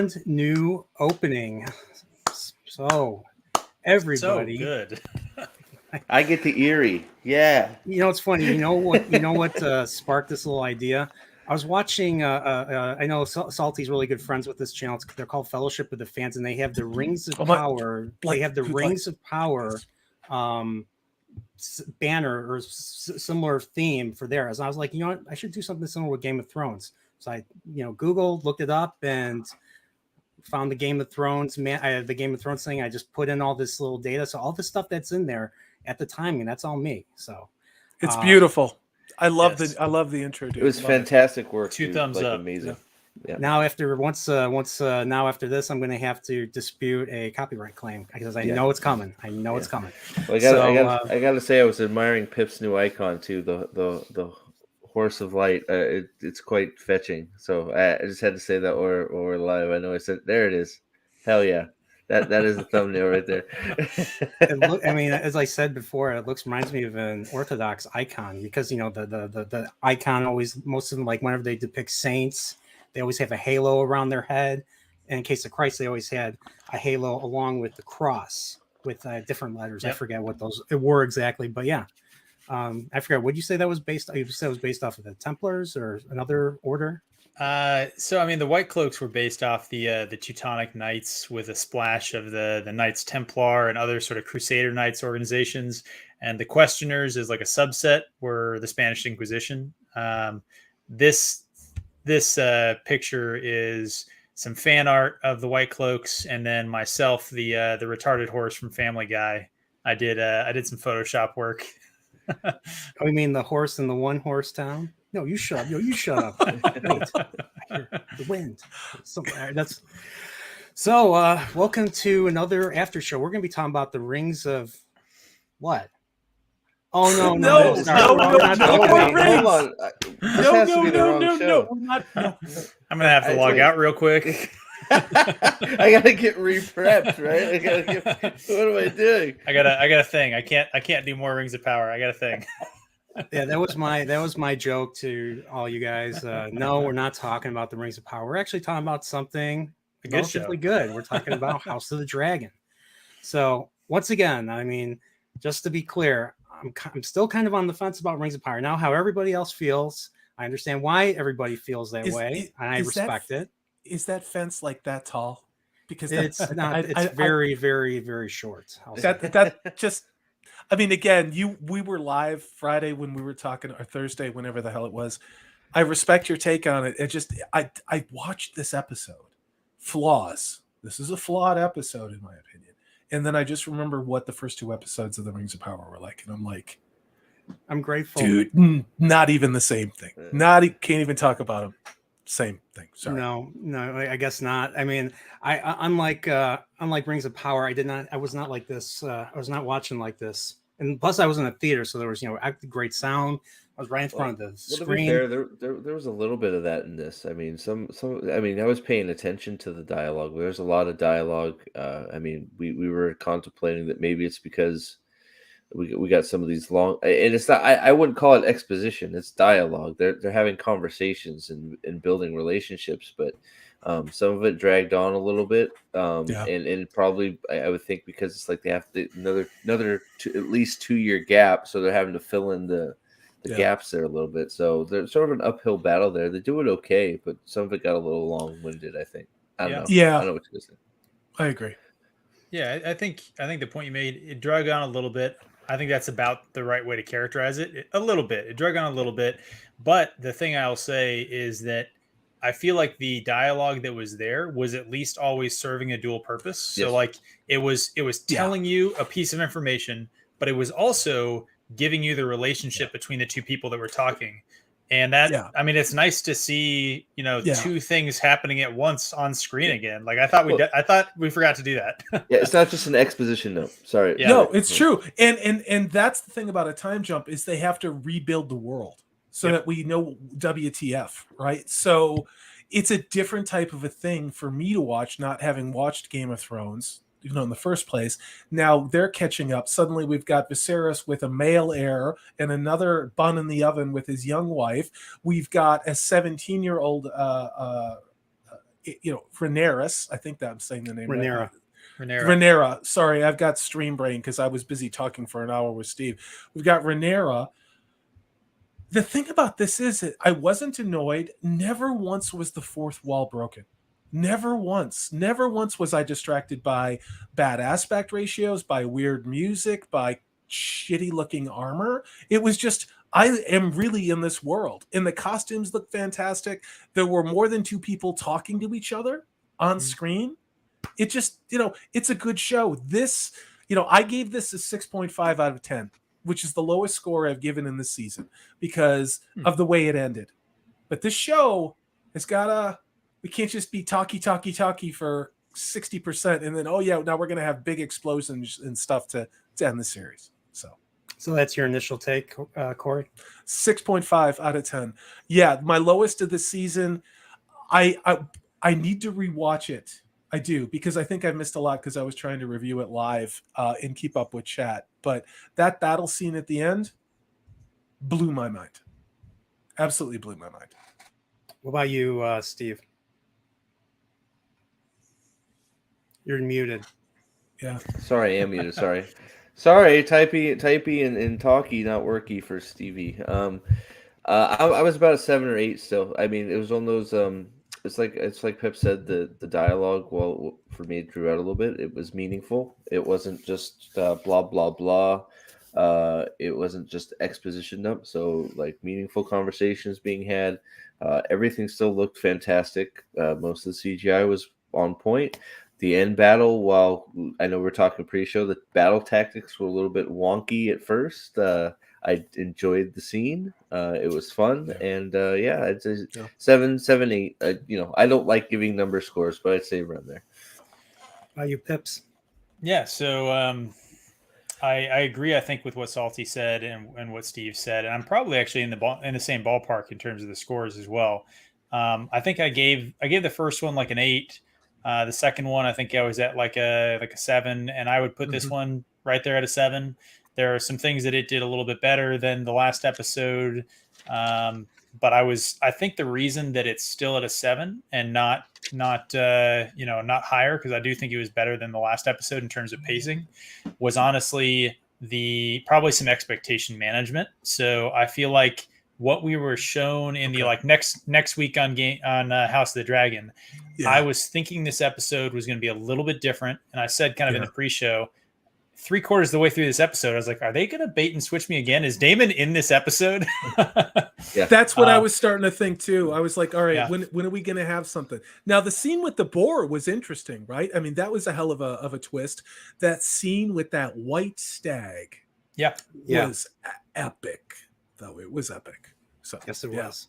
brand new opening. So everybody, so good. I get the Erie. Yeah. it's funny. You know what sparked this little idea? I was watching. I know Salty's really good friends with this channel. They're called Fellowship of the Fans, and they have the Rings of Power. They have the Rings of Power banner or similar theme for theirs. And I was like, what? I should do something similar with Game of Thrones. So I, Googled, looked it up, and found the Game of Thrones the Game of Thrones thing. I just put in all this little data. So all the stuff that's in there at the timing, that's all me. So it's beautiful. I love the intro, dude. It was fantastic work. Two thumbs up. Amazing. Yeah. Now after after this, I'm going to have to dispute a copyright claim because I know it's coming. It's coming. Well, I got to say, I was admiring Pip's new icon too. The horse of light. It's quite fetching. So I just had to say that or live. I know I said there it is. Hell yeah. That is the thumbnail right there. As I said before, it reminds me of an Orthodox icon because the icon always, most of them, like whenever they depict saints, they always have a halo around their head. And in case of Christ, they always had a halo along with the cross with different letters. Yep. I forget what those were exactly, but yeah. I forget. Would you say that was based? You said it was based off of the Templars or another order? The White Cloaks were based off the Teutonic Knights with a splash of the Knights Templar and other sort of Crusader Knights organizations. And the Questioners is like a subset, were the Spanish Inquisition. This picture is some fan art of the White Cloaks, and then myself, the retarded horse from Family Guy. I did some Photoshop work. Oh, you mean the horse in the one horse town? No, you shut up. You shut up. Wait, I hear the wind. Welcome to another after show. We're going to be talking about the rings of what? Oh no! Hold on. No. I'm gonna have to log out real quick. I gotta get re-prepped, right? What am I doing? I got a thing. I can't do more Rings of Power. I got a thing. Yeah, that was my joke to all you guys. No, we're not talking about the Rings of Power. We're actually talking about something relatively good. We're talking about House of the Dragon. So once again, just to be clear, I'm still kind of on the fence about Rings of Power. Now, how everybody else feels, I understand why everybody feels that way, and I respect it. Is that fence like that tall? Because it's not. It's very, very, very short. Again, we were live Friday when we were talking, or Thursday, whenever the hell it was. I respect your take on it. I watched this episode. Flaws. This is a flawed episode, in my opinion. And then I just remember what the first two episodes of the Rings of Power were like, and I'm like, I'm grateful, dude. Not even the same thing. Can't even talk about them. Same thing. Sorry. No, I guess not. Unlike Rings of Power, I was not like this. I was not watching like this. And plus I was in a theater, so there was, great sound. I was right in front of the screen. There was a little bit of that in this. I was paying attention to the dialogue. There's a lot of dialogue. We were contemplating that maybe it's because we got some of these long, and it's not. I wouldn't call it exposition. It's dialogue. They're having conversations and building relationships, but some of it dragged on a little bit. And probably I would think because it's like they have another at least 2-year gap, so they're having to fill in the gaps there a little bit. So there's sort of an uphill battle there. They do it okay, but some of it got a little long-winded, I think. I don't know. Yeah. I don't know what you guys think. I agree. Yeah, I think the point you made, it drug on a little bit. I think that's about the right way to characterize it. A little bit. It drug on a little bit. But the thing I'll say is that I feel like the dialogue that was there was at least always serving a dual purpose. Yes. So like it was telling you a piece of information, but it was also giving you the relationship between the two people that were talking. And that, it's nice to see, two things happening at once on screen again. Like I thought we forgot to do that. Yeah, it's not just an exposition note. Sorry. Yeah. No, it's true. And that's the thing about a time jump is they have to rebuild the world so that we know WTF, right? So it's a different type of a thing for me to watch, not having watched Game of Thrones, in the first place. Now they're catching up. Suddenly we've got Viserys with a male heir and another bun in the oven with his young wife. We've got a 17-year-old Rhaenyra. I think that I'm saying the name right. Rhaenyra. Sorry, I've got stream brain because I was busy talking for an hour with Steve. We've got Rhaenyra. The thing about this is that I wasn't annoyed. Never once was the fourth wall broken. Never once. Never once was I distracted by bad aspect ratios, by weird music, by shitty looking armor. It was just, I am really in this world. And the costumes look fantastic. There were more than two people talking to each other on screen. It just, it's a good show. This, I gave this a 6.5 out of 10, which is the lowest score I've given in this season because of the way it ended. But this show has got we can't just be talky for 60% and then, now we're going to have big explosions and stuff to end the series. So that's your initial take, Corey? 6.5 out of 10. Yeah, my lowest of the season. I need to rewatch it. I do, because I think I missed a lot because I was trying to review it live and keep up with chat. But that battle scene at the end blew my mind. Absolutely blew my mind. What about you, Steve? You're muted. Yeah. Sorry, I am muted. Sorry, typey and talkie not worky for Stevie. I was about a 7 or 8 still. I mean, it was one of those. It's like Pep said, the dialogue, well, for me, it drew out a little bit. It was meaningful. It wasn't just blah blah blah. It wasn't just exposition dump. So like meaningful conversations being had. Everything still looked fantastic. Most of the CGI was on point. The end battle, while I know we're talking pre-show, the battle tactics were a little bit wonky at first. I enjoyed the scene. It was fun, and it's a 7, 8. I don't like giving number scores, but I'd say around there. You Pips? Yeah, so I agree. I think with what Salty said and what Steve said, and I'm probably actually in the same ballpark in terms of the scores as well. I think I gave the first one like an 8. The second one, I think I was at like a 7, and I would put this one right there at a 7. There are some things that it did a little bit better than the last episode, but I think the reason that it's still at a 7 and not higher, because I do think it was better than the last episode in terms of pacing, was honestly probably some expectation management. So I feel like what we were shown in the like next week on House of the Dragon, I was thinking this episode was going to be a little bit different, and I said kind of in the pre-show, 3/4 of the way through this episode, I was like, are they going to bait and switch me again? Is Daemon in this episode? That's what I was starting to think too. I was like, all right, when are we going to have something? Now, the scene with the boar was interesting, right? I mean, that was a hell of a twist. That scene with that white stag was epic, though. It was epic. So yes, it was.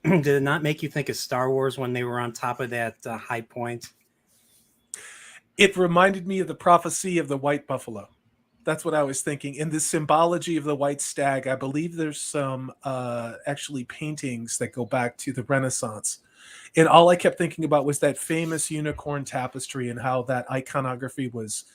Did it not make you think of Star Wars when they were on top of that high point? It reminded me of the prophecy of the white buffalo. That's what I was thinking. And the symbology of the white stag, I believe there's some actually paintings that go back to the Renaissance. And all I kept thinking about was that famous unicorn tapestry and how that iconography was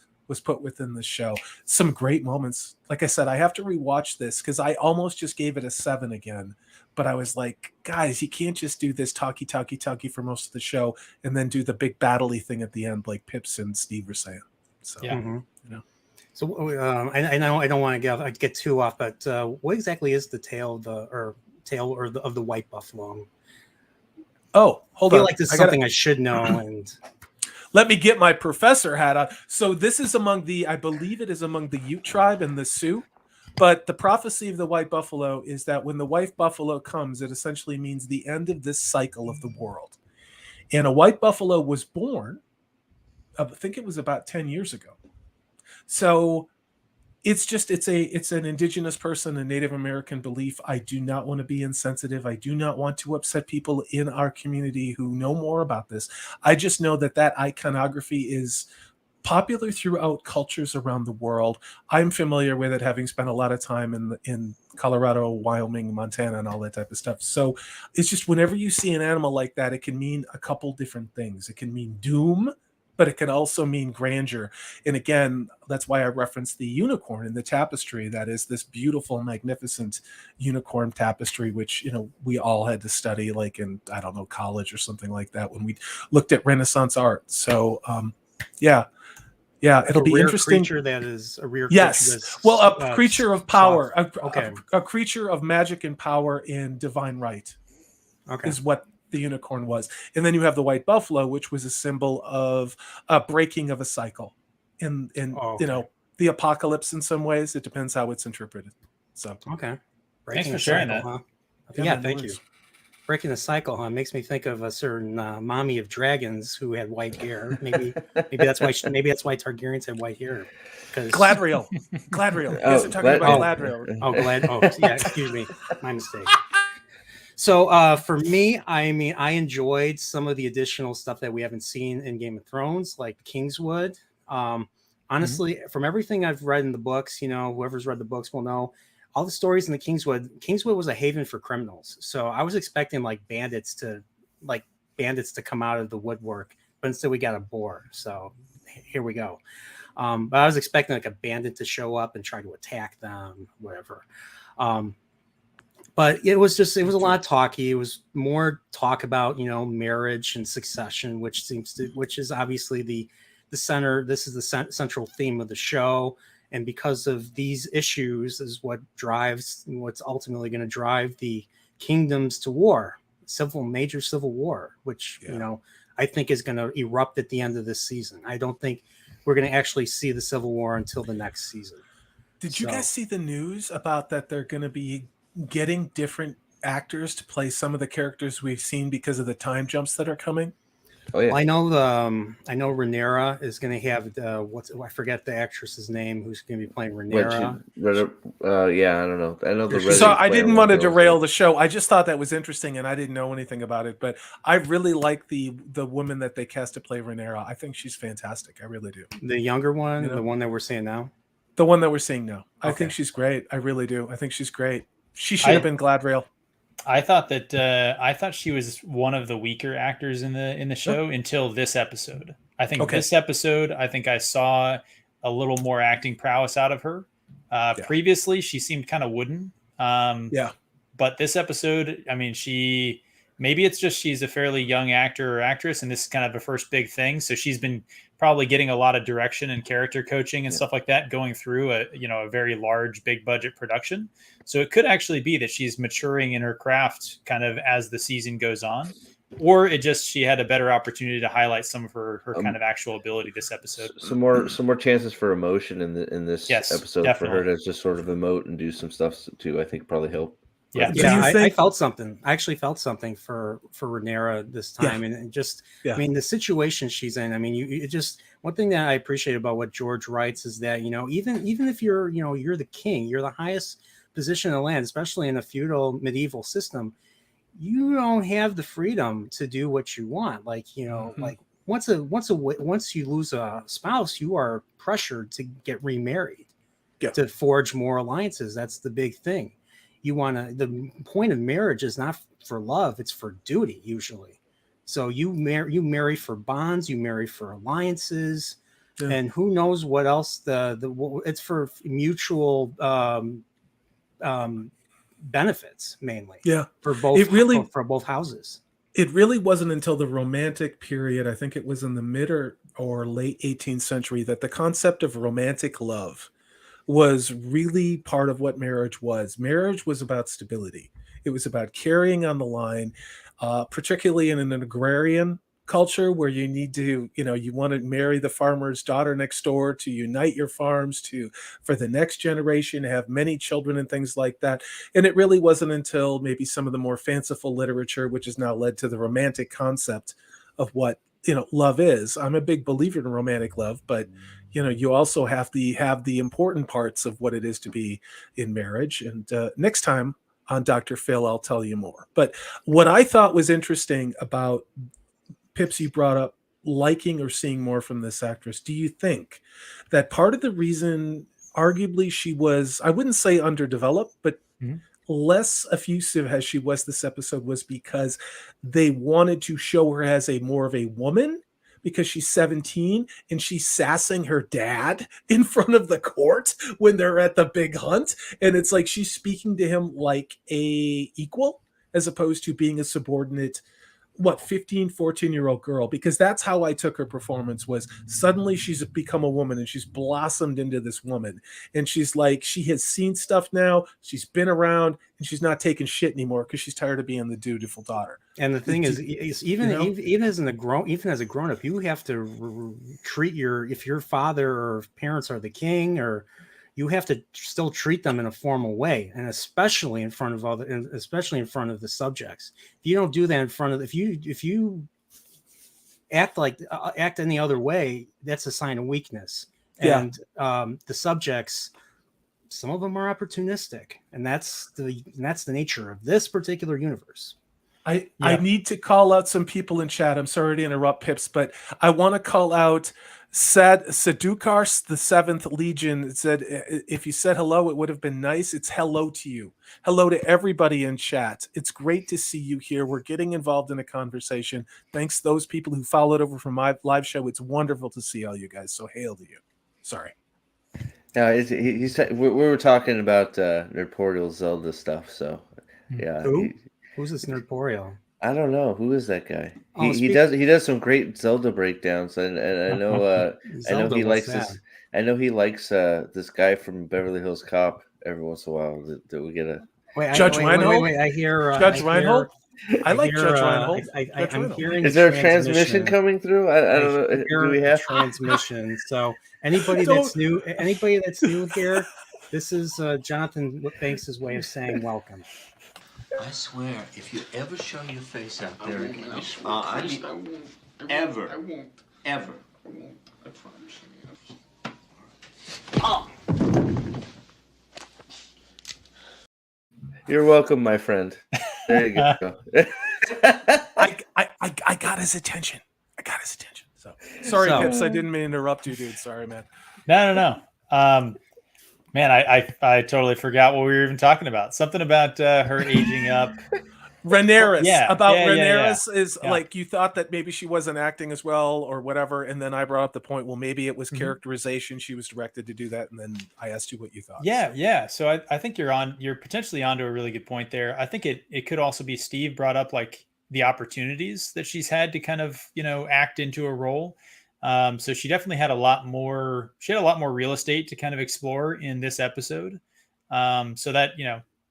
put within the show. Some great moments. Like I said, I have to rewatch this because I almost just gave it a 7 again. But I was like, guys, you can't just do this talky for most of the show and then do the big battle-y thing at the end like Pips and Steve were saying. So, So I know I don't want to get too off, but what exactly is the tail of the white buffalo? Oh, hold on. I feel like this is something I should know. And let me get my professor hat on. So this is I believe it is among the Ute tribe and the Sioux. But the prophecy of the white buffalo is that when the white buffalo comes, it essentially means the end of this cycle of the world. And a white buffalo was born, I think it was about 10 years ago. So it's an indigenous person, a Native American belief. I do not want to be insensitive. I do not want to upset people in our community who know more about this. I just know that iconography is popular throughout cultures around the world. I'm familiar with it, having spent a lot of time in Colorado, Wyoming, Montana, and all that type of stuff. So it's just whenever you see an animal like that, it can mean a couple different things. It can mean doom, but it can also mean grandeur. And again, that's why I referenced the unicorn in the tapestry. That is this beautiful, magnificent unicorn tapestry, which, we all had to study like in, I don't know, college or something like that when we looked at Renaissance art. So, yeah, Like it'll a be rare interesting. creature that is a rare Yes. creature. Well, a creature of power, Okay. a creature of magic and power and divine right Okay. is what the unicorn was. And then you have the white buffalo, which was a symbol of a breaking of a cycle in Okay. the apocalypse in some ways. It depends how it's interpreted. So, Okay. Thanks for a sharing cycle, that. huh? Yeah, Yeah, man, no thank you. worries. Breaking the cycle, huh? Makes me think of a certain mommy of dragons who had white hair. Maybe that's why Targaryens had white hair. Because Gladriel. You guys are talking about Gladriel. Glad. Oh, yeah. Excuse me, my mistake. So for me, I mean, I enjoyed some of the additional stuff that we haven't seen in Game of Thrones, like Kingswood. Honestly, from everything I've read in the books, whoever's read the books will know, all the stories in the Kingswood was a haven for criminals. So I was expecting bandits to come out of the woodwork, but instead we got a boar. So here we go. But I was expecting like a bandit to show up and try to attack them, whatever. But it was a lot of talky. It was more talk about, marriage and succession, which is obviously the center. This is the central theme of the show. And because of these issues is what's ultimately going to drive the kingdoms to war, major civil war, which, I think is going to erupt at the end of this season. I don't think we're going to actually see the civil war until the next season. Did you guys see the news about that they're going to be getting different actors to play some of the characters we've seen because of the time jumps that are coming? Oh yeah. Well, I know Rhaenyra is going to have I forget the actress's name who's going to be playing Rhaenyra. Yeah, I don't know. I know the. So I didn't want to derail the show. I just thought that was interesting, and I didn't know anything about it. But I really like the woman that they cast to play Rhaenyra. I think she's fantastic. I really do. The younger one, the one that we're seeing now. The one that we're seeing now. Okay. I think she's great. I really do. I think she's great. She should have been Gladriel. I thought she was one of the weaker actors in the show until this episode. I think this episode, I saw a little more acting prowess out of her. Previously, she seemed kind of wooden. But this episode, I mean, maybe it's just she's a fairly young actor or actress, and this is kind of her first big thing. So she's been probably getting a lot of direction and character coaching and stuff like that going through a very large, big budget production. So it could actually be that she's maturing in her craft kind of as the season goes on, or she had a better opportunity to highlight some of her kind of actual ability this episode. Some more chances for emotion in this episode, definitely. For her to just sort of emote and do some stuff too. I think probably help. Yeah, I felt something. I actually felt something for Rhaenyra this time, and just I mean the situation she's in. I mean, one thing that I appreciate about what George writes is that even if you're you're the king, you're the highest position in the land, especially in a feudal medieval system, you don't have the freedom to do what you want. Like like once you lose a spouse, you are pressured to get remarried, to forge more alliances. That's the big thing. The point of marriage is not for love, it's for duty usually. So you marry for bonds, you marry for alliances, and who knows what else it's for mutual benefits mainly. For both for both houses. It really wasn't until the Romantic period, I think it was in the mid or late 18th century, that the concept of romantic love was really part of what marriage was. Marriage was about stability. It was about carrying on the line, particularly in an agrarian culture where you need to, you want to marry the farmer's daughter next door to unite your farms for the next generation, to have many children and things like that. And it really wasn't until maybe some of the more fanciful literature, which has now led to the romantic concept of what, love is. I'm a big believer in romantic love, but you also have the important parts of what it is to be in marriage. And next time on Dr. Phil, I'll tell you more. But what I thought was interesting about Pips, you brought up liking or seeing more from this actress. Do you think that part of the reason, arguably, she was, I wouldn't say underdeveloped, but less effusive as she was this episode, was because they wanted to show her as more of a woman, because she's 17 and she's sassing her dad in front of the court when they're at the big hunt. And it's like she's speaking to him like a equal as opposed to being a subordinate 14-year-old girl, because that's how I took her performance. Was suddenly she's become a woman and she's blossomed into this woman, and she's like, she has seen stuff now, she's been around, and she's not taking shit anymore because she's tired of being the dutiful daughter. And the thing is even as a grown up, you have to treat if your father or parents are the king, or you have to still treat them in a formal way, and especially in front of the subjects. If you don't do that in front of, if you act any other way, that's a sign of weakness. Yeah. And the subjects, some of them are opportunistic, and that's the nature of this particular universe. I need to call out some people in chat. I'm sorry to interrupt, Pips, but I want to call out Sadukars, the 7th Legion. It said, if you said hello, it would have been nice. It's hello to you. Hello to everybody in chat. It's great to see you here. We're getting involved in a conversation. Thanks to those people who followed over from my live show. It's wonderful to see all you guys. So hail to you. Sorry. No, he said we were talking about Nerdportal Zelda stuff. So yeah. Who's this Nerdporial? I don't know. Who is that guy? He does some great Zelda breakdowns, and I know he likes this. I know he likes this guy from Beverly Hills Cop every once in a while that we get a Judge Reinhold. Wait, I hear Judge Reinhold. I like Judge Reinhold. I'm hearing. Is there a transmission coming through? I don't know. Do we have transmission? So anybody that's new here, this is Jonathan Banks' way of saying welcome. I swear, if you ever show your face out there again, I won't. Ever. I won't. Ever. I won't. I promise. Oh! You're welcome, my friend. There you go. I got his attention. So sorry, Pips. I didn't mean to interrupt you, dude. Sorry, man. No. Man, I totally forgot what we were even talking about. Something about her aging up. Rhaenyra. Rhaenyra is like, you thought that maybe she wasn't acting as well or whatever, and then I brought up the point, well, maybe it was characterization. She was directed to do that, and then I asked you what you thought. Yeah. So I think you're potentially onto a really good point there. I think it could also be Steve brought up like the opportunities that she's had to kind of, act into a role. So she definitely had a lot more real estate to kind of explore in this episode. So that,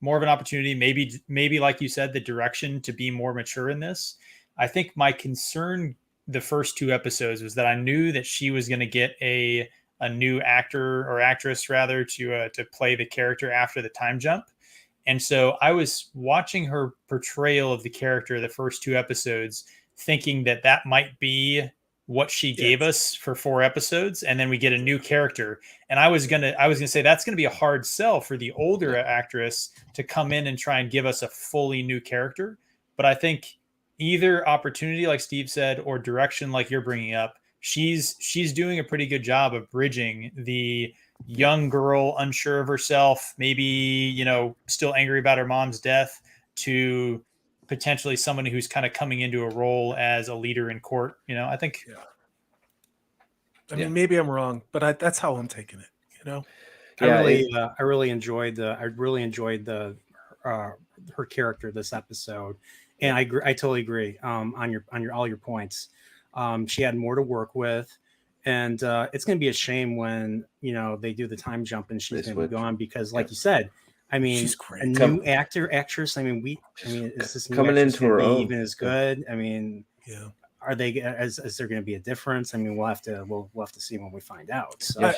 more of an opportunity, maybe like you said, the direction to be more mature in this. I think my concern the first 2 episodes was that I knew that she was going to get a new actor or actress rather to play the character after the time jump. And so I was watching her portrayal of the character the first 2 episodes, thinking that might be what she gave us for 4 episodes, and then we get a new character. And I was gonna say that's gonna be a hard sell for the older actress to come in and try and give us a fully new character. But I think either opportunity, like Steve said, or direction, like you're bringing up, she's doing a pretty good job of bridging the young girl, unsure of herself, maybe still angry about her mom's death, to potentially someone who's kind of coming into a role as a leader in court. I think. Yeah. I mean, maybe I'm wrong, but that's how I'm taking it. I really enjoyed her character this episode, and I totally agree on all your points. She had more to work with, and it's going to be a shame when they do the time jump and she's going to be gone, because, like you said, I mean, she's great. A new actress. I mean, is this new coming into her own even as good? I mean, are they? Is there going to be a difference? I mean, we'll have to see when we find out. So.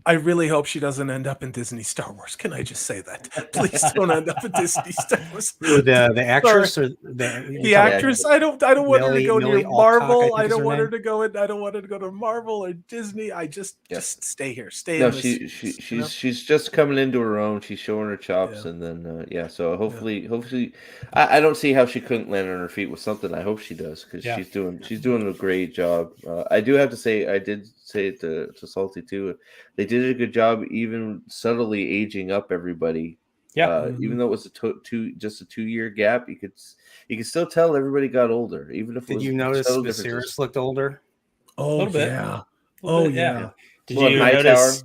I really hope she doesn't end up in Disney Star Wars. Can I just say that? Please don't end up in Disney Star Wars. The actress or the actress? I don't want her to go to Marvel. I don't want her to go in. I don't want her to go to Marvel or Disney. I just stay here. She's just coming into her own. She's showing her chops, and then So hopefully, I don't see how she couldn't land on her feet with something. I hope she does, because she's doing a great job. I do have to say, I did say it to Salty too. They did a good job, even subtly aging up everybody. Even though it was just a 2-year gap, you could still tell everybody got older. Even if did you notice Viserys looked older? Oh Little bit. yeah. Little Oh bit, yeah. Did Well, you Hightower. notice?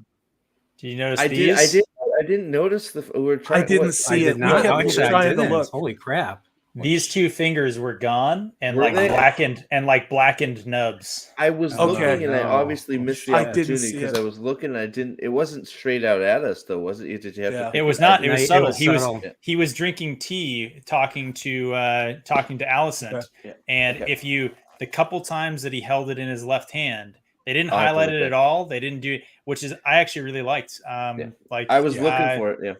Did you notice I these? did. I didn't notice the. We were trying. I didn't what- see I it. did We not. kept Actually, I trying to didn't. look. Holy crap! These two fingers were gone and Were like they? blackened nubs. I was Oh, looking, and I no. obviously Oh, missed the I didn't opportunity see because it. I was looking. I didn't. It wasn't straight out at us, though, was it? Did you have Yeah. to? Pick It was I not. It didn't- was It subtle. was He was subtle. he was drinking tea, talking to Alicent, Okay. Yeah. and Okay. if you the couple times that he held it in his left hand, they didn't I'll have to highlight look it back. at all. They didn't do, which is I actually really liked. Yeah. Like I was Yeah. looking for it. Yeah,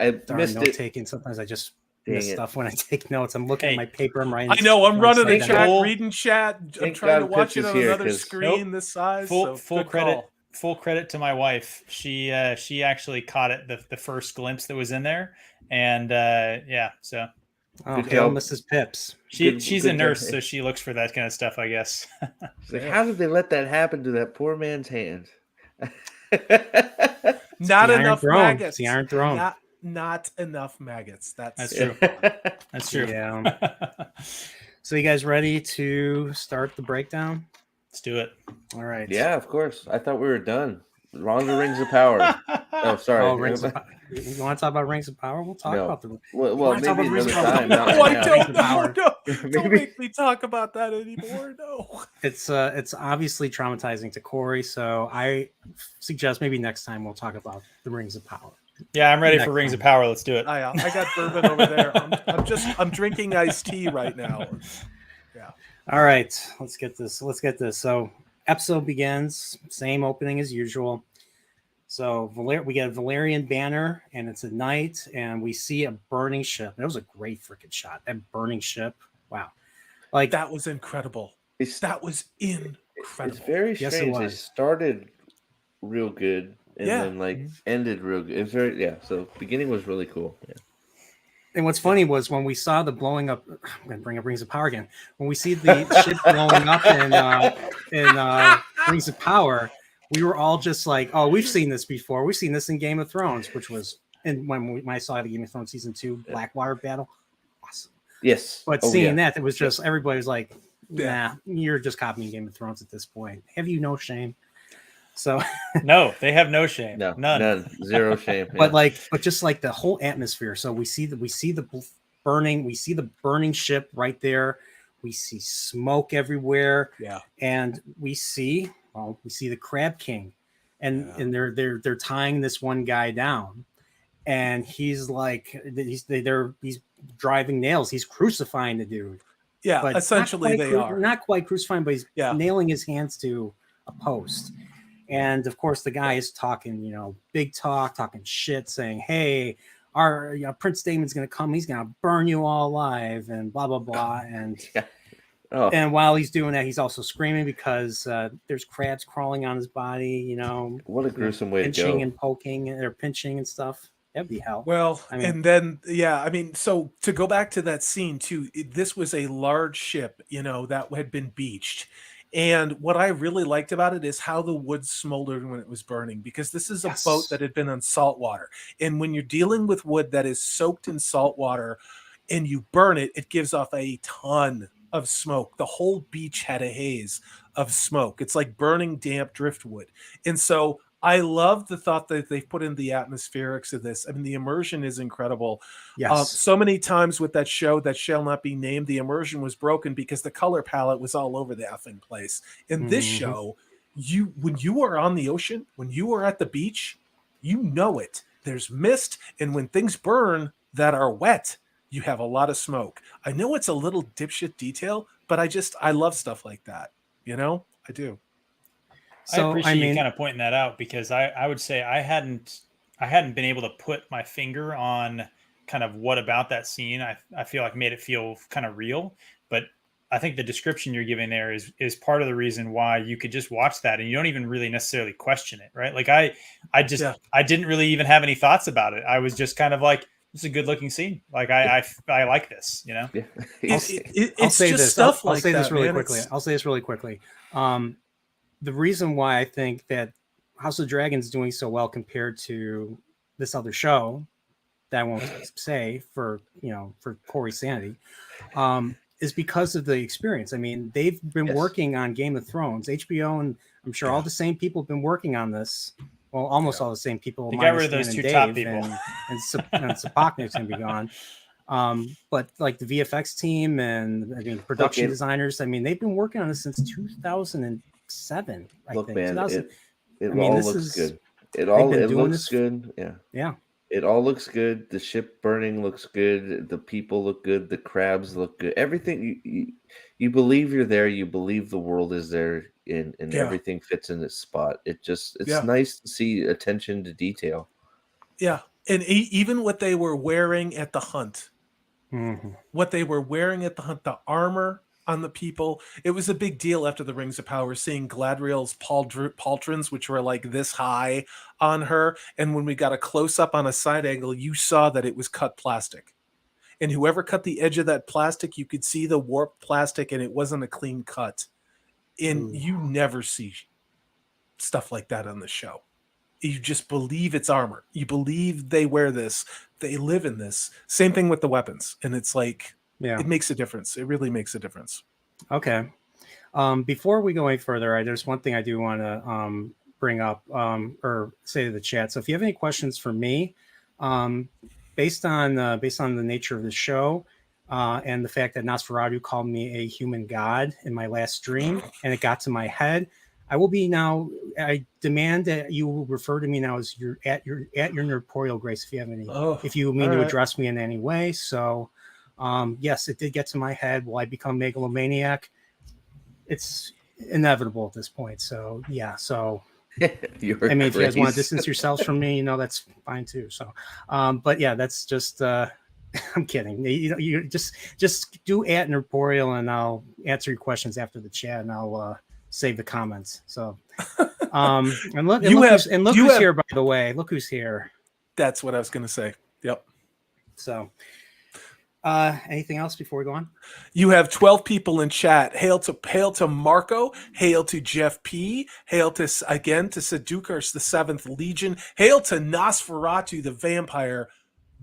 I Darn missed note it. taking. Sometimes I just Dang miss it. stuff when I take notes. I'm looking Hey. at my paper. I'm writing. I know. I'm running the writing Thank chat, you. reading chat. I'm Thank trying to God watch Pips it is on here, another 'cause- screen this size. full so good credit. call. Full credit to my wife. She actually caught it the first glimpse that was in there, and yeah, so Oh, Good hail job. Mrs. Pips. she's a good nurse, job. so she looks for that kind of stuff, I guess. It's like, how did they let that happen to that poor man's hand? Not the Iron enough Throne. maggots. It's the Iron Throne. Not enough maggots. That's Yeah. true. That's true. Yeah. So you guys ready to start the breakdown? Let's do it. All right. Yeah, of course. I thought we were done. Ronda Rings of Power. Oh, sorry. Oh, Rings of Power. You want to talk about Rings of Power? We'll talk No. about the. Well, wanna talk maybe about Rings another of Power? time. Not No, right I now. don't. Power. No, don't Maybe- make me talk about that anymore. No. It's obviously traumatizing to Corey, so I suggest maybe next time we'll talk about the Rings of Power. Yeah, I'm ready for Next Rings of time. Power. Let's do it. I got bourbon over there. I'm drinking iced tea right now. All right, let's get this. So episode begins, same opening as usual. So we get a Valerian banner, and it's a night, and we see a burning ship. That was a great freaking shot. That burning ship. Wow. Like That was incredible. That was incredible. It's very Yes, it strange. They was. started real good and Yeah. then like ended real good. It's very so beginning was really cool. Yeah. And what's funny was when we saw the blowing up. I'm going to bring up Rings of Power again. When we see the ship blowing up in Rings of Power, we were all just like, "Oh, we've seen this before. We've seen this in Game of Thrones," which was when I saw the Game of Thrones season 2 Blackwater battle. Awesome. Yes. But Oh, seeing yeah. that, it was just everybody was like, "Nah, Yeah. you're just copying Game of Thrones at this point. Have you no shame?" So. No, they have no shame. No, None. zero shame. but yeah. but just like the whole atmosphere. So we see the burning ship right there. We see smoke everywhere. Yeah. And we see the Crab King, and they're tying this one guy down, and he's like he's driving nails. He's crucifying the dude. Yeah. But Essentially, they are. not quite crucifying, but he's Yeah. nailing his hands to a post. And of course, the guy is talking, big talk, talking shit, saying, "Hey, our Prince Damon's going to come. He's going to burn you all alive," and blah blah blah. And Oh, and while he's doing that, he's also screaming because there's crabs crawling on his body. what a gruesome way to pinching go. and poking, or pinching and stuff. That'd be hell. Well, I mean- and then so to go back to that scene too, this was a large ship, that had been beached. And what I really liked about it is how the wood smoldered when it was burning, because this is a Yes. boat that had been on salt water. And when you're dealing with wood that is soaked in salt water and you burn it, it gives off a ton of smoke. The whole beach had a haze of smoke. It's like burning damp driftwood. And so I love the thought that they've put in the atmospherics of this. I mean, the immersion is incredible. Yes. So many times with that show that shall not be named, the immersion was broken because the color palette was all over the effing place. In this Mhm. show, when you are on the ocean, when you are at the beach, you know it. There's mist, and when things burn that are wet, you have a lot of smoke. I know it's a little dipshit detail, but I love stuff like that. I do. I appreciate you kind of pointing that out, because I would say I hadn't been able to put my finger on kind of what about that scene I feel like made it feel kind of real. But I think the description you're giving there is part of the reason why you could just watch that and you don't even really necessarily question it, right? Like I didn't really even have any thoughts about it. I was just kind of like, this is a good looking scene. Like I like this, Yeah. It's say just this. stuff I'll like say that, this really man. quickly. I'll say this really quickly. The reason why I think that House of Dragons is doing so well compared to this other show that I won't say for Corey's sanity, is because of the experience. I mean, they've been Yes. working on Game of Thrones, HBO, and I'm sure all the same people have been working on this. Well, almost all the same people. They got rid minus of those Dan two and top Dave, people. and Sapoknik's gonna be gone. But like the VFX team and I mean production designers, I mean they've been working on this since 2007. I Look, think. man, 2000. it I mean, all this looks is good. It been doing looks this- good. Yeah. Yeah. It all looks good. The ship burning looks good. The people look good. The crabs look good. Everything you believe you're there. You believe the world is there, and everything fits in its spot. It's nice to see attention to detail. Yeah, and even what they were wearing at the hunt, the armor on the people, it was a big deal after the Rings of Power, seeing Gladriel's pauldrons, which were like this high on her, and when we got a close-up on a side angle, you saw that it was cut plastic. And whoever cut the edge of that plastic, you could see the warped plastic, and it wasn't a clean cut. And you never see stuff like that on the show. You just believe it's armor. You believe they wear this. They live in this. Same thing with the weapons. And it's like, it makes a difference. It really makes a difference. Okay. Before we go any further, there's one thing I do want to bring up or say to the chat. So if you have any questions for me, based on the nature of the show and the fact that Nosferatu called me a human god in my last stream, and it got to my head, I demand that you will refer to me now as your Nerporial Grace if you have any, if you mean to address me in any way. So, yes, it did get to my head. Will I become megalomaniac? It's inevitable at this point. So, yeah. So, I mean, if you guys want to distance yourselves from me, that's fine too. So, but yeah, that's just. I'm kidding. You just do @Nerporial, and I'll answer your questions after the chat, and I'll save the comments. So, and look who's here, by the way. Look who's here. That's what I was going to say. Yep. So, anything else before we go on? You have 12 people in chat. Hail to Marco. Hail to Jeff P. Hail to Sedukars, the 7th Legion. Hail to Nosferatu, the vampire.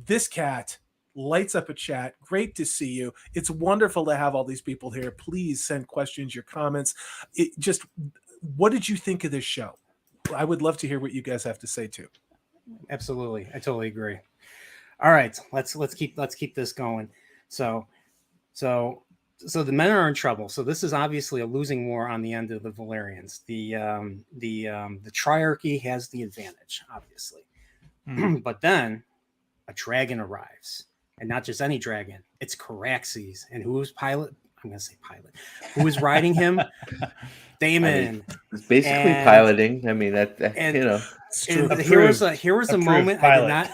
This cat lights up a chat. Great to see you. It's wonderful to have all these people here. Please send questions, your comments. What did you think of this show? I would love to hear what you guys have to say too. Absolutely, I totally agree. All right, let's keep this going. So the men are in trouble. So this is obviously a losing war on the end of the Valyrians. The Triarchy has the advantage, obviously, but then a dragon arrives. And not just any dragon, it's Caraxes. And who's pilot? I'm going to say pilot. Who is riding him? Damon. I mean, it's basically piloting. I mean, here was a moment I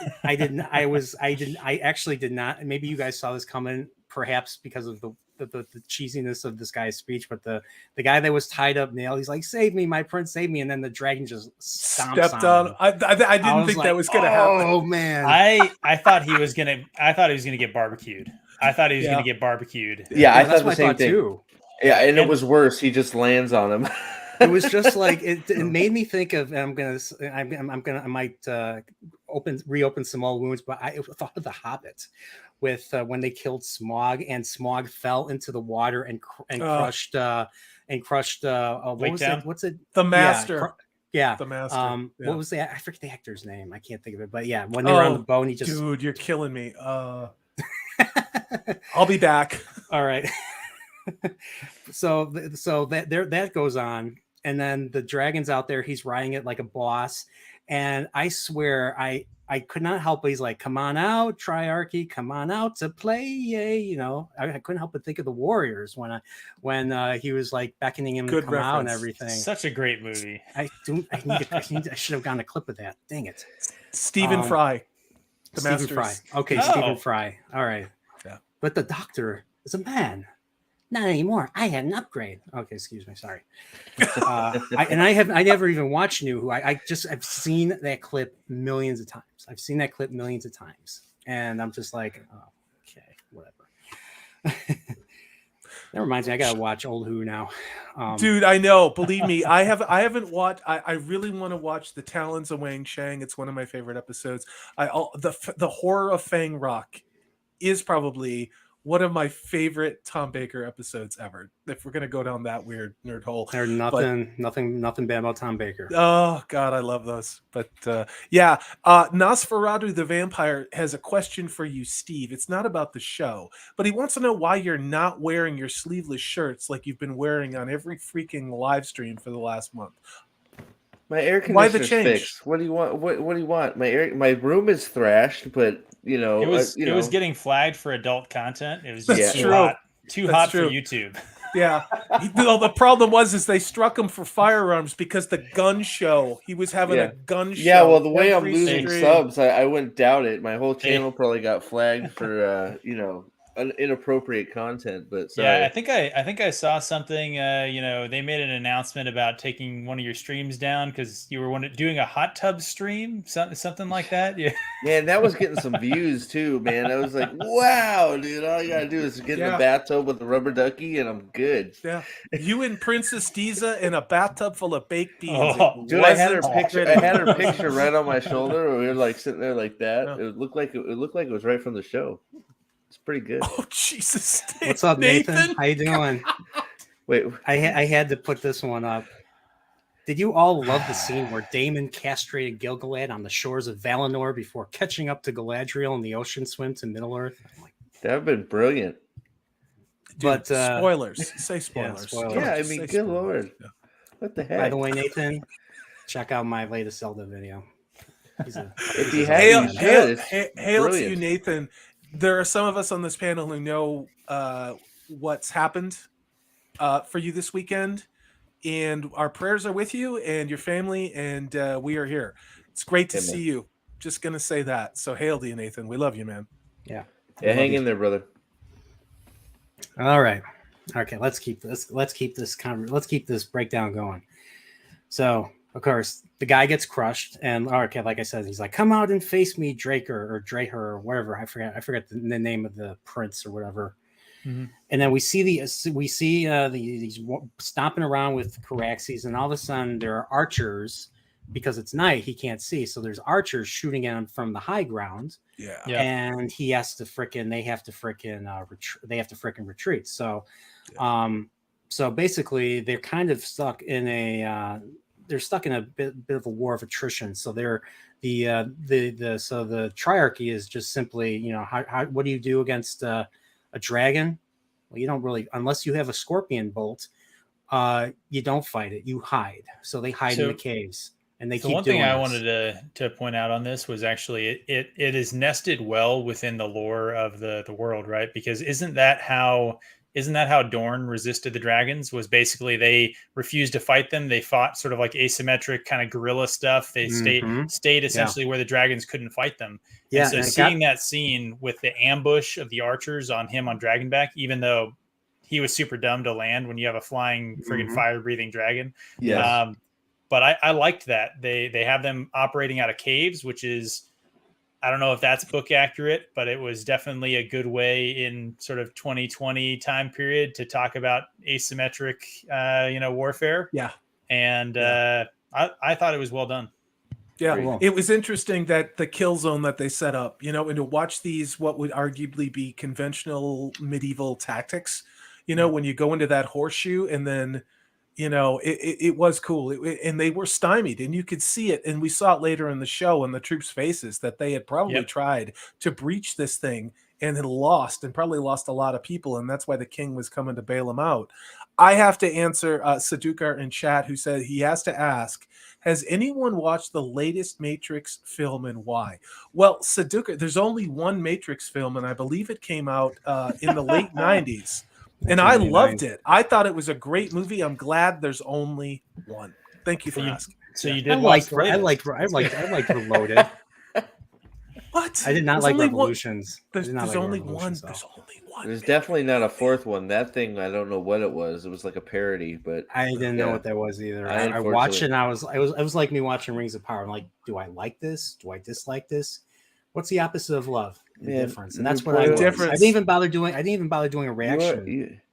actually did not. Maybe you guys saw this coming, perhaps because of the cheesiness of this guy's speech. But the guy that was tied up, nailed, he's like, "Save me, my prince, save me!" And then the dragon just stepped on him. I didn't think that was going to happen. Oh man! I thought he was gonna get barbecued. I thought he was gonna get barbecued. Yeah, I thought the same thing too. Yeah, and it was worse. He just lands on him. It was just like it made me think of. I might reopen some old wounds, but I thought of The Hobbit with when they killed Smaug, and Smaug fell into the water and crushed. What was it? What's it? The Master. Yeah, the Master. What was that? I forget the actor's name. I can't think of it. But yeah, when they were on the boat, and he just. Dude, you're killing me. I'll be back. All right. so that goes on, and then the dragon's out there. He's riding it like a boss, and I swear I could not help but he's like, "Come on out, Triarchy, come on out to play!" Yay, I couldn't help but think of the Warriors when he was like beckoning him to come out and everything. Such a great movie. I should have gotten a clip of that. Dang it, Stephen Fry. Stephen Fry. Okay, Stephen Fry. All right. Yeah. But the Doctor is a man. Not anymore. I had an upgrade. Okay, excuse me. Sorry. I never even watched New Who. I've seen that clip millions of times. And I'm just like, oh, okay, whatever. That reminds me, I gotta watch Old Who now. Dude, I know. Believe me, I haven't watched. I really want to watch The Talons of Wang Shang. It's one of my favorite episodes. The horror of Fang Rock is probably one of my favorite Tom Baker episodes ever. If we're gonna go down that weird nerd hole, There's nothing bad about Tom Baker. oh God, I love those. But Nosferatu the Vampire has a question for you, Steve. It's not about the show, but he wants to know why you're not wearing your sleeveless shirts like you've been wearing on every freaking live stream for the last month. My air Why the conditioner's change? fixed. What do you want? What do you want? My room is thrashed, but It was getting flagged for adult content. It was just That's too true. hot, too That's hot true. for YouTube. Yeah. The problem was they struck him for firearms because the gun show. He was having a gun show. Yeah, well, the way I'm every losing stream. subs, I wouldn't doubt it. My whole channel probably got flagged for inappropriate content. But sorry. Yeah, I think I saw something. They made an announcement about taking one of your streams down because you were doing a hot tub stream, something like that. Yeah, Man, that was getting some views too, man. I was like, wow, dude, all you gotta do is get in the bathtub with the rubber ducky and I'm good. Yeah. You and Princess Diza in a bathtub full of baked beans. Oh, dude, I had her picture right on my shoulder. We were like sitting there like that. Yeah. It looked like it was right from the show. It's pretty good. Oh Jesus! What's up, Nathan? How you doing? Wait, I had to put this one up. Did you all love the scene where Daemon castrated Gil-galad on the shores of Valinor before catching up to Galadriel in the ocean swim to Middle-earth? That'd have been brilliant. Dude, But spoilers. Say spoilers. Yeah, spoilers. Yeah, I Just mean, say good spoilers. lord. Yeah. What the heck? By the way, Nathan, check out my latest Zelda video. If you Hail, had hail to you, Nathan. There are some of us on this panel who know what's happened for you this weekend, and our prayers are with you and your family, and we are here. It's great to see you. Just gonna say that. So hail to you, Nathan. We love you, man. Yeah. Hang in there, brother. All right. Okay, let's keep this breakdown going. So, of course, the guy gets crushed, and like I said, he's like, "Come out and face me, Draher, or whatever." I forget the name of the prince or whatever. Mm-hmm. And then we see these stomping around with Caraxes, and all of a sudden there are archers because it's night. He can't see, so there's archers shooting at him from the high ground. Yeah. And he has to they have to retreat. So, so basically they're kind of stuck in a bit of a war of attrition. So the triarchy is just simply, what do you do against a dragon? Well, you don't really, unless you have a scorpion bolt, you don't fight it. You hide. So they hide in the caves. And they keep one doing thing I this. wanted to point out on this was actually it is nested well within the lore of the world, right? Because isn't that how Dorne resisted the dragons? Was basically they refused to fight them. They fought sort of like asymmetric kind of guerrilla stuff. They stayed essentially where the dragons couldn't fight them. Yeah. And so seeing that scene with the ambush of the archers on him on Dragonback, even though he was super dumb to land when you have a flying friggin' fire breathing dragon. Yeah. But I liked that they have them operating out of caves, which is, I don't know if that's book accurate, but it was definitely a good way in sort of 2020 time period to talk about asymmetric, warfare. Yeah. And I thought it was well done. Yeah. Cool. It was interesting that the kill zone that they set up, and to watch these, what would arguably be conventional medieval tactics, when you go into that horseshoe and then, it was cool. And they were stymied, and you could see it. And we saw it later in the show in the troops' faces that they had probably tried to breach this thing and had lost, and probably lost a lot of people. And that's why the king was coming to bail them out. I have to answer Sadukar in chat, who said he has to ask, has anyone watched the latest Matrix film and why? Well, Sadukar, there's only one Matrix film, and I believe it came out in the late 90s. And I loved it. I thought it was a great movie. I'm glad there's only one. Thank you for asking. So you did. I liked Reloaded. What? I did not like Revolutions. There's only one. There's only one. There's definitely not a fourth one. That thing, I don't know what it was. It was like a parody, but I didn't know what that was either. I watched it, and I was like me watching Rings of Power. I'm like, do I like this? Do I dislike this? What's the opposite of love? The difference, and that's what I was. I didn't even bother doing a reaction.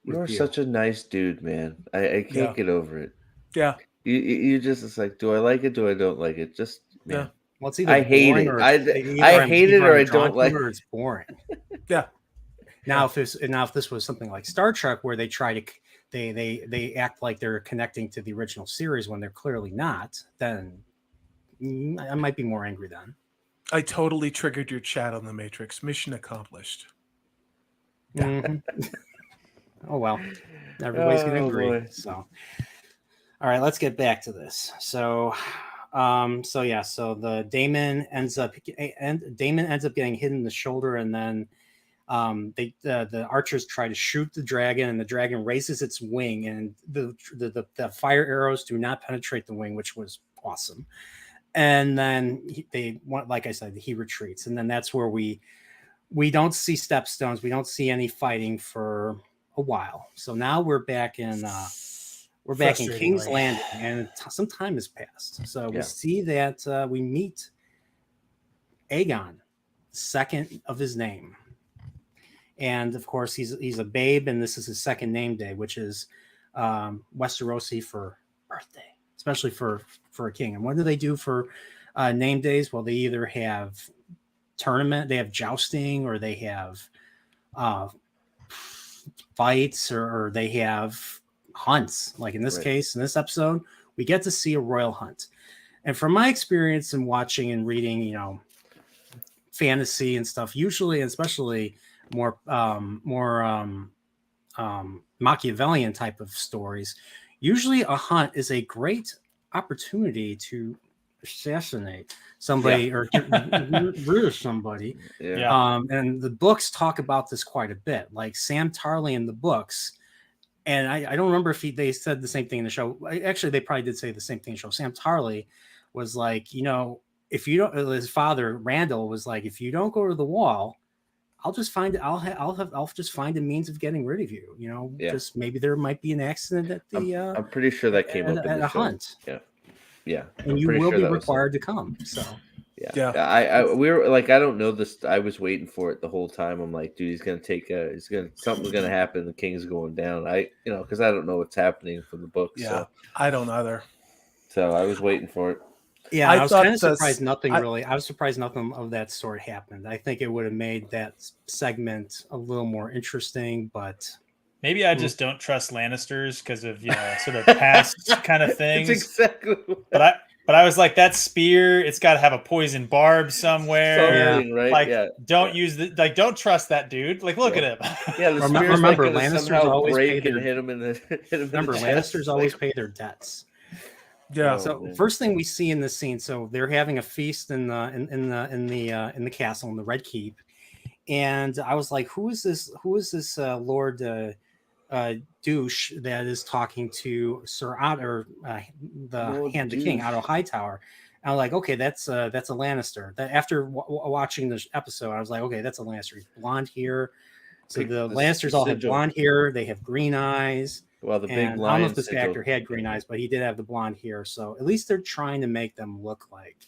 You are such a nice dude, man. I can't get over it. Yeah. You just, it's like, do I like it? Do I don't like it? Just man. Yeah. Well, it's either I hate it. I hate it or I don't like it. Or it's boring. Yeah. Now, if this was something like Star Trek, where they try to they act like they're connecting to the original series when they're clearly not, then I might be more angry then. I totally triggered your chat on the Matrix. Mission accomplished. Mhm. Oh well, everybody's gonna agree. Boy. So, all right, let's get back to this. So, so the Damon ends up getting hit in the shoulder, and then the archers try to shoot the dragon, and the dragon raises its wing, and the fire arrows do not penetrate the wing, which was awesome. And then like I said, he retreats, and then that's where we don't see stepstones, we don't see any fighting for a while. So now we're back in King's Landing, and some time has passed. So we see that we meet Aegon, second of his name. And of course, he's a babe, and this is his second name day, which is Westerosi for birthday, especially for a king. And what do they do for name days? Well, they either have they have jousting, or they have fights, or they have hunts. Like in this case, in this episode, we get to see a royal hunt. And from my experience in watching and reading, fantasy and stuff, usually, especially more Machiavellian type of stories, usually a hunt is a great opportunity to assassinate somebody or get rid of somebody. And the books talk about this quite a bit. Like Sam Tarly in the books, and I don't remember if they said the same thing in the show. Actually, they probably did say the same thing in the show. Sam Tarly was like, if you don't, his father Randall was like, if you don't go to the wall, I'll just find a means of getting rid of you. Just maybe there might be an accident at the. I'm pretty sure that came up in the a show. hunt. Yeah, and you will be required to come. So. Yeah. We were like, I don't know this. I was waiting for it the whole time. I'm like, dude, something's gonna happen. The king's going down. Because I don't know what's happening from the book. Yeah, so. I don't either. So I was waiting for it. Yeah, I was kind of surprised I was surprised nothing of that sort happened. I think it would have made that segment a little more interesting, but maybe I just don't trust Lannisters because of sort of past kind of things. That's exactly. But I was like, that spear, it's got to have a poison barb somewhere. Something, right? Like, don't use don't trust that dude. Like, look at him. Yeah, the remember, Lannisters always pay their hit him in the. Remember, Lannisters always pay their debts. Yeah. So first thing we see in this scene, so they're having a feast in the castle in the Red Keep, and I was like, who is this Lord Douche that is talking to Sir Otto, the King, Otto Hightower? And I'm like, okay, that's a Lannister. That after watching this episode, I was like, okay, that's a Lannister. He's blonde hair. So the Lannisters all have blonde hair. They have green eyes. Well, the big I don't know if this actor had green eyes, but he did have the blonde hair. So at least they're trying to make them look like.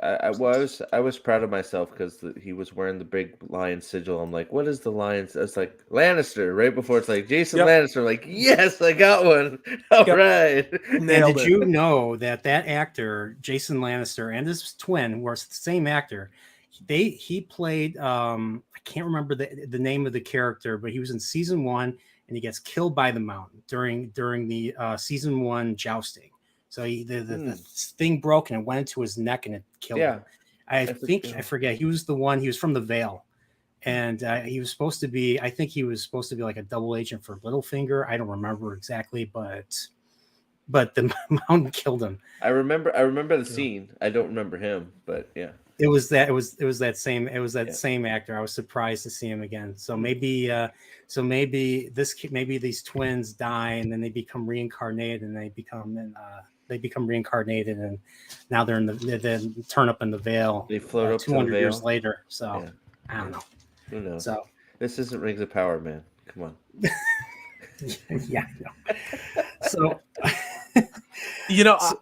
I was proud of myself because he was wearing the big lion sigil. I'm like, what is the lion? It's like Lannister. Right before it's like Jason Lannister. I'm like, yes, I got one. All right. And did you know that actor Jason Lannister and his twin were the same actor? He played I can't remember the name of the character, but he was in season 1. And he gets killed by the mountain during the season 1 jousting. So the thing broke and it went into his neck and it killed him. I forget. He was from the Vale, and he was supposed to be. I think he was supposed to be like a double agent for Littlefinger. I don't remember exactly, but the mountain killed him. I remember the scene. I don't remember him, but yeah. It was that same actor. I was surprised to see him again. So maybe these twins die and then they become reincarnated and they become reincarnated and now they're they turn up in the Vale. They float up 200 to the Vale. years later. So I don't know. Who knows? So this isn't Rings of Power, man. Come on. Yeah. So.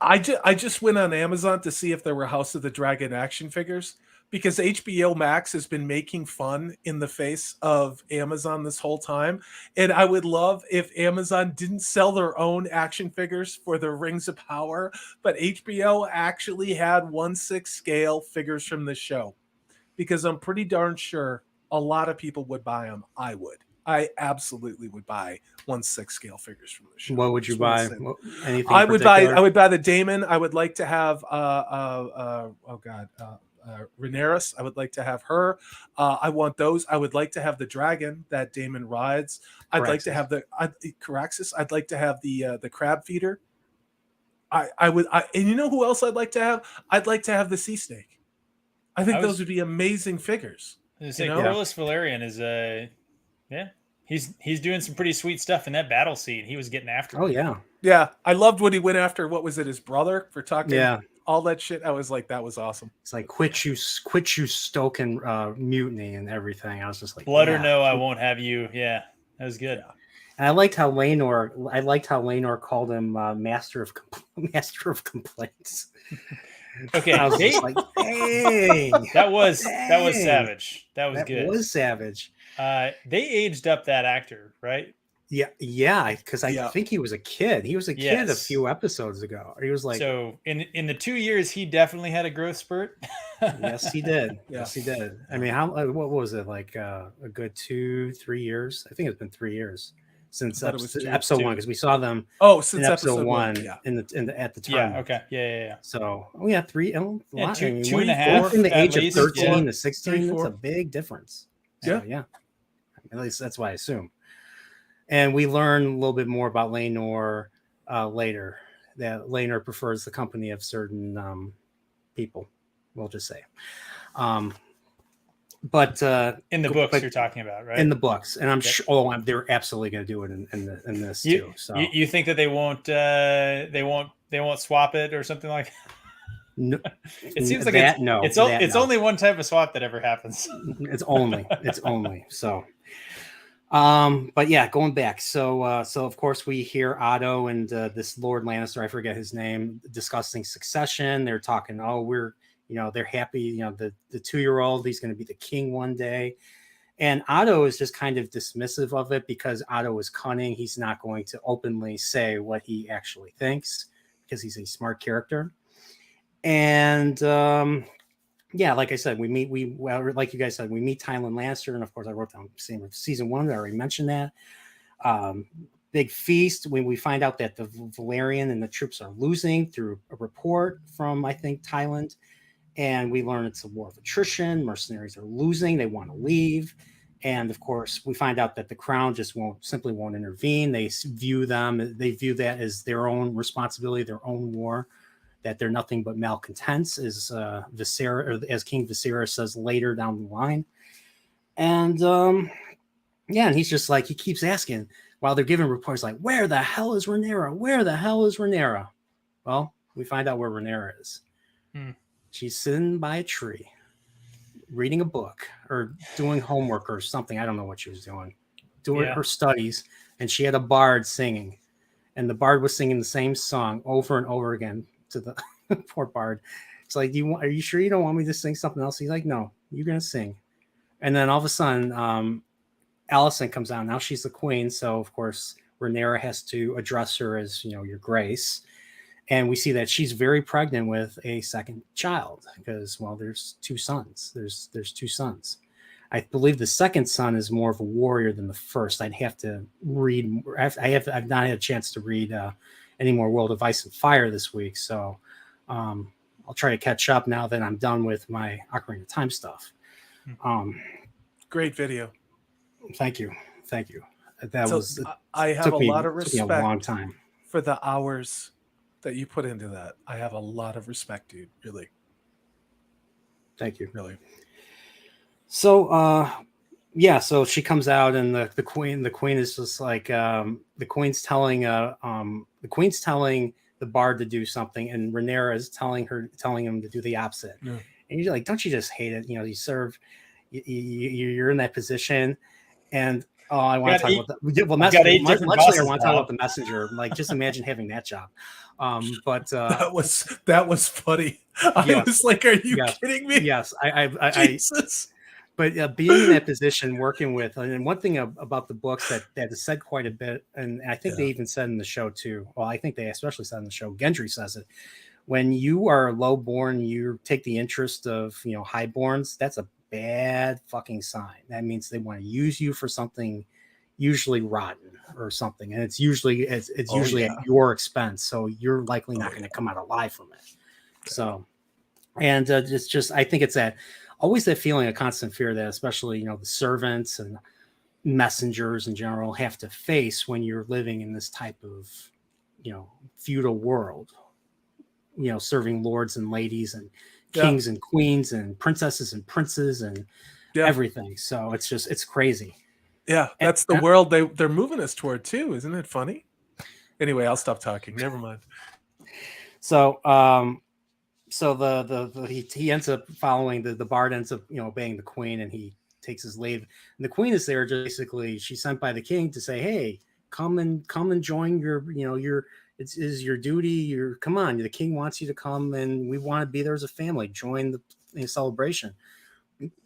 I just went on Amazon to see if there were House of the Dragon action figures because HBO Max has been making fun in the face of Amazon this whole time. And I would love if Amazon didn't sell their own action figures for the Rings of Power, but HBO actually had 1/6 scale figures from the show because I'm pretty darn sure a lot of people would buy them. I would. I absolutely would buy 1/6 scale figures from the show. What would you Just wanna buy? say that. Anything I would buy. particular? I would buy the Damon. I would like to have. Rhaenyra. I would like to have her. I want those. I would like to have the dragon that Damon rides. I'd like to Caraxes. have the Caraxes. I'd like to have the crab feeder. I would. And you know who else I'd like to have? I'd like to have the sea snake. I think those would be amazing figures. Say, You know? Corlys Valerian is yeah, he's doing some pretty sweet stuff in that battle scene. He was getting after. Oh it. yeah, Yeah, I loved when he went after, what was it, his brother for talking yeah. all that shit. I was like, that was awesome. It's like quit you stoking mutiny and everything. I was just like, Blood yeah. or no, I won't have you. Yeah, that was good. Yeah. And I liked how Lanor called him master of complaints. Okay, I was they- just like, dang, that was savage. That was that good. was savage. They aged up that actor, right? Yeah, because I think he was a kid. He was a kid a Yes. few episodes ago. He was like, So in the 2 years, he definitely had a growth spurt. yes, he did. Yeah. Yes, he did. I mean, what was it, like a good 2-3 years? I think it's been 3 years since I thought it was episode two. 1, because we saw them Since in episode 1 Yeah. at the Yeah. tournament. Okay. Yeah. So, yeah, 3. Yeah, Lot. two- I mean, two when and a you go half from the at age least, of 13 yeah. to 16. 3, That's 4. a big difference. Yeah. Yeah. At least that's what I assume. And we learn a little bit more about Lanor later. That Lanor prefers the company of certain people. We'll just say. But In the books you're talking about, right? in the books, and I'm Yep. sure they're absolutely going to do it in this too. So you think that they won't swap it or something like? no, It seems like that, it's no, it's that, it's no. only one type of swap that ever happens. It's only so. But yeah, going back. So of course we hear Otto and this Lord Lannister, I forget his name, discussing succession. They're talking, they're happy, the 2-year-old, he's going to be the king one day. And Otto is just kind of dismissive of it because Otto is cunning. He's not going to openly say what he actually thinks because he's a smart character. And like I said, like you guys said, we meet Tywin Lannister, and of course I wrote down same with season 1. I already mentioned that. Big feast when we find out that the Valerian and the troops are losing through a report from, I think, Thailand. And we learn it's a war of attrition. Mercenaries are losing. They want to leave. And of course, we find out that the crown just simply won't intervene. They view that as their own responsibility, their own war, that they're nothing but malcontents, as as King Viserys says later down the line. And and he's just like, he keeps asking while they're giving reports like, where the hell is Rhaenyra? Where the hell is Rhaenyra? Well, we find out where Rhaenyra is. She's sitting by a tree, reading a book or doing homework or something. I don't know what she was doing her studies, and she had a bard singing, and the bard was singing the same song over and over again to the poor bard. It's like, are you sure you don't want me to sing something else? He's like, no, you're gonna sing. And then all of a sudden, Alicent comes out. Now she's the queen, so of course Rhaenyra has to address her as, your grace. And we see that she's very pregnant with a second child because, well, there's 2 sons. There's 2 sons. I believe the second son is more of a warrior than the first. I'd have to read. I've not had a chance to read any more World of Ice and Fire this week, so I'll try to catch up now that I'm done with my Ocarina of Time stuff. Great video. Thank you. I have a lot of took me a respect long time for the hours that you put into that. I have a lot of respect, dude. Really. Thank you. Really. So so she comes out, and the queen is just like, the queen's telling the bard to do something, and Rhaenyra is telling him to do the opposite. Yeah. And you're like, don't you just hate it? You serve, you're in that position, and I want to talk about the messenger. I want to talk about the messenger. Like, just imagine having that job. But that was funny. I was like, "Are you kidding me?" Yes, Jesus. But being in that position, working with, and one thing about the books that is said quite a bit, and I think they even said in the show too. Well, I think they especially said in the show. Gendry says it. When you are lowborn, you take the interest of highborns. That's a bad fucking sign. That means they want to use you for something usually rotten or something, and it's usually Oh, usually yeah. at your expense, so you're likely not going to come out alive from it. So, and it's just I think it's always that feeling of constant fear that especially the servants and messengers in general have to face when you're living in this type of feudal world, serving lords and ladies and kings and queens and princesses and princes and everything. So it's crazy. Yeah, that's the world they're moving us toward too. Isn't it funny? Anyway, I'll stop talking. Never mind. So so he ends up following the bard ends up obeying the queen, and he takes his leave, and the queen is there just basically she's sent by the king to say, hey, come and join your it is your duty, come on, the king wants you to come and we want to be there as a family, join the celebration.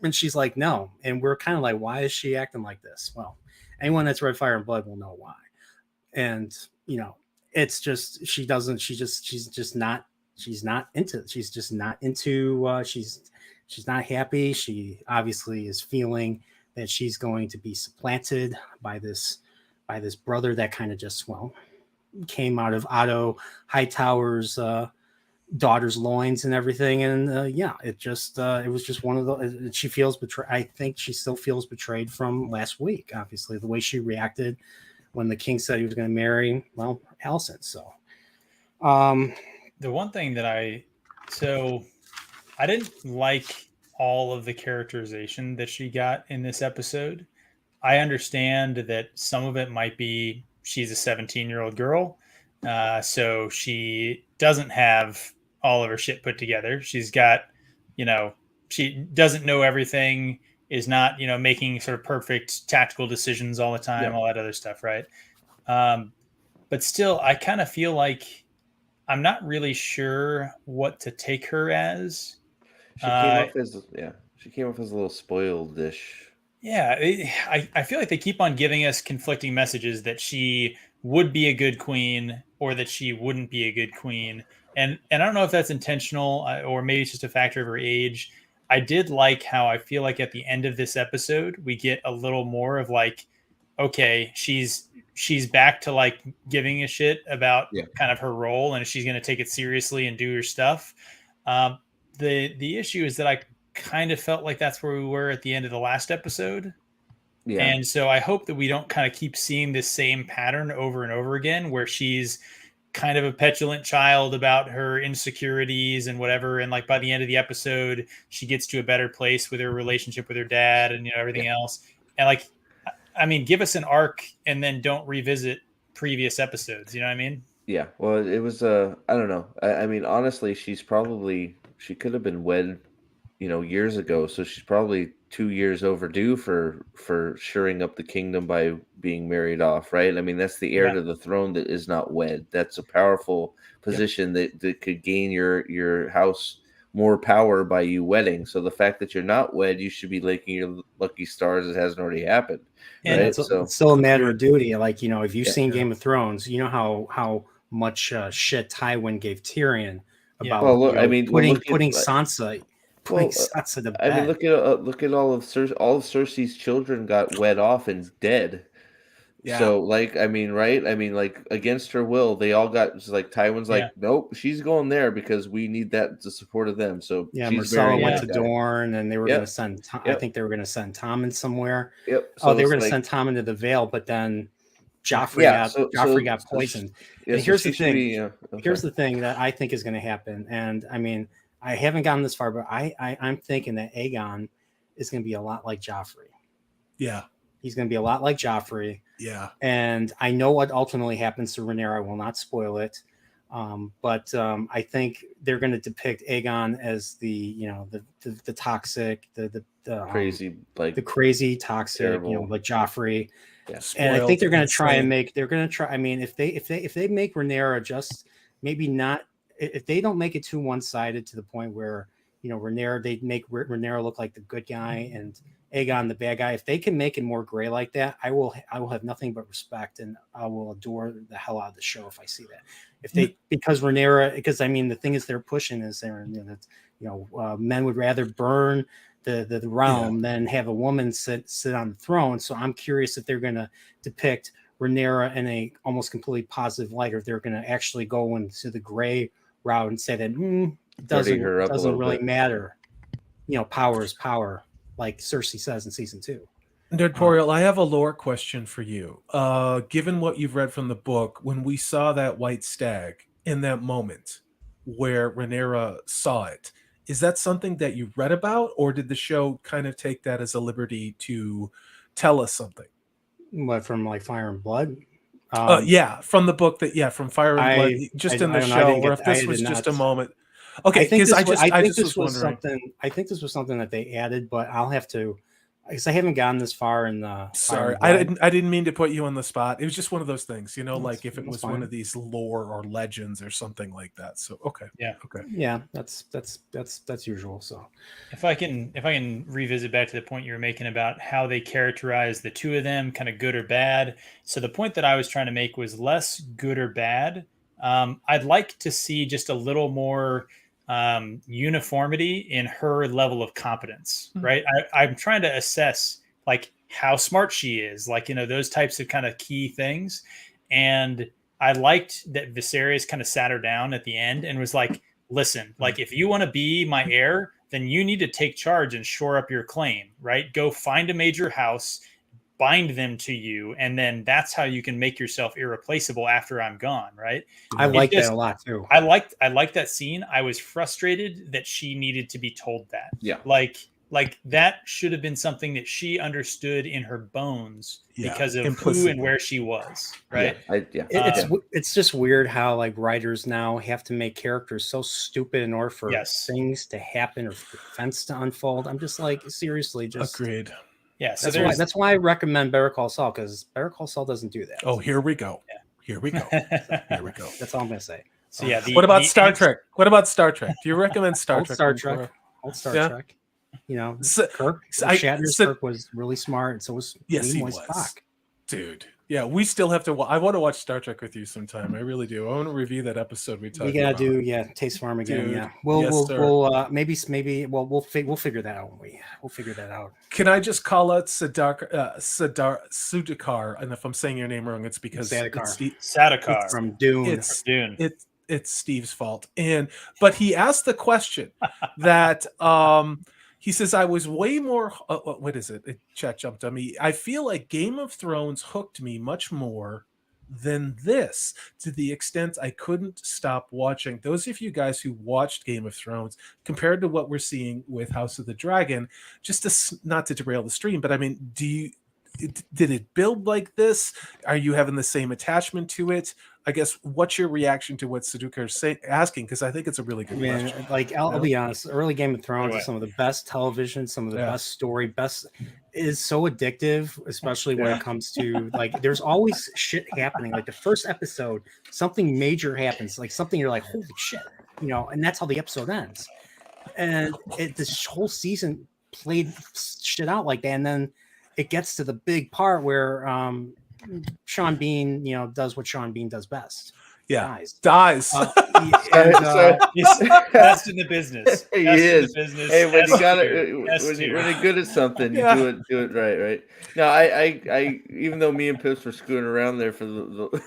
And she's like, no. And we're kind of like, why is she acting like this? Well, anyone that's read Fire and Blood will know why. And it's just she's just not happy. She obviously is feeling that she's going to be supplanted by this brother that kind of just came out of Otto Hightower's daughter's loins and everything. And it was just one of the she feels betrayed. I think she still feels betrayed from last week, obviously the way she reacted when the king said he was going to marry Allison. So the one thing that I didn't like all of the characterization that she got in this episode. I understand that some of it might be she's a 17-year-old girl, so she doesn't have all of her shit put together. She's got, she doesn't know everything, is not, making sort of perfect tactical decisions all the time, all that other stuff, right? But still, I kind of feel like I'm not really sure what to take her as. She came off as a little spoiled dish. Yeah, I feel like they keep on giving us conflicting messages that she would be a good queen or that she wouldn't be a good queen. And I don't know if that's intentional or maybe it's just a factor of her age. I did like how I feel like at the end of this episode, we get a little more of like, okay, she's back to like giving a shit about kind of her role and she's going to take it seriously and do her stuff. The issue is that I kind of felt like that's where we were at the end of the last episode. Yeah. And so I hope that we don't kind of keep seeing this same pattern over and over again, where she's kind of a petulant child about her insecurities and whatever. And like by the end of the episode, she gets to a better place with her relationship with her dad and, everything else. And like, I mean, give us an arc and then don't revisit previous episodes. You know what I mean? Yeah. Well, it was, I don't know. I mean, honestly, she could have been wed, years ago. So she's probably 2 years overdue for shoring up the kingdom by being married off, right? I mean, that's the heir to the throne that is not wed. That's a powerful position that could gain your house more power by you wedding. So the fact that you're not wed, you should be licking your lucky stars. It hasn't already happened. And right? it's still a matter of duty. Like, if you've seen Game of Thrones, you know how much shit Tywin gave Tyrion about putting Sansa. Sansa to bed. I mean, look at all of Cersei's children got wed off and dead. Yeah. So, like, I mean, right? I mean, like, against her will, they all got like Tywin's like, nope, she's going there because we need that the support of them. So Marcella went to Dorne, and they were going to send. I think they were going to send Tommen somewhere. Yep. So they were going to send Tommen to the Vale, but then Joffrey got poisoned. And here's the thing. Here's the thing that I think is going to happen. And I mean, I haven't gotten this far, but I'm thinking that Aegon is going to be a lot like Joffrey. Yeah. He's going to be a lot like Joffrey. Yeah. And I know what ultimately happens to Rhaenyra. I will not spoil it. But I think they're going to depict Aegon as the toxic, the crazy, like the crazy toxic, terrible. Like Joffrey. Yeah. And I think they're going to try and I mean, if they make Rhaenyra just maybe not, if they don't make it too one-sided to the point where, Rhaenyra, they make Rhaenyra look like the good guy and Aegon the bad guy. If they can make it more gray like that, I will have nothing but respect, and I will adore the hell out of the show if I see that. Because Rhaenyra, because I mean, the thing is they're pushing is there, men would rather burn the realm, then have a woman sit on the throne. So I'm curious if they're going to depict Rhaenyra in a almost completely positive light, or if they're going to actually go into the gray route and say that it Dirty her up a doesn't little really bit. matter. Power is power, like Cersei says in season 2. Nerdporial, I have a lore question for you. Given what you've read from the book, when we saw that white stag in that moment where Rhaenyra saw it, is that something that you read about, or did the show kind of take that as a liberty to tell us something? What, from like Fire and Blood? Yeah, from the book from Fire and Blood, just in the I don't know, show, or if this was just a moment. Okay, because I just was wondering. I think this was something that they added, but I'll have to, because I haven't gotten this far in the. Sorry, I didn't mean to put you on the spot. It was just one of those things, like if it was fine. one of these lore or legends or something like that. So okay, that's usual. So if I can revisit back to the point you were making about how they characterize the two of them, kind of good or bad. So the point that I was trying to make was less good or bad. I'd like to see just a little more uniformity in her level of competence, right? I'm trying to assess like how smart she is, like, those types of kind of key things. And I liked that Viserys kind of sat her down at the end and was like, listen, like, if you want to be my heir, then you need to take charge and shore up your claim, right? Go find a major house, bind them to you, and then that's how you can make yourself irreplaceable after I'm gone, right? I like that a lot too. I liked that scene. I was frustrated that she needed to be told that. Yeah. Like that should have been something that she understood in her bones because of who and where she was, right? It's just weird how like writers now have to make characters so stupid in order for things to happen or for events to unfold. I'm just like, seriously, just agreed. Yeah, so that's why I recommend Better Call Saul, because Better Call Saul doesn't do that. Oh, here we go. Yeah. Here we go. Here we go. That's all I'm gonna say. So yeah, what about Star Trek? What about Star Trek? Do you recommend Star Trek? Old Star Trek. Kirk. Shatner's Kirk was really smart, and so was Spock. Dude. Yeah, we still have to. I want to watch Star Trek with you sometime. I really do. I want to review that episode we talked about. We gotta do Taste Farm again. Dude, we'll maybe we'll figure that out. We'll figure that out. Can I just call out Sudakar? And if I'm saying your name wrong, it's because Sadakar from Dune. It's Steve's fault. But he asked the question that he says, I was way more. What is it? Chat jumped on me. I feel like Game of Thrones hooked me much more than this, to the extent I couldn't stop watching. Those of you guys who watched Game of Thrones, compared to what we're seeing with House of the Dragon, not to derail the stream, but I mean, did it build like this? Are you having the same attachment to it? I guess, what's your reaction to what Sudukar is asking? Because I think it's a really good question. Like, I'll be honest, early Game of Thrones is some of the best television, some of the best story, is so addictive, especially when it comes to, like, there's always shit happening. Like, the first episode, something major happens, like something you're like, holy shit, and that's how the episode ends. And this whole season played shit out like that. And then it gets to the big part where Sean Bean, does what Sean Bean does best. Dies. He's best in the business. He is. Hey, when you're good at something, you do it right. Now, I even though me and Pips were screwing around there for the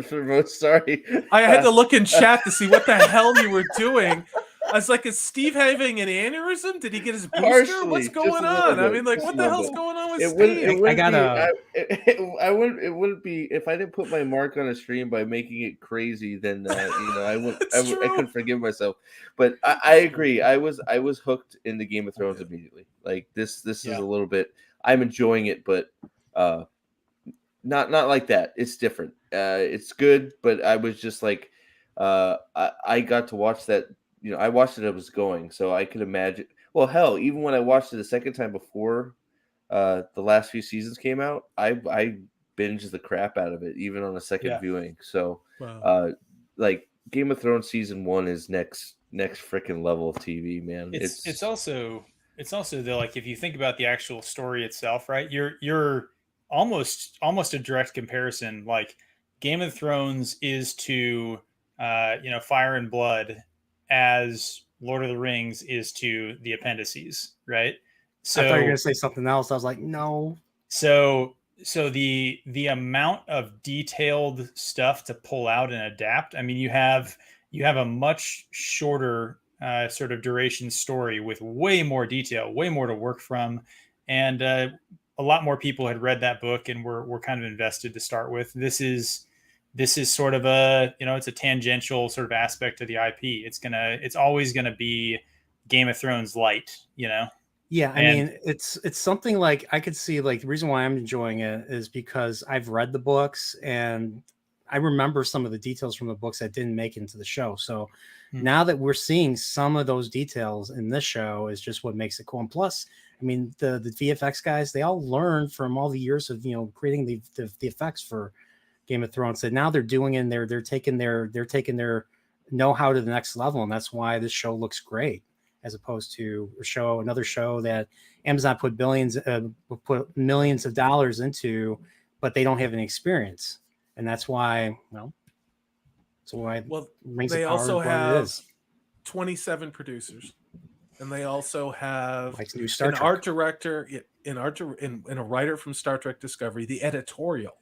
for most, sorry, I had to look in chat to see what the hell you were doing. I was like, is Steve having an aneurysm? Did he get his booster? Partially, what's going on? I mean, like, what the hell's going on with Steve? It wouldn't be if I didn't put my mark on a stream by making it crazy. Then I couldn't forgive myself. But I agree. I was hooked into Game of Thrones immediately. Like this is a little bit. I'm enjoying it, but not like that. It's different. It's good, but I was just like, I got to watch that. I watched it as it was going, so I could imagine. Well, hell, even when I watched it the second time before the last few seasons came out, I binged the crap out of it, even on a second viewing. So, like Game of Thrones season 1 is next freaking level of TV, man. It's also though, like, if you think about the actual story itself, right? You're almost a direct comparison. Like, Game of Thrones is to Fire and Blood as Lord of the Rings is to the appendices, right? So I thought you were gonna say something else. I was like, no. So the amount of detailed stuff to pull out and adapt. I mean, you have a much shorter sort of duration story with way more detail, way more to work from, and a lot more people had read that book and were kind of invested to start with. This is sort of a, it's a tangential sort of aspect of the IP. It's always gonna be Game of Thrones light, Yeah, I And mean, it's something like I could see, like, the reason why I'm enjoying it is because I've read the books and I remember some of the details from the books that didn't make it into the show. So now that we're seeing some of those details in this show is just what makes it cool. And plus, I mean, the VFX guys, they all learned from all the years of creating the effects for Game of Thrones. And now they're doing it, and they're taking their know-how to the next level, and that's why this show looks great, as opposed to another show that Amazon put millions of dollars into, but they don't have any experience, and that's why. Rings they of Power also is what it have is. 27 producers, and they also have Like new Star an Trek. art director, and a writer from Star Trek Discovery, the editorial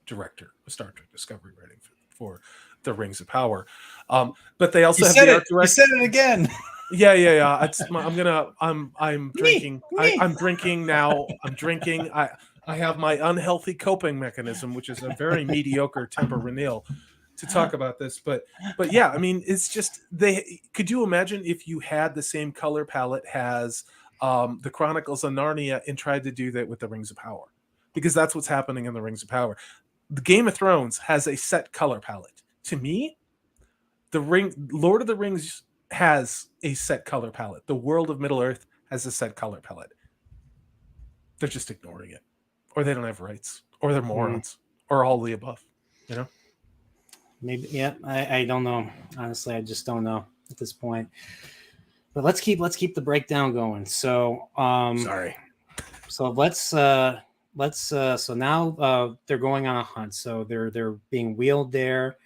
director of Star Trek Discovery, writing for the Rings of Power. But they also have the art director. You said it again. Yeah. I'm drinking. I'm drinking now. I'm drinking. I have my unhealthy coping mechanism, which is a very mediocre Tempranillo, to talk about this. But yeah, I mean, it's just could you imagine if you had the same color palette as the Chronicles of Narnia and tried to do that with the Rings of Power? Because that's what's happening in the Rings of Power. The Game of Thrones has a set color palette. To me, Lord of the Rings has a set color palette. The World of Middle Earth has a set color palette. They're just ignoring it, or they don't have rights, or they're morons, or all the above. Maybe, yeah. I don't know. Honestly, I just don't know at this point. But let's keep the breakdown going. So, Sorry. So so now they're going on a hunt. So they're being wheeled there.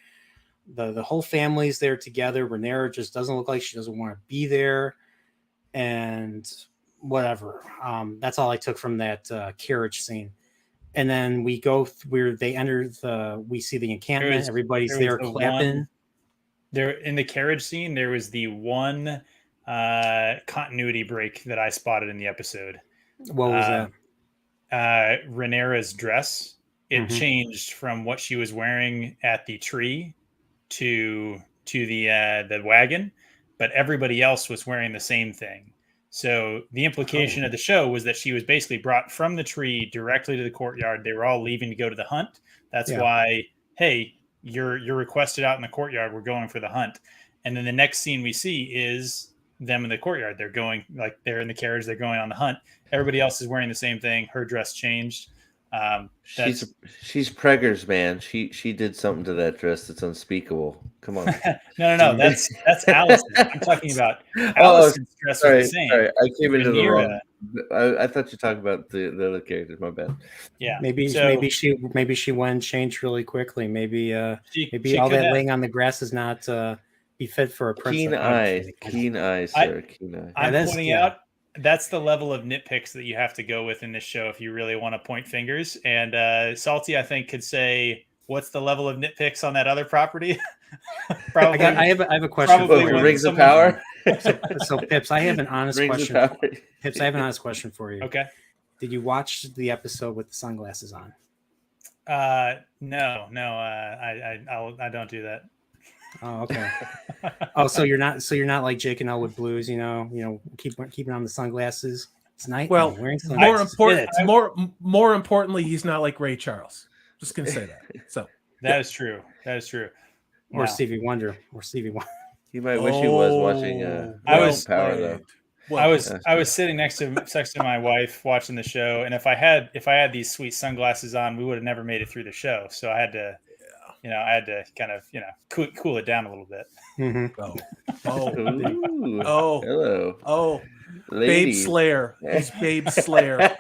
The whole family's there together. Rhaenyra just doesn't look like she doesn't want to be there, and whatever. That's all I took from that carriage scene. And then we go where they enter we see the encampment. Everybody's there clapping. There in the carriage scene, there was the one continuity break that I spotted in the episode. What was that? Rhaenyra's dress. It changed from what she was wearing at the tree to the wagon, but everybody else was wearing the same thing. So the implication of the show was that she was basically brought from the tree directly to the courtyard. They were all leaving to go to the hunt. That's why, hey, you're requested out in the courtyard. We're going for the hunt. And then the next scene we see is them in the courtyard. They're going, like, they're in the carriage. They're going on the hunt. Everybody else is wearing the same thing. Her dress changed. She's preggers, man. She did something to that dress that's unspeakable. Come on. No. That's Allison. I'm talking about Allison's dress was the same. Sorry, I came into the Rhaenyra. wrong. I thought you were talking about the other characters. My bad. Yeah. Maybe she went and changed really quickly. Maybe she all that have. laying on the grass is not be fit for a prince. Keen eye, sir. Keen eye. I'm pointing out that's the level of nitpicks that you have to go with in this show if you really want to point fingers. And Salty, I think, could say, what's the level of nitpicks on that other property? Probably. I have a question. Probably For Rings of Power. So Pips, I have an honest question. Pips, I have an honest question for you. Okay. Did you watch the episode with the sunglasses on? No. I don't do that. Oh, okay. So you're not like Jake and Elwood Blues, keeping on the sunglasses. It's night. Well, wearing sunglasses. more importantly, he's not like Ray Charles. Just gonna say that. So that is true. Or Stevie Wonder. You might wish he was watching Power though. I was sitting next to my wife watching the show, and if I had these sweet sunglasses on, we would have never made it through the show. So I had to kind of, cool it down a little bit. Hello. Babe Slayer. He's Babe Slayer.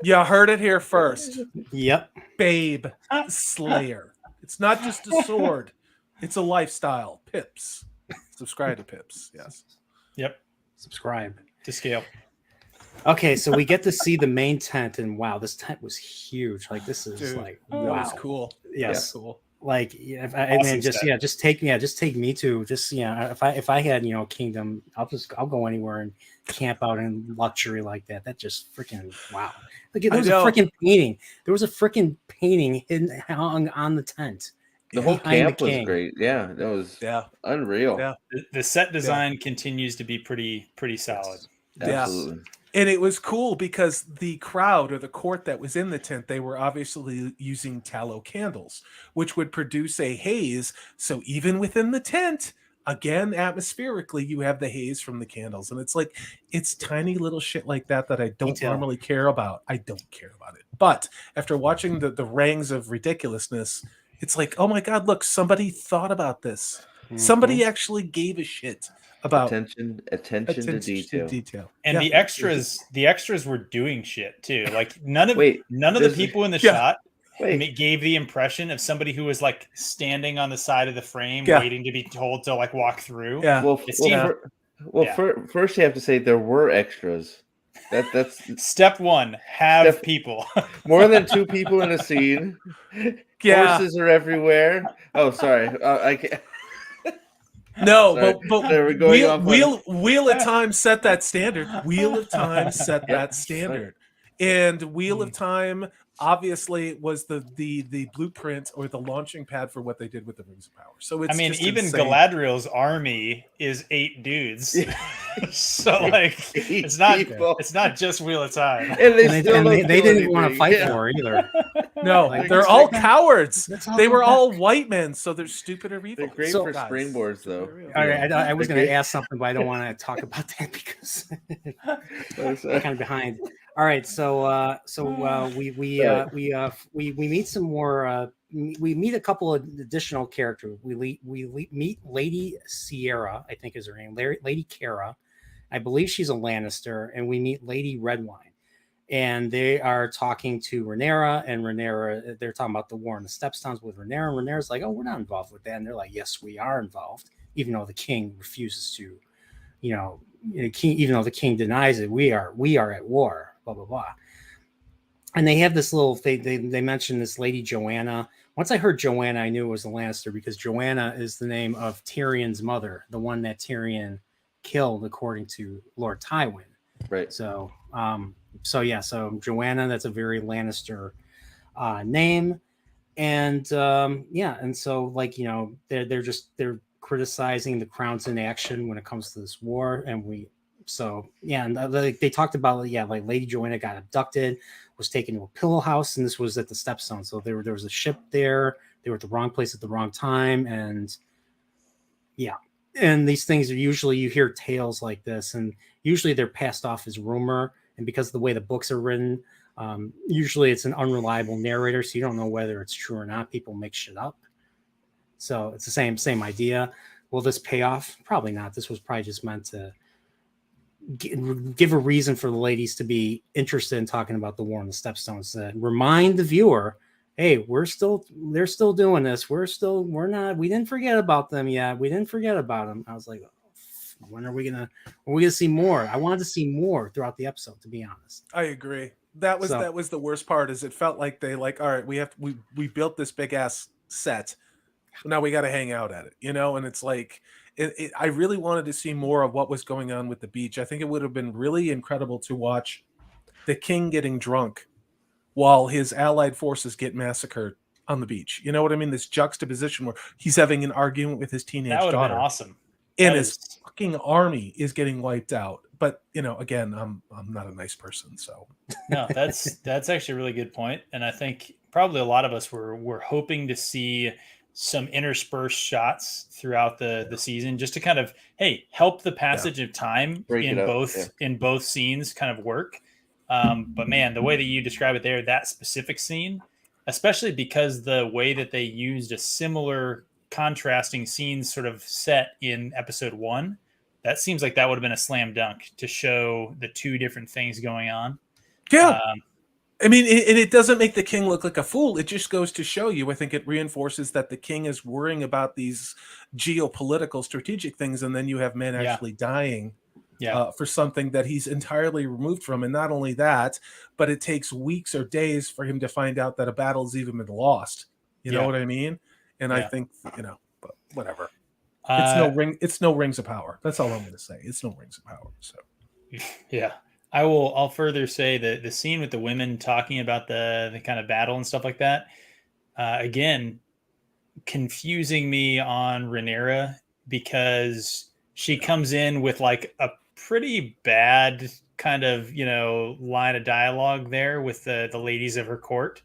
You heard it here first. Yep. Babe Slayer. It's not just a sword. It's a lifestyle. Pips. Subscribe to Pips. Yes. Yep. subscribe. To scale. Okay, so we get to see the main tent, and wow, this tent was huge. Like this is Dude, like that wow, was cool. yes. That was cool. Like I Awesome mean, just set. just take me to just if I had kingdom, I'll go anywhere and camp out in luxury like that. That just freaking wow. Like there was a freaking painting. There was a freaking painting hung on the tent. The whole behind camp the was king. great. Yeah, that was Yeah. unreal. Yeah. The set design continues to be pretty solid. Absolutely. And it was cool because the crowd or the court that was in the tent, they were obviously using tallow candles, which would produce a haze. So even within the tent, again, atmospherically, you have the haze from the candles. And it's like, it's tiny little shit like that I don't Detail. normally care about. I don't care about it. But after watching the rangs of ridiculousness, it's like, oh my God, look, somebody thought about this. Somebody actually gave a shit about attention to detail. And Yeah. the extras were doing shit too. Like none of Wait, the people in the Yeah. shot Wait, gave the impression of somebody who was like standing on the side of the frame Yeah. waiting to be told to like walk through. Yeah. well, It seemed- first you have to say there were extras. That's Step one, have Step- people. more than 2 people in a scene. Yeah. Horses are everywhere. Oh, sorry. I can't. No, Sorry. but Sorry, we're going off on- Wheel of Time set that standard. Wheel of Time set Yep. that standard. And Wheel of Time obviously was the blueprint or the launching pad for what they did with the Rings of Power. So it's I mean, just even insane. Galadriel's army is 8 dudes. So like it's people. not just Wheel of Time. And they And still they don't didn't do even want to anything. fight Yeah. for her either. No, Like, they're it's all like- cowards. Let's all They go were back. all white men, so they're stupid or evil. They're great So- for Guys, springboards, though. they're real. All right, I was They're going to great. ask something, but I don't want to talk about that because That's, I'm kind of behind. All right, so we meet some more. We meet a couple of additional characters. We meet Lady Sierra, I think is her name, Lady Cara. I believe she's a Lannister, and we meet Lady Redwine, and they are talking to Rhaenyra, and Rhaenyra, they're talking about the war in the Stepstones with Rhaenyra, and Rhaenyra's like, "Oh, we're not involved with that," and they're like, "Yes, we are involved," even though the king refuses to, even though the king denies it, we are at war, blah blah blah. And they have this little they mentioned this Lady Joanna. Once I heard Joanna, I knew it was a Lannister because Joanna is the name of Tyrion's mother, the one that Tyrion killed according to Lord Tywin. right. So so Joanna, that's a very Lannister name. And and so like they're criticizing the crown's inaction when it comes to this war, and they talked about like Lady Joanna got abducted, was taken to a pillow house, and this was at the Stepstone. So there was a ship there. They were at the wrong place at the wrong time, and these things are usually, you hear tales like this, and usually they're passed off as rumor, and because of the way the books are written, usually it's an unreliable narrator, so you don't know whether it's true or not. People make shit up. So it's the same idea. Will this pay off? Probably not. This was probably just meant to give a reason for the ladies to be interested in talking about the war in the Stepstones, to remind the viewer, hey, they're still doing this. We didn't forget about them yet. We didn't forget about them. I was like, when are we gonna see more? I wanted to see more throughout the episode, to be honest. I agree. That was the worst part. Is it felt like they like, all right, we built this big ass set. Now we got to hang out at it, and it's like, I really wanted to see more of what was going on with the beach. I think it would have been really incredible to watch the king getting drunk while his allied forces get massacred on the beach. You know what I mean? This juxtaposition where he's having an argument with his teenage That would have daughter. been awesome. And That his is- fucking army is getting wiped out. But again, I'm not a nice person, so No, that's actually a really good point. And I think probably a lot of us were hoping to see some interspersed shots throughout the season, just to kind of, hey, help the passage of time Break it in up, in both scenes kind of work. But man, the way that you describe it there, that specific scene, especially because the way that they used a similar contrasting scenes sort of set in episode 1, that seems like that would have been a slam dunk to show the two different things going on. yeah. I mean, it doesn't make the king look like a fool. It just goes to show you, I think it reinforces that the king is worrying about these geopolitical strategic things, and then you have men actually dying Yeah. for something that he's entirely removed from. And not only that, but it takes weeks or days for him to find out that a battle's even been lost. You know Yeah. what I mean? And I Yeah. think, but whatever. It's no rings of power. That's all I'm going to say. It's no rings of power. So Yeah. I'll further say that the scene with the women talking about the kind of battle and stuff like that, again, confusing me on Rhaenyra, because she comes in with like a pretty bad kind of, line of dialogue there with the ladies of her court.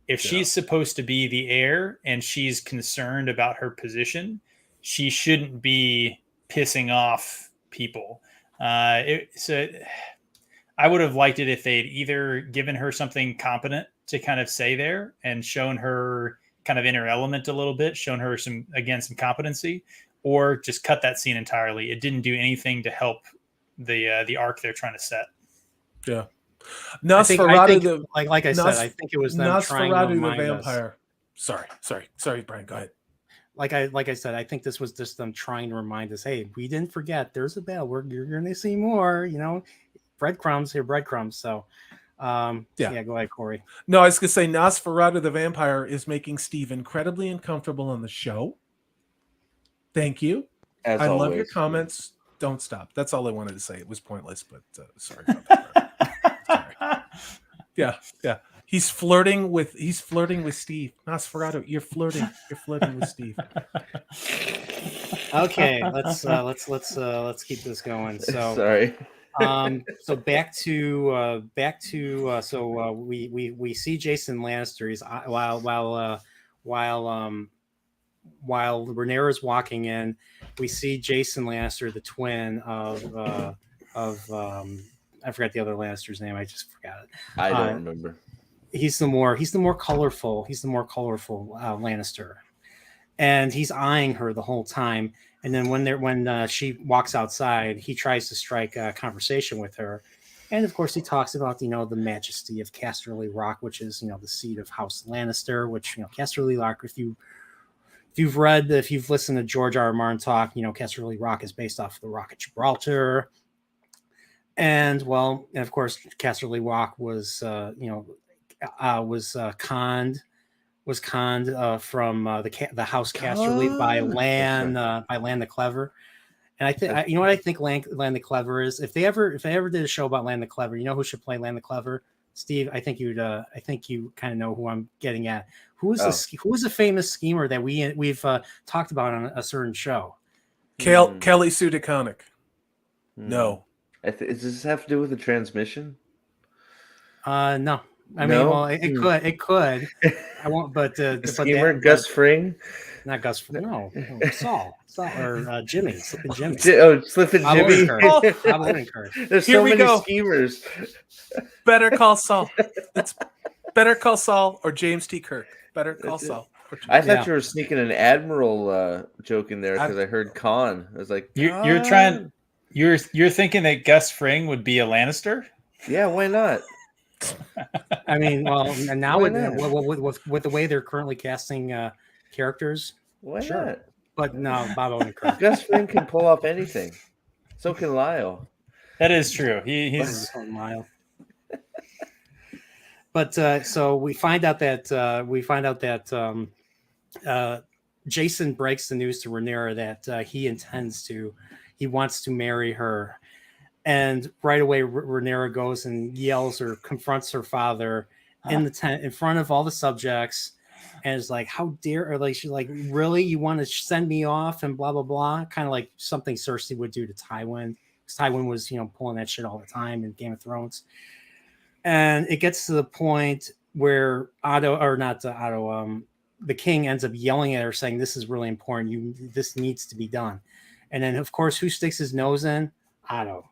If she's supposed to be the heir and she's concerned about her position, she shouldn't be pissing off people. So I would have liked it if they'd either given her something competent to kind of say there and shown her kind of inner element a little bit, shown her some competency, or just cut that scene entirely. It didn't do anything to help the arc they're trying to set. yeah. I think, Nosferatu, like I said, I think it was them trying to Nosferatu the remind us. vampire. Sorry, Brian. Go ahead. Like I said, I think this was just them trying to remind us, hey, we didn't forget. There's a battle. You're going to see more. Breadcrumbs here, breadcrumbs. So, go ahead, Corey. No, I was going to say Nosferatu the vampire is making Steve incredibly uncomfortable on the show. Thank you. As I always, love your comments. Don't stop. That's all I wanted to say. It was pointless, but sorry about that. Sorry. Yeah. He's flirting with Steve. Nosferatu, you're flirting with Steve. Okay, let's keep this going. So Sorry. So back to we see Jason Lannister. He's while Rhaenyra's walking in, we see Jason Lannister, the twin of I forgot the other Lannister's name. I just forgot it. I don't remember. He's the more colorful Lannister, and he's eyeing her the whole time. And then when she walks outside, he tries to strike a conversation with her, and of course he talks about the majesty of Casterly Rock, which is the seat of House Lannister. Which Casterly Rock, if you've listened to George R. R. Martin talk, Casterly Rock is based off of the Rock of Gibraltar, and of course Casterly Rock was conned from the House Casterly by Lan the Clever. And I think what I think Lan the Clever is. If they ever did a show about Lan the Clever, who should play Lan the Clever? Steve, I think you kind of know who I'm getting at. Who is a famous schemer that we've talked about on a certain show? Kelly Sue DeConnick. No. Does this have to do with the transmission? No. I No? mean, well, it could. I won't, but The schemer, Gus Fring? Not Gus Fring. No, Saul, or Jimmy, Slippin' Jimmy. Slippin' Jimmy. Bob Odenkirk. There's Here so we many go. schemers. Better Call Saul. It's Better Call Saul or James T. Kirk. Better Call Saul. I thought you were sneaking an Admiral joke in there because I heard Khan. I was like, you're trying. You're thinking that Gus Fring would be a Lannister? Yeah, why not? I mean, well, now with the way they're currently casting characters, Why sure. not? But no, Bob Odenkirk. Gus Fring can pull off anything. So can Lyle. That is true. He's Lyle. But so we find out that Jason breaks the news to Rhaenyra that he wants to marry her. And right away, Rhaenyra goes and yells or confronts her father in the tent in front of all the subjects, and is like, "How dare!" Or like she's like, "Really? You want to send me off?" And blah blah blah. Kind of like something Cersei would do to Tywin, because Tywin was pulling that shit all the time in Game of Thrones. And it gets to the point where the king ends up yelling at her, saying, "This is really important. This needs to be done." And then, of course, who sticks his nose in? Otto.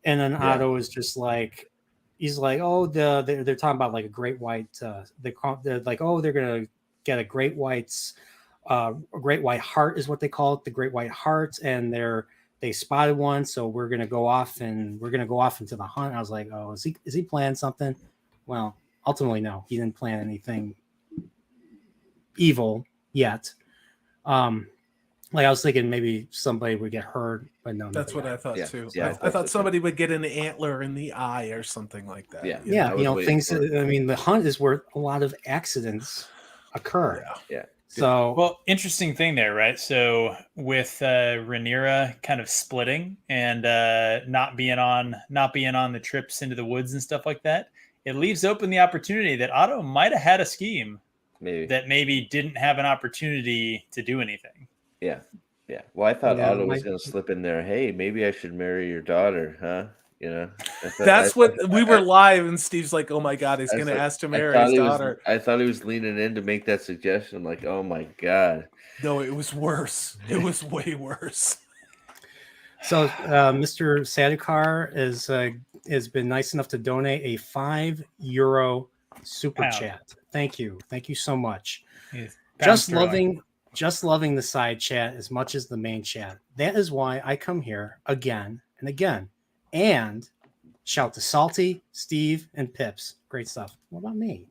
And then Otto is just like, he's like, "Oh, they're talking about like a great white. They're like, oh, they're gonna get a great white hart is what they call it, the great white hart, and they spotted one, so we're gonna go off into the hunt." I was like, "Oh, is he planning something?" Well, ultimately, no, he didn't plan anything evil yet. Like I was thinking maybe somebody would get hurt, but no. That's what nobody I thought Yeah. too. Yeah, I thought somebody would get an antler in the eye or something like that. Yeah. you know? Yeah, I was waiting things. for it. I mean, the hunt is where a lot of accidents occur. Yeah. Yeah. So Well, interesting thing there, right? So with Rhaenyra kind of splitting and not being on the trips into the woods and stuff like that, it leaves open the opportunity that Otto might have had a scheme Maybe. that maybe didn't have an opportunity to do anything. Yeah. Yeah. Well, I thought Yeah, Otto was my- going to slip in there. Hey, maybe I should marry your daughter, huh? You know, That's what we were live, and Steve's like, "Oh my god, he's I going to thought- ask to I marry thought his he was- daughter." I thought he was leaning in to make that suggestion. Like, oh my god. No, it was worse. It was way worse. So, Mr. Sadukar has been nice enough to donate a €5 super Pound. chat. Thank you so much. Pound Just sterling. loving the side chat as much as the main chat. That is why I come here again and again and shout to Salty, Steve, and Pips. Great stuff. What about me?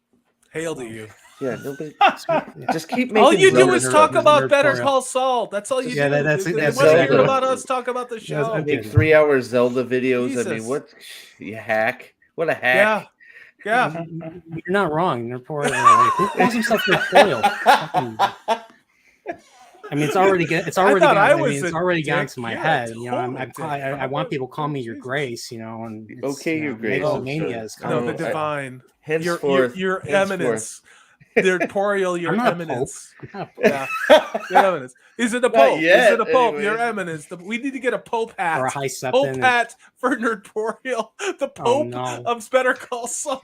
Hail to you. Yeah. Nobody. Yeah. Just keep making. All you do Zelda is nerd- talk nerd- about nerd Better tutorial. Call Saul. That's all you Yeah, do. that's They it. want to hear Zelda. about us talk about the show. I'm Make kidding. 3-hour Zelda videos. I Jesus. mean, what? You hack. What a Yeah, hack. yeah. You're not wrong. Nerporeal. Who calls himself Nerporeal? Fucking- I mean, it's already it's already thought got, I I mean, was it's a already gotten dick. to my You're a head. You know, total I dick. want people to call me your Jesus. Grace. You know, and it's, Okay, you Your know, Grace. megalomania is No, coming. the I- divine. Henceforth, Your henceforth. eminence. Nerporeal, your I'm not a pope. eminence. I'm not a pope. Yeah, your eminence. Is it a Not pope? yet, Is it a pope? Your anyways. eminence. We need to get a pope hat. Or a high Pope septon. hat for Nerporeal. The Oh, Pope no. of Better Call Saul.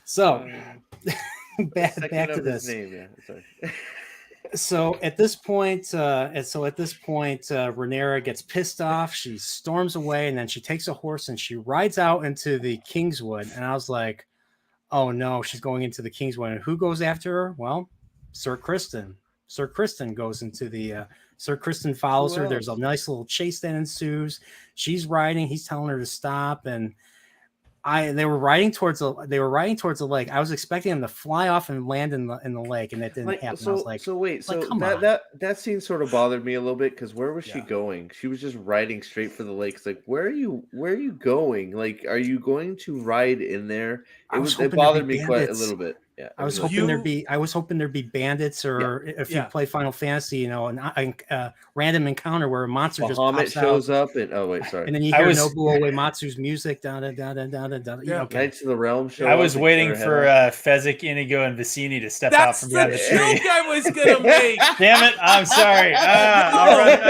So back Second to of his this. name, yeah. Sorry. So at this point, Rhaenyra gets pissed off. She storms away, and then she takes a horse and she rides out into the Kingswood. And I was like, "Oh no, she's going into the Kingswood." And who goes after her? Well, Sir Kristen. Sir Kristen goes into the. Sir Kristen follows Who her. There's a else? nice little chase that ensues. She's riding. He's telling her to stop, and they were riding towards the lake. I was expecting them to fly off and land in the lake, and that didn't happen. I was like, wait, so come on. that scene sort of bothered me a little bit because where was she Yeah. going? She was just riding straight for the lake. It's like, where are you going? Like, are you going to ride in there? I was It hoping there'd bothered be me quite a bandits. little bit. Yeah, I was like, hoping there'd be bandits, or if you Yeah. play Final Fantasy, you know, a random encounter where a monster just Bahamut pops shows out, up, and oh wait, sorry, and then you I hear was- Nobuo Uematsu's music. Da da da da da da da. Yeah. Okay. Knights of the Realm show. I up was and waiting cut her for head off. Fezzik, Inigo, and Vicini to step out That's from the behind the tree. joke I was gonna make. Damn it! I'm sorry. All No. right.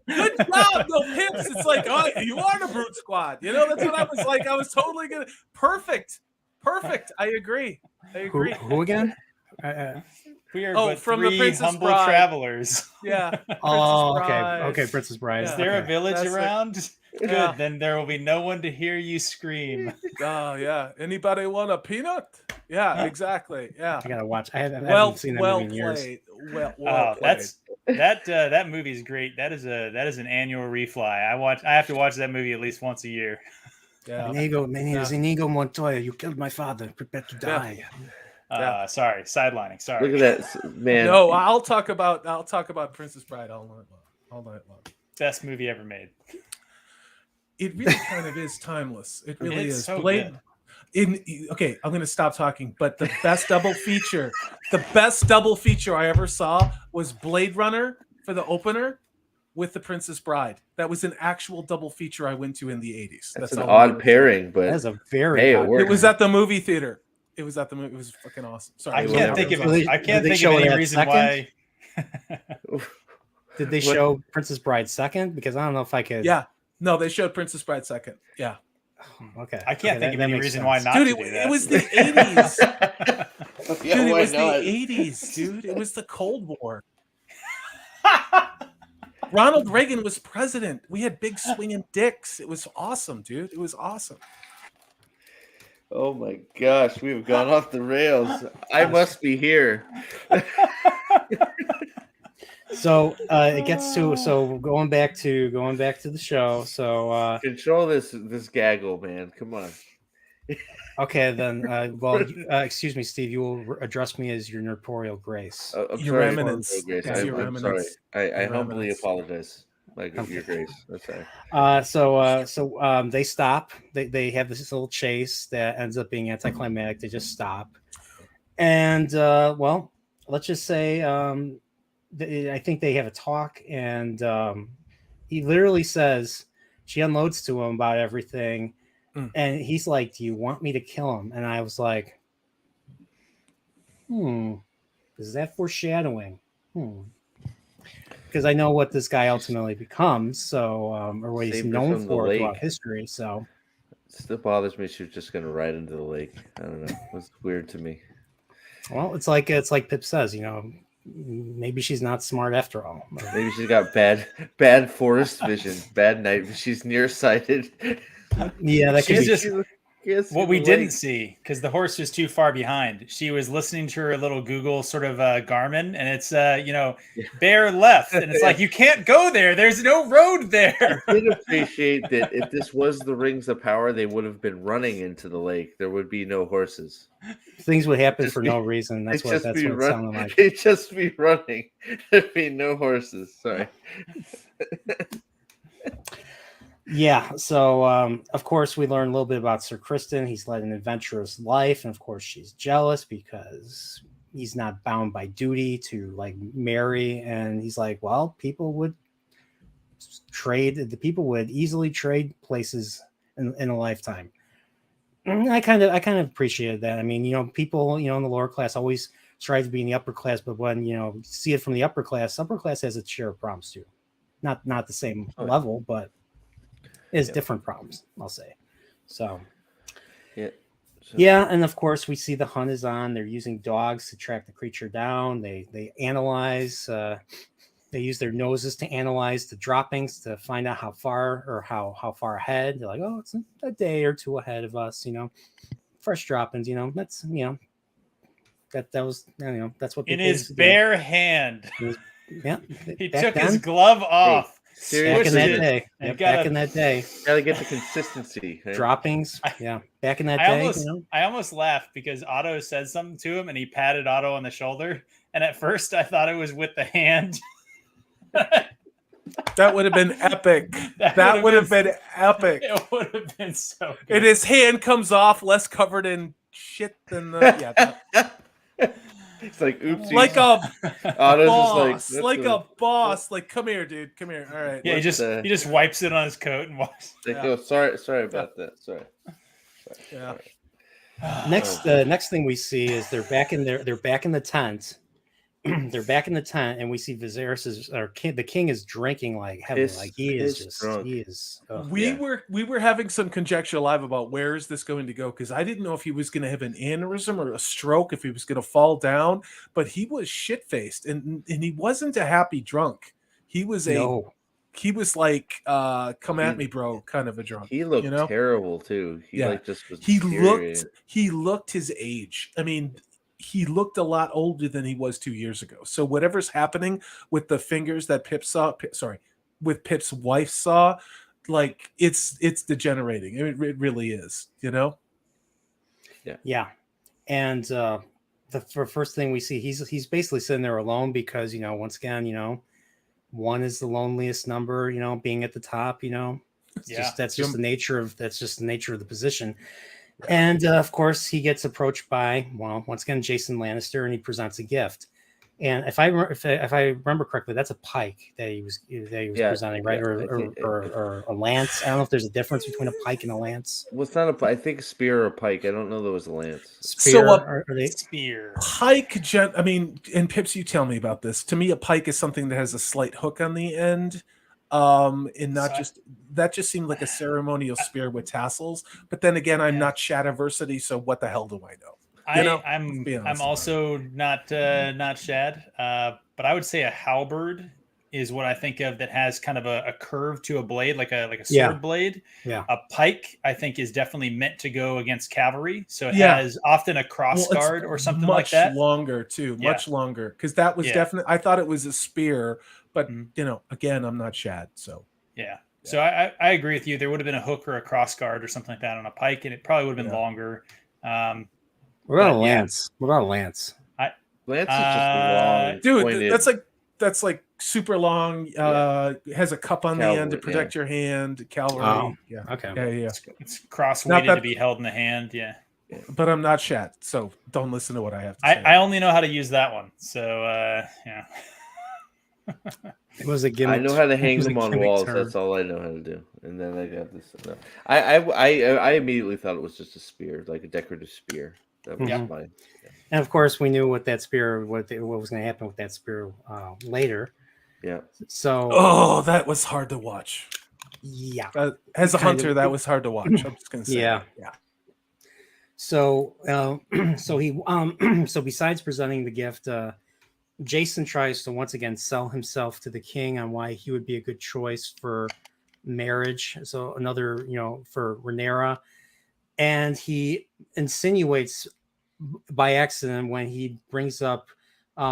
Good job. No Pips. It's like, oh, you are the Brute Squad. You know, that's what I was like. I was totally gonna. Perfect. I agree. Who again? We are Oh, but from the three Princess humble Bride. travelers. Yeah. Oh, Princess okay, Bride. okay, Princess Bride. Is Yeah. there a Okay. village That's it. around? Good. Yeah. Then there will be no one to hear you scream. Oh yeah. Anybody want a peanut? Yeah, exactly. Yeah. I gotta watch. I haven't Well seen that movie in years. played. Well Oh, played. that movie is great. That is an annual refly. I have to watch that movie at least once a year. Yeah. Inigo, my name is Inigo Montoya. You killed my father. Prepare to die. Yeah. Sorry, sidelining. Sorry. Look at that, man. No, I'll talk about Princess Bride all night long. Best movie ever made. It really kind of is timeless. It really It's is. so Blade. Okay, I'm gonna stop talking. But the best double feature I ever saw was Blade Runner for the opener with the Princess Bride. That was an actual double feature I went to in the 80s. That's an all I odd remember. pairing, but That is a very. Hey, it odd- worked. It was at the movie theater. It was fucking awesome. Sorry. I It can't was think of awesome. I can't Did they think show of it any at reason second? why. Did they What? show Princess Bride second? Because I don't know if I could. Yeah. No, they showed Princess Bride second. Yeah. Okay. I can't think of any makes reason sense. why not Dude, to do that. it was the 80s. Yeah, Dude, it why was not? the 80s, dude. It was the Cold War. Ronald Reagan was president. We had big swinging dicks. It was awesome, dude. It was awesome. Oh my gosh, we've gone off the rails. I must be here. So it gets to going back to the show. So Control this gaggle, man. Come on. Okay, then. Excuse me, Steve. You will address me as your Nurporial Grace. I'm Your sorry, eminence. Grace. It's your I'm sorry. eminence. I Your humbly eminence. apologize. Like Okay. your Grace. I'm sorry. So they stop. They have this little chase that ends up being anticlimactic. They just stop, and well, let's just say I think they have a talk, and he literally says she unloads to him about everything, and he's like, "Do you want me to kill him?" And I was like, is that foreshadowing? Because I know what this guy ultimately becomes, so or what he's Saved her known from the for throughout lake. history. So It still bothers me. She was just gonna ride into the lake. I don't know. It's weird to me. well, it's like Pip says, maybe she's not smart after all. Maybe she's got bad forest vision, bad night. She's nearsighted. Yeah, that could She's be. just what we the didn't lake. see because the horse was too far behind. She was listening to her little Google sort of Garmin, and it's bear left, and it's like you can't go there. There's no road there. I did appreciate that if this was the Rings of Power, they would have been running into the lake. There would be no horses. Things would happen Just for be- no reason. That's what it sounded like. They'd just be running. There'd be no horses. Sorry. Yeah, so of course we learn a little bit about Sir Kristen. He's led an adventurous life, and of course she's jealous because he's not bound by duty to like marry. And he's like, well, people would easily trade places in a lifetime. And I kind of appreciated that. I mean, people, in the lower class always strive to be in the upper class, but when see it from the upper class has its share of problems too. Not the same level, but is different problems, I'll say. So yeah, and of course we see the hunt is on. They're using dogs to track the creature down. They analyze. They use their noses to analyze the droppings to find out how far ahead. They're like, oh, it's a day or two ahead of us. Fresh droppings. That's that was that's what in people his used to do. bare hand. Yeah, He back took then, his glove off. back in that it, day. and Yep, back in that day. Gotta get the consistency. Right? Droppings. Yeah, back in that day. I almost laughed because Otto said something to him and he patted Otto on the shoulder. And at first I thought it was with the hand. That would have been epic. That would have been epic. It would have been so good. And his hand comes off less covered in shit than the It's like oopsie. like a Otto's boss, like a boss. Like, come here, dude. Come here. All right. Yeah, he just wipes it on his coat and walks. Like, oh, sorry about that. Sorry. Yeah. Next thing we see is they're back in the tent. They're back in the tent, and we see Viserys the king is drinking like heavily. Like he is drunk. We were having some conjecture live about where is this going to go, because I didn't know if he was going to have an aneurysm or a stroke, if he was going to fall down, but he was shit faced, and he wasn't a happy drunk. He was he was like come at me, bro, kind of a drunk. He looked terrible too. He looked his age. I mean, he looked a lot older than he was 2 years ago. So whatever's happening with the fingers that with Pip's wife saw, like it's degenerating. It really is, Yeah. And the first thing we see, he's basically sitting there alone because, once again, one is the loneliest number, being at the top, that's just the nature of the position. And of course, he gets approached by, once again, Jason Lannister, and he presents a gift. And if I remember correctly, that's a pike that he was presenting, right? Or a lance. I don't know if there's a difference between a pike and a lance. Well, it's not I think spear or pike. I don't know there was a lance. Spear. Pike, and Pips, you tell me about this. To me, a pike is something that has a slight hook on the end. And that just seemed like a ceremonial spear with tassels. But then again, I'm not Shadiversity, so what the hell do I know? I'm also not Shad, but I would say a halberd is what I think of that has kind of a curve to a blade, like a sword blade. Yeah. A pike, I think, is definitely meant to go against cavalry, so it has often a cross guard or something like that. Much longer, because that was definitely. I thought it was a spear, but again, I'm not Shad, so yeah. So I agree with you. There would have been a hook or a cross guard or something like that on a pike, and it probably would have been longer. What about a lance? What about a lance? Lance is just long, dude. pointed. That's like super long. Has a cup on the end to protect your hand. Cavalry. Oh, yeah. Okay. Yeah. It's cross-weighted to be held in the hand. Yeah. But I'm not Shat, so don't listen to what I have to say. I only know how to use that one. So yeah. It was a gimmick. I know how to it hang was a them on gimmick walls. term. That's all I know how to do. And then I got this. No. I immediately thought it was just a spear, like a decorative spear. That was mine. Yeah. And of course, we knew what that spear, what was going to happen with that spear later. Yeah. So. That was hard to watch. Yeah. As a hunter, that was hard to watch. I'm just going to say. Yeah. Yeah. So, so besides presenting the gift, Jason tries to once again sell himself to the king on why he would be a good choice for marriage. So another, for Rhaenyra, and he insinuates by accident when he brings up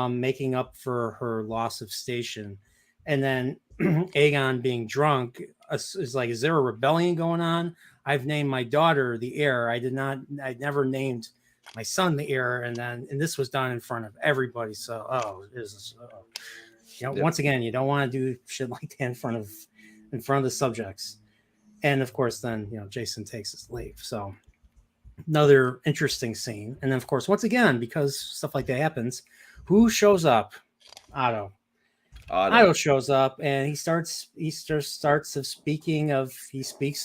making up for her loss of station, and then Aegon being drunk is like, is there a rebellion going on? I've named my daughter the heir. I never named my son the heir. And this was done in front of everybody. So, once again, you don't want to do shit like that in front of the subjects. And of course, then, Jason takes his leave. So another interesting scene. And then of course, once again, because stuff like that happens, who shows up? Otto shows up, and he speaks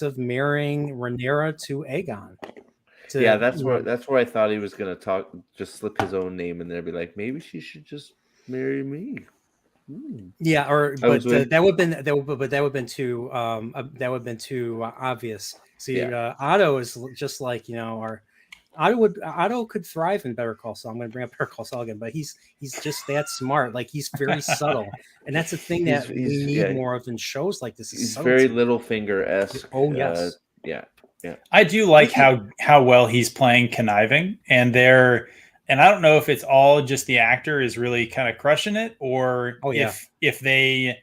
of marrying Rhaenyra to Aegon. That's where I thought he was gonna just slip his own name in there, be like, maybe she should just marry me. Yeah, that would have been too obvious. See, Otto is just like Otto could thrive in Better Call Saul. I'm going to bring up Better Call Saul again, but he's just that smart. Like, he's very subtle, and that's the thing that we need more of in shows like this. He's very Littlefinger-esque. Oh yes, yeah. I do like how well he's playing conniving, and I don't know if it's all just the actor is really kind of crushing it, or if they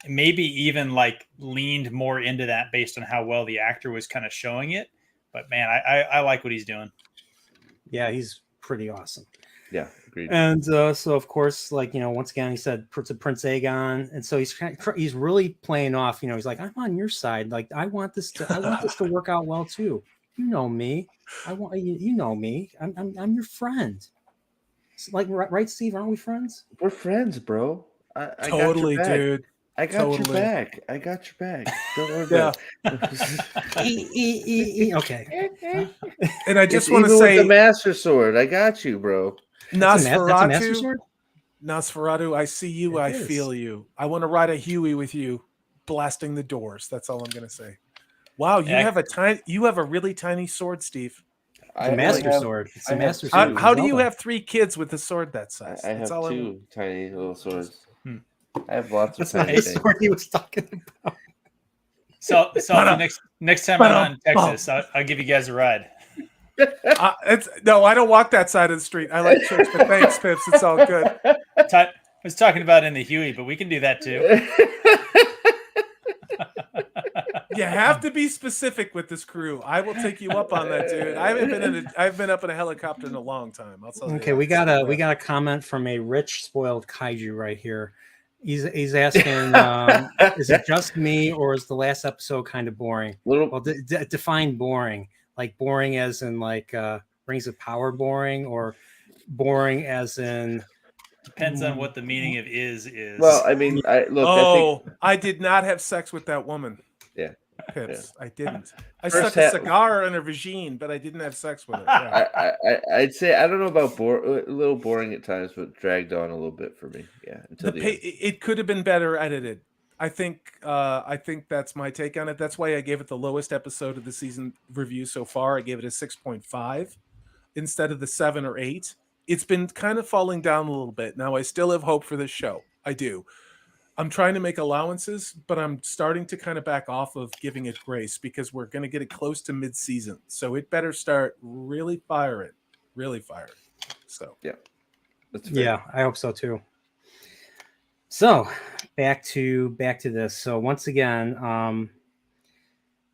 maybe even like leaned more into that based on how well the actor was kind of showing it. But man, I like what he's doing. Yeah, he's pretty awesome. Yeah, agreed. And so of course, once again, he said to Prince Aegon, and so he's really playing off. He's like, I'm on your side. Like, I want this to work out well too. You know me. I want you know me. I'm your friend. It's like, right, Steve? Aren't we friends? We're friends, bro. I totally, got your back. dude. I got your back. Don't worry about it. Okay. And I just want to say, with the Master Sword, I got you, bro. Nosferatu. That's a Master Sword? Nosferatu, I see you. I feel you. I want to ride a Huey with you, blasting the doors. That's all I'm gonna say. Wow, you have a really tiny sword, Steve. The Master Sword. It's a Master Sword. How do you have 3 kids with a sword that size? I have 2 tiny little swords. I have lots of tiny things. That's the sword he was talking about. So next time I'm in Texas, I'll give you guys a ride. No, I don't walk that side of the street. I like church, but thanks, Pips. It's all good. I was talking about in the Huey, but we can do that too. You have to be specific with this crew. I will take you up on that, dude. I've been up in a helicopter in a long time. I'll tell you. Okay, we got a comment from a rich spoiled kaiju right here. He's asking, is it just me, or is the last episode kind of boring? Well, define boring. Like boring as in like Rings of Power boring, or boring as in depends on what the meaning of is. Well, I mean, I did not have sex with that woman. Yeah. Pips. I didn't. I stuck a cigar in her vagine, but I didn't have sex with her. Yeah. I'd say, I don't know about a little boring at times, but dragged on a little bit for me. Yeah, it could have been better edited. I think that's my take on it. That's why I gave it the lowest episode of the season review so far. I gave it a 6.5 instead of the 7 or 8. It's been kind of falling down a little bit. Now I still have hope for this show. I do. I'm trying to make allowances, but I'm starting to kind of back off of giving it grace because we're going to get it close to mid-season. So it better start really firing. So yeah, that's fair. Yeah, I hope so too. So back to this. So once again,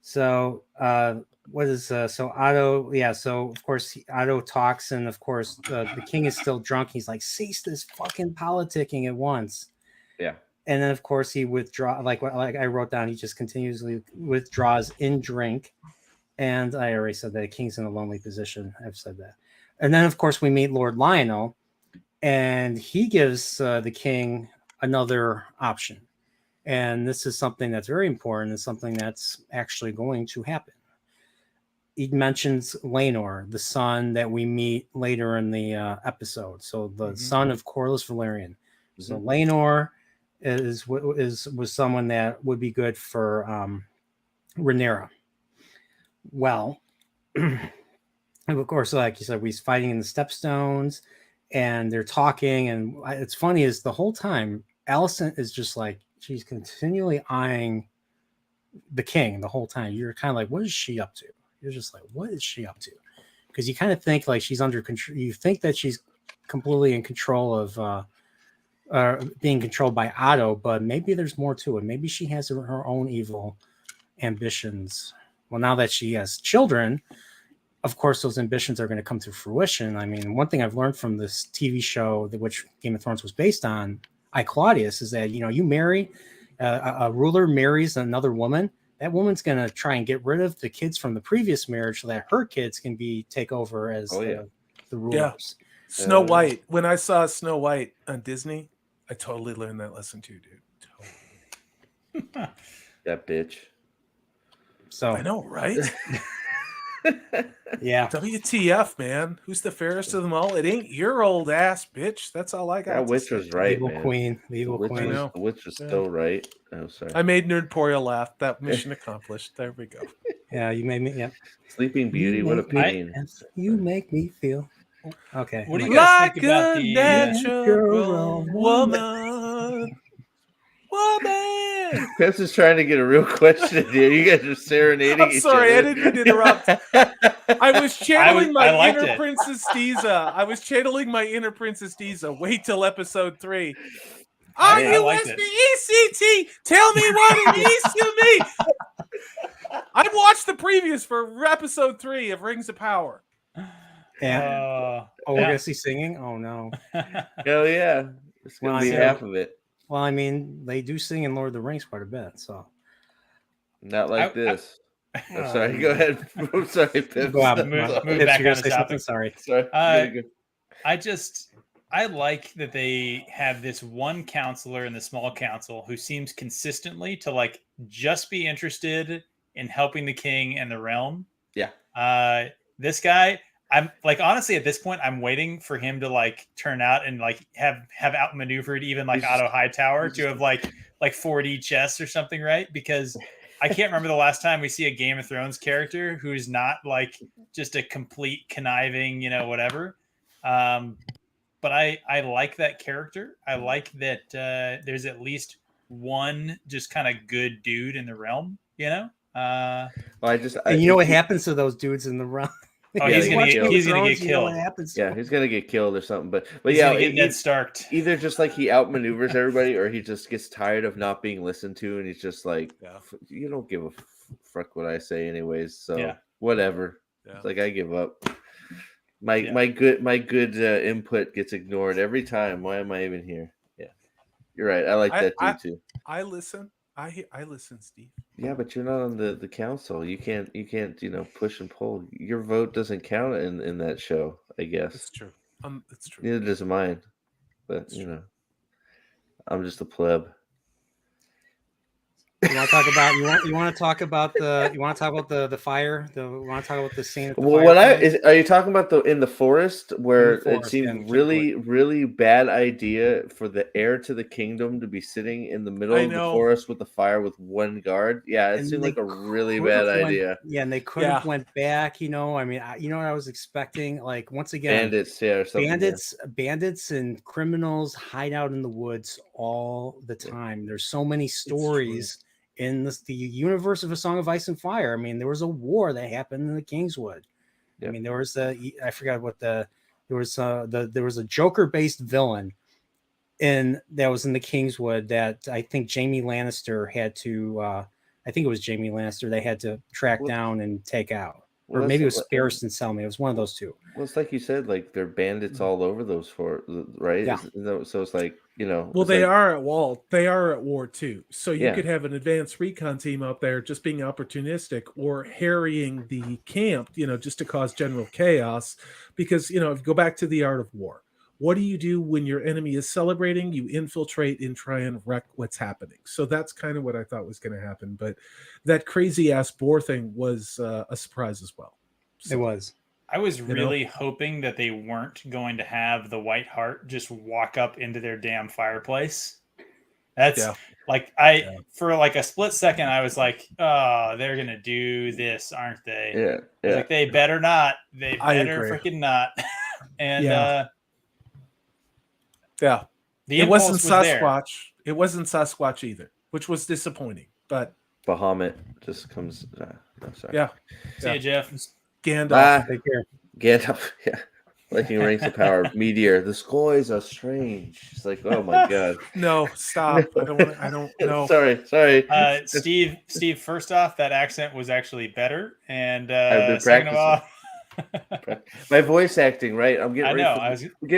So what is so Otto? Yeah, so of course Otto talks, and of course the king is still drunk. He's like, cease this fucking politicking at once. Yeah. And then of course he withdraw like I wrote down. He just continuously withdraws in drink. And I already said that the king's in a lonely position. I've said that. And then of course we meet Lord Lionel, and he gives the king another option. And this is something that's very important. It's something that's actually going to happen. He mentions Laenor, the son that we meet later in the episode. So the son of Corlys Valerian. So Laenor was someone that would be good for Rhaenyra. Well, of course, like you said, he's fighting in the Stepstones, and they're talking. And it's funny is the whole time Alicent is just like, she's continually eyeing the king the whole time. You're kind of like, what is she up to? You're just like, what is she up to? Because you kind of think like she's under control. You think that she's completely in control of being controlled by Otto, but maybe there's more to it. Maybe she has her own evil ambitions. Well, now that she has children, of course, those ambitions are going to come to fruition. I mean, one thing I've learned from this TV show, which Game of Thrones was based on, I Claudius, is that, you marry a ruler marries another woman. That woman's going to try and get rid of the kids from the previous marriage so that her kids can take over as the rulers. Yeah. Snow White. When I saw Snow White on Disney, I totally learned that lesson too, dude. Totally. That bitch. So I know, right? Yeah. WTF, man? Who's the fairest of them all? It ain't your old ass, bitch. That's all I got. That witch was right, Evil man. Queen. The evil queen. The witch was still right. Oh, sorry. I made Nerdporia laugh. That mission accomplished. There we go. Yeah, you made me. Yeah. Sleeping Beauty. What a pain. You make me feel. Okay. What do you guys think about the natural woman? Woman. Chris is trying to get a real question here. You guys are serenading I'm each sorry, I other. didn't mean to interrupt. I was channeling my liked inner it. Princess Diza. Wait till episode 3. R-U-S-B-E-C-T. Tell me what it means to me. I watched the previews for episode 3 of Rings of Power. Yeah. We're gonna see singing. Oh no. Hell yeah. It's gonna be half of it. Well, I mean, they do sing in Lord of the Rings quite a bit, so Not like this. I'm sorry. Go ahead. I'm sorry, Pip. Go out. Move Pips, back you're on gonna the say something? topic. Sorry. Sorry. I like that they have this one counselor in the small council who seems consistently to like just be interested in helping the king and the realm. Yeah. This guy, I'm like, honestly, at this point, I'm waiting for him to like turn out and like have outmaneuvered even like Otto Hightower to have like 4D chess or something, right? Because I can't remember the last time we see a Game of Thrones character who's not like just a complete conniving, whatever. But I like that character. I like that there's at least one just kind of good dude in the realm, And you know what happens to those dudes in the realm? He's gonna get killed. You know what happens to he's gonna get killed or something. But he's yeah, gonna get Ned Starked. Either just like he outmaneuvers everybody, or he just gets tired of not being listened to, and he's just like, you don't give a fuck what I say, anyways. So whatever. Yeah. It's like I give up. My good input gets ignored every time. Why am I even here? Yeah, you're right. I like that dude too. I listen. I listen, Steve. Yeah, but you're not on the council. You can't push and pull. Your vote doesn't count in that show, I guess. It's true. It's true. Neither does mine. But I'm just a pleb. You want to talk about the fire? You want to talk about the scene? At the Well, fire are you talking about in the forest where it seemed really bad idea for the heir to the kingdom to be sitting in the middle of the forest with the fire with one guard? Yeah, it seemed like a really bad idea. Yeah, and they could have went back. I mean, what I was expecting? Like once again, bandits. Yeah, or something. Bandits and criminals hide out in the woods all the time. There's so many stories in the universe of A Song of Ice and Fire. I mean, there was a war that happened in the Kingswood. Yep. I mean, there was there was a Joker-based villain that was in the Kingswood that I think Jaime Lannister had to I think it was Jaime Lannister. They had to track Well, down and take out, well, or maybe it was that's Barristan Selmy. It was one of those two. well, it's like you said, like they're bandits all over those four, right? Yeah. So it's like, you know, Well, it's they like, are at wall. They are at war too. So you Yeah. could have an advanced recon team out there just being opportunistic or harrying the camp, just to cause general chaos. Because if you go back to the art of war, what do you do when your enemy is celebrating? You infiltrate and try and wreck what's happening. So that's kind of what I thought was going to happen. But that crazy ass boar thing was a surprise as well. It was. I was really hoping that they weren't going to have the White Hart just walk up into their damn fireplace. That's for like a split second, I was like, oh, they're going to do this, aren't they? Yeah. I was like, they better not. They I better agree. freaking not. And yeah. the It wasn't impulse was there. Sasquatch. It wasn't Sasquatch either, which was disappointing. But Bahamut just comes. No, sorry. yeah. See you, Jeff. Gandalf. Take care. Gandalf. Yeah. Like in Rings of Power, Meteor. The skies are strange. It's like, oh my god. No, stop. I don't know. Sorry. Steve, first off, that accent was actually better. And I've been second of all, my voice acting, right? I'm getting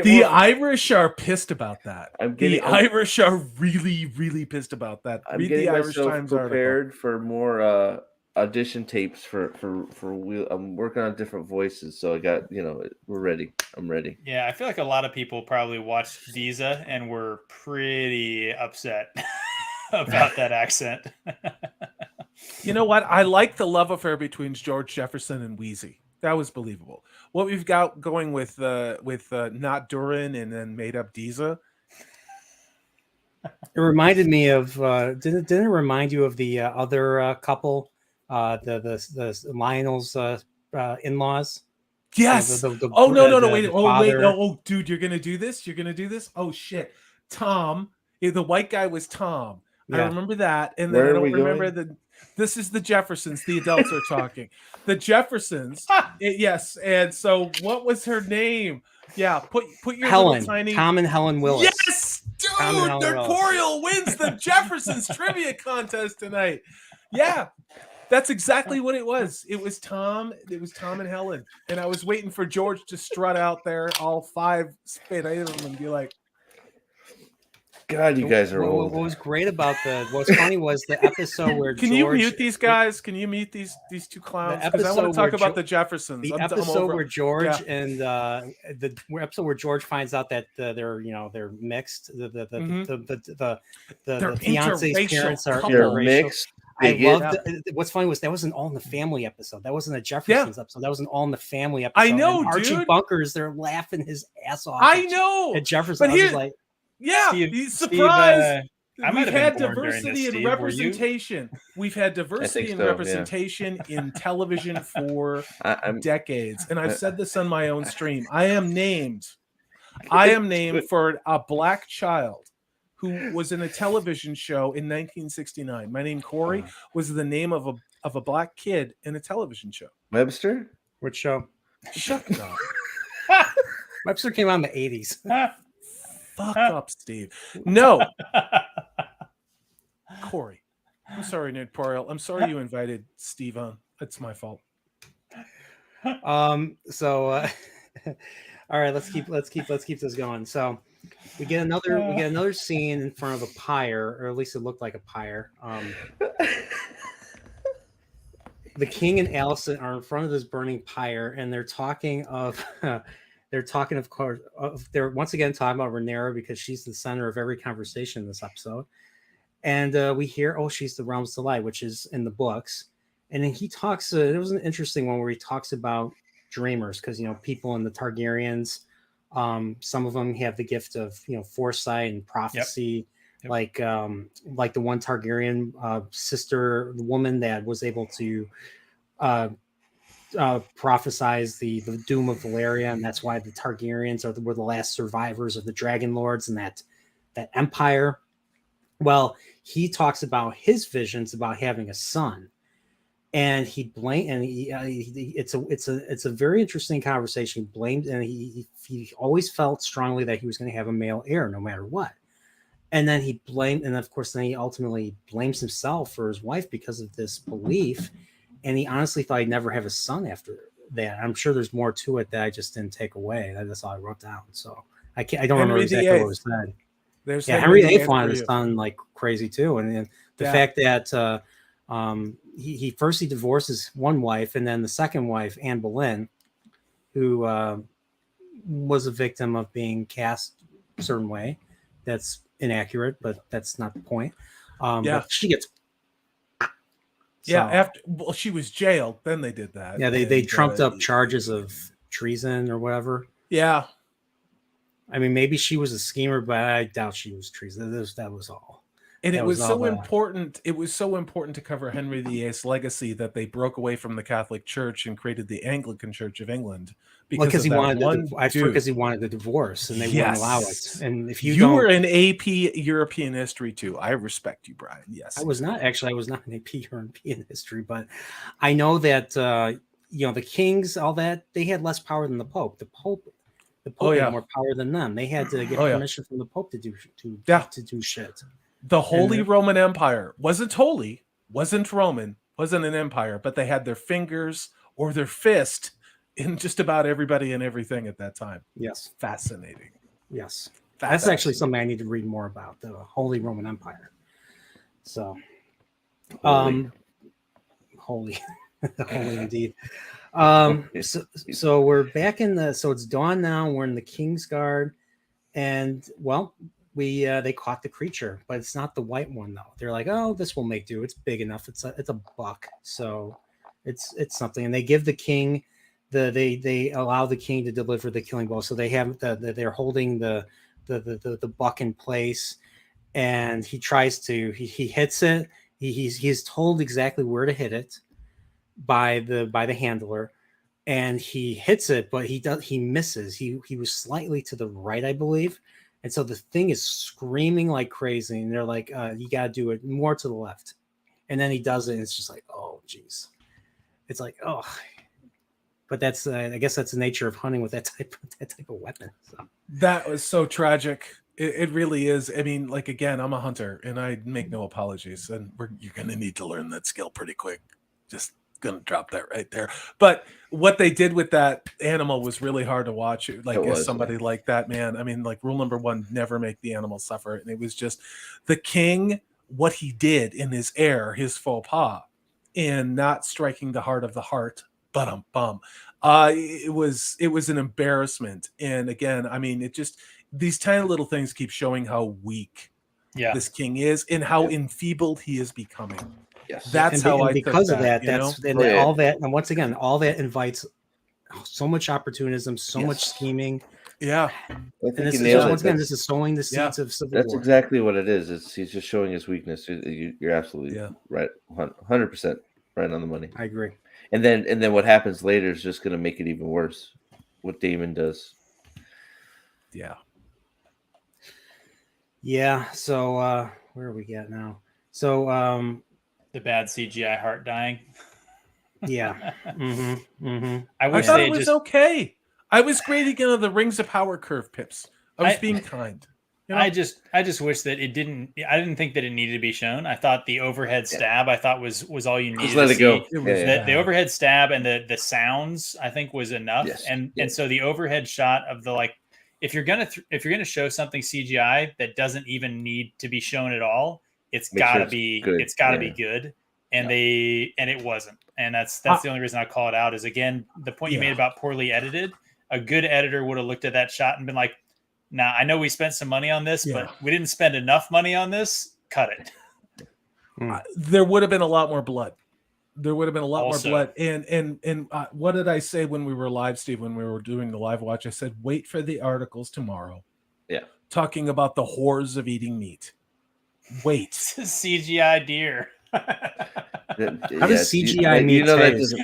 The Irish are pissed about that. I'm Irish are really, really pissed about that. I'm Read getting the Irish myself Times prepared article. for more audition tapes for I'm working on different voices, so I got, we're ready. I'm ready. Yeah, I feel like a lot of people probably watched Visa and were pretty upset about that accent. You know what? I like the love affair between George Jefferson and Wheezy. That was believable. What we've got going with not Durin and then made up Diza. It reminded me of didn't it remind you of the other couple, the Lionel's in-laws? Yes. Wait. Oh, dude, you're gonna do this? Oh shit. Tom, the white guy was Tom. Yeah. I remember that, and then I don't remember this is the Jeffersons. The adults are talking. The Jeffersons. Yes. And so, what was her name? Yeah. Put your Helen. little tiny Tom and Helen Willis. Yes, dude. Nerdporial wins the Jeffersons trivia contest tonight. Yeah. That's exactly what it was. It was Tom and Helen. And I was waiting for George to strut out there, all five, spit at him and be like, God, you guys are old. What was great about what's funny was the episode where Can you mute these guys? Can you mute these two clowns? Because I want to talk about the Jeffersons. The episode where George and the episode where George finds out that they're mixed. The fiance's parents are mixed. I loved what's funny was that wasn't All in the Family episode. That wasn't a Jeffersons episode. That was an All in the Family episode. I know, and Archie dude. Bunkers, they're laughing his ass off. I know. At Jefferson. But I was like, he's surprised. We've had diversity and representation. We've had diversity and representation in television for decades. And I've said this on my own stream. I am named for a black child who was in a television show in 1969. My name Corey was the name of a black kid in a television show. Webster? Which show? Shut up. Webster came out in the 80s. Fuck up, Steve. No. Corey. I'm sorry, Nerdporial. I'm sorry you invited Steve on. It's my fault. All right, let's keep this going. So we get another scene in front of a pyre, or at least it looked like a pyre. The king and Allison are in front of this burning pyre, and they're talking of course they're once again talking about Rhaenyra because she's the center of every conversation in this episode. And we hear, she's the Realms to Light, which is in the books. And then he talks. It was an interesting one where he talks about dreamers, because people in the Targaryens, some of them have the gift of foresight and prophecy. Yep. Like the one Targaryen sister, the woman that was able to prophesize the doom of Valyria, and that's why the Targaryens were the last survivors of the Dragon Lords and that empire. Well, he talks about his visions about having a son, and it's a very interesting conversation. He blamed, and he always felt strongly that he was going to have a male heir no matter what. And then he blamed, and of course, then he ultimately blames himself for his wife because of this belief. And he honestly thought he'd never have a son after that. I'm sure there's more to it that I just didn't take away. That's all I wrote down. So I don't remember Henry exactly VIII. what was said. There's Yeah, Henry VIII VIII wanted for a you. son like crazy too, and then the Yeah. fact that he first divorces one wife, and then the second wife, Anne Boleyn, who was a victim of being cast a certain way. That's inaccurate, but that's not the point. Yeah. But she gets. Yeah, So, she was jailed. Then they did that. yeah, they And, trumped up charges of treason or whatever. Yeah, I mean, maybe she was a schemer, but I doubt she was treason. That was all. and That it was all so the- important. It was so important to cover Henry VIII's legacy that they broke away from the Catholic Church and created the Anglican Church of England because of he that wanted one dude. because he wanted the divorce, and they wouldn't allow it. And if you were don't, in AP European history too. I respect you, Brian. Yes, I was not in AP European history, but I know that the kings, all that, they had less power than the Pope. The Pope yeah. had more power than them. They had to get Oh, yeah. permission from the Pope to do Yeah. to do shit. The Holy then- Roman Empire wasn't holy, wasn't Roman, wasn't an empire, but they had their fingers or their fist in just about everybody and everything at that time. Yes, Fascinating. yes. That's actually something I need to read more about, the Holy Roman Empire. So, Holy. holy, holy indeed. So we're back so it's dawn now. We're in the King's Guard, and well, they caught the creature, but it's not the white one though. They're like, oh, this will make do. It's big enough. It's a buck, so it's something. And they give the king they allow the king to deliver the killing blow. So they have they're holding the buck in place, and he tries to he hits it. He's told exactly where to hit it by the handler, and he hits it, but he misses. He was slightly to the right, I believe, and so the thing is screaming like crazy, and they're like, you got to do it more to the left, and then he does it, and it's just like, oh geez, it's like, oh. But that's I guess that's the nature of hunting with that type of weapon. So. That was so tragic. It really is. I mean, like, again, I'm a hunter and I make no apologies, and you're going to need to learn that skill pretty quick. Just going to drop that right there. But what they did with that animal was really hard to watch. Like, as somebody like that, man, I mean, like, rule number one, never make the animal suffer. And it was just the king, what he did in his his faux pas, in not striking the heart of the heart. It was an embarrassment. And again, I mean, it just, these tiny little things keep showing how weak this king is and how enfeebled he is becoming. Yes, that's how I because took of that. All that, and once again, all that invites so much opportunism, so much scheming. Yeah, I think and this is sowing the seeds of civil war. That's exactly what it is. He's just showing his weakness. You're absolutely right, 100% right on the money. I agree. And then what happens later is just going to make it even worse. What Damon does. Yeah. Yeah. So where are we at now? So the bad CGI heart dying. Yeah. I thought it was okay. I was grading the Rings of Power curve, Pips. I was being kind. You know? I just wish that it didn't. I didn't think that it needed to be shown. I thought the overhead stab, I thought was all you needed. Just let to it see. go. The overhead stab and the sounds, I think, was enough. Yes. And so the overhead shot of the, like, if you're gonna show something CGI that doesn't even need to be shown at all, it's gotta be good. And it wasn't. And that's the only reason I call it out is, again, the point you made about poorly edited. A good editor would have looked at that shot and been like, nah, I know we spent some money on this, but we didn't spend enough money on this. Cut it. There would have been a lot more blood. More blood. And what did I say when we were live, Steve, when we were doing the live watch? I said, wait for the articles tomorrow. Yeah. Talking about the horrors of eating meat. Wait. CGI deer. How does CGI meat taste?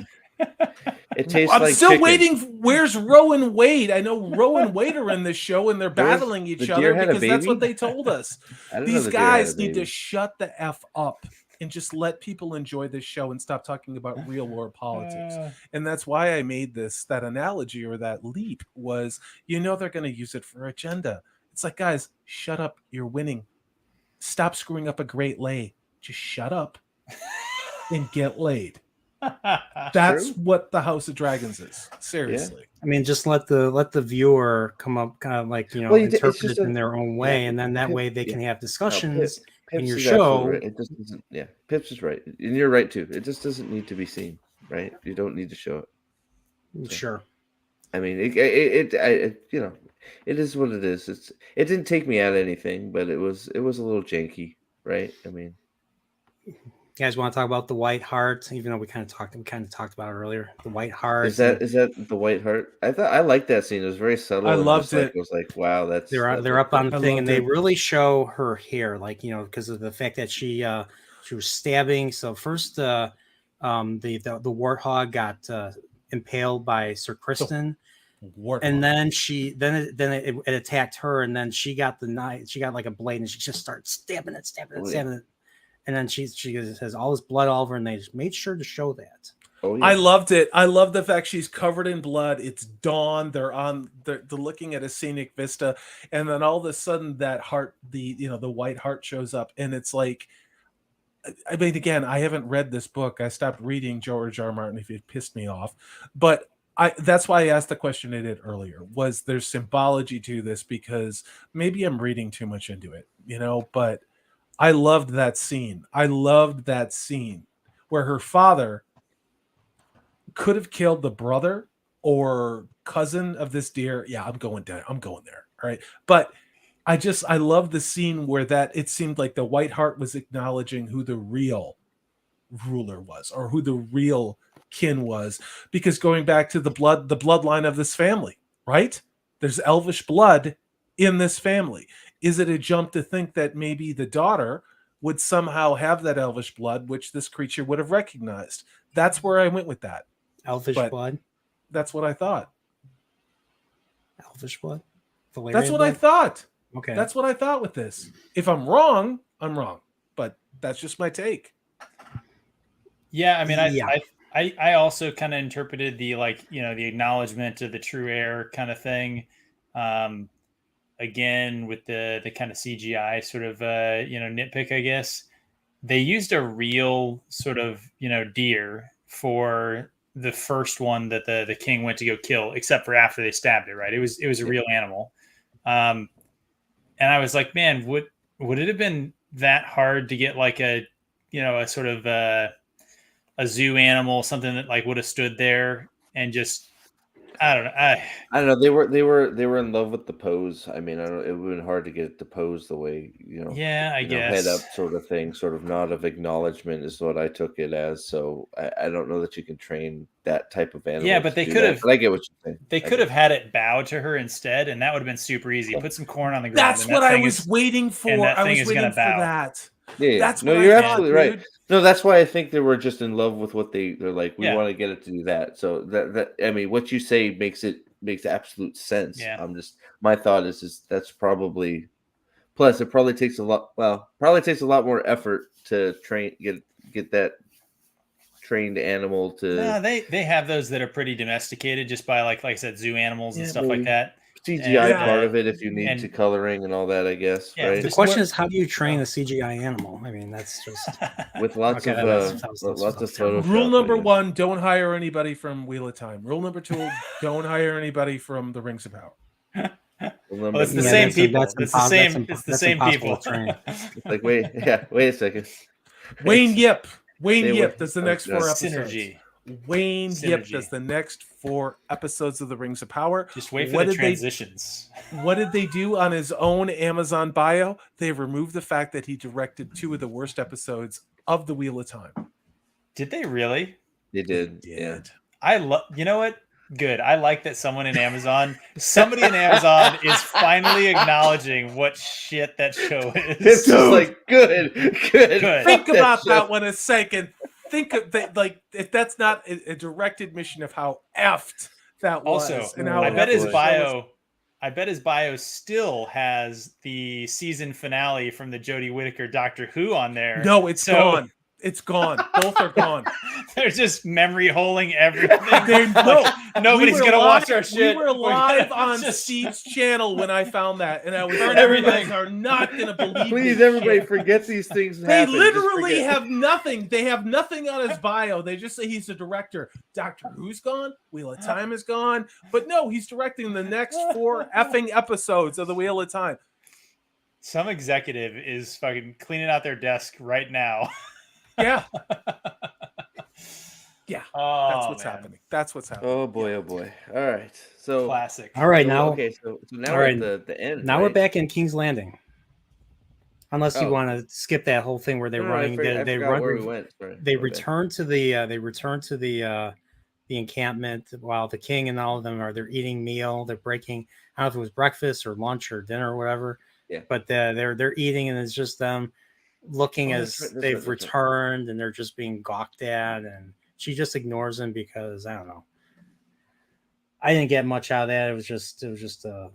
It tastes I'm like still chicken. waiting. Where's Roe and Wade? I know Roe and Wade are in this show and they're battling each other because that's what they told us. These guys need to shut the F up and just let people enjoy this show and stop talking about real world politics. And that's why I made that analogy or that leap was, they're going to use it for agenda. It's like, guys, shut up. You're winning. stop screwing up a great lay. Just shut up and get laid. That's True. what the House of Dragons is. Seriously. I mean, just let the viewer come up, kind of like, Well, it's interpret just it in their own way, and then that Pip, way they yeah. can have No, discussions in Pips your is absolutely show. right. It just doesn't. Yeah, Pips is right, and you're right too. It just doesn't need to be seen, right? You don't need to show it. So, Sure. I mean, it is what it is. It didn't take me out of anything, but it was a little janky, right? I mean, You guys want to talk about the White Hart, even though we kind of talked about it earlier. The White Hart. is that the White Heart? I liked that scene. It was very subtle. I and loved just like, it. it was like, wow, that's They're that's up on the I thing, loved and they it. really show her hair, like, because of the fact that she was stabbing. So first, the warthog got impaled by Sir Kristen, and then it attacked her, and then she got the knife. She got like a blade, and she just started stabbing it, and then she has all this blood all over, and they just made sure to show that. Oh yeah. I loved it. I love the fact she's covered in blood. It's dawn. They're looking at a scenic vista, and then all of a sudden that heart, the White Hart shows up, and it's like, I mean, again, I haven't read this book. I stopped reading George R. R. Martin if it pissed me off, but that's why I asked the question I did earlier. Was there symbology to this? Because maybe I'm reading too much into it, but I loved that scene. I loved that scene where her father could have killed the brother or cousin of this deer. Yeah, I'm going there. All right. But I love the scene where it seemed like the White Hart was acknowledging who the real ruler was, or who the real kin was, because going back to the bloodline of this family, right? There's elvish blood in this family. Is it a jump to think that maybe the daughter would somehow have that elvish blood, which this creature would have recognized? That's where I went with that. Elvish blood. That's what I thought. Elvish blood. That's what I thought. Okay. That's what I thought with this. If I'm wrong, I'm wrong. But that's just my take. Yeah, I mean, I also kind of interpreted the the acknowledgement of the true heir kind of thing. Again, with the kind of CGI sort of nitpick, I guess they used a real sort of deer for the first one that the king went to go kill, except for after they stabbed it. Right? It was a real animal. And I was like, man, would it have been that hard to get like a sort of a zoo animal, something that like would have stood there and just, I don't know. I don't know. They were in love with the pose. I mean, it would have been hard to get it to pose the way, Yeah, I guess. head up sort of thing, sort of nod of acknowledgement is what I took it as. So I don't know that you can train that type of animal. Yeah, but they could have. But I get what you're saying. They could have had it bow to her instead, and that would have been super easy. Put some corn on the ground. That's what I was waiting for. I was waiting for that. Yeah, that's no, what you're I thought, absolutely right. No, that's why I think they were just in love with what they're like. We want to get it to do that. So that I mean, what you say makes absolute sense. Yeah. My thought is that's probably. Plus, it probably takes a lot. Well, probably takes a lot more effort to get that trained animal to. No, they have those that are pretty domesticated, just by like I said, zoo animals and stuff like that. CGI part of it, if you need to coloring and all that, I guess. Yeah, right. The question is, how do you train a CGI animal? I mean, that's just with lots of Photoshop. Rule number 1: don't hire anybody from Wheel of Time. Rule number 2: don't hire anybody from the Rings of Power. Well, it's the same people. It's the same people. Like, wait a second. Wayne Yip does the next 4 episodes. Synergy. Wayne Yip does the next 4 episodes of the Rings of Power. Just wait for the transitions. What did they do on his own Amazon bio? They removed the fact that he directed 2 of the worst episodes of the Wheel of Time. Did they really? They did. Yeah. I love. You know what? Good. I like that somebody in Amazon is finally acknowledging what shit that show is. It's just like good. Think about that one a second. Think of that, like, if that's not a direct admission of how effed that was. Also, and how I bet his bio still has the season finale from the Jodie Whittaker Doctor Who on there. No, it's gone. It's gone. Both are gone. They're just memory holing everything. Nobody's We were gonna watch live- our shit. We were live on Just- Steve's channel when I found that, and I was Burn like, "You guys everything. are not gonna believe Please, this everybody, shit." forget these things. They happen. Just literally forget. have nothing. They have nothing on his bio. They just say he's a director. Doctor Who's gone. Wheel of Time is gone. But no, he's directing the next 4 effing episodes of the Wheel of Time. Some executive is fucking cleaning out their desk right now. Yeah. Yeah. Oh, That's what's man. happening. That's what's happening. Oh boy, oh boy. All right. So Classic. All right, so, now okay, so now all we're right. at the end. now we're right? back in King's Landing. Unless you Oh. want to skip that whole thing where they're No, I running, forgot they where we run, went. Sorry. they My bad. return to the encampment while the king and all of them they're eating meal. They're breaking. I don't know if it was breakfast or lunch or dinner or whatever. Yeah. But they're eating and it's just them looking Oh, as that's right, they've that's right. returned and they're just being gawked at, and she just ignores him because I don't know. I didn't get much out of that. It was just a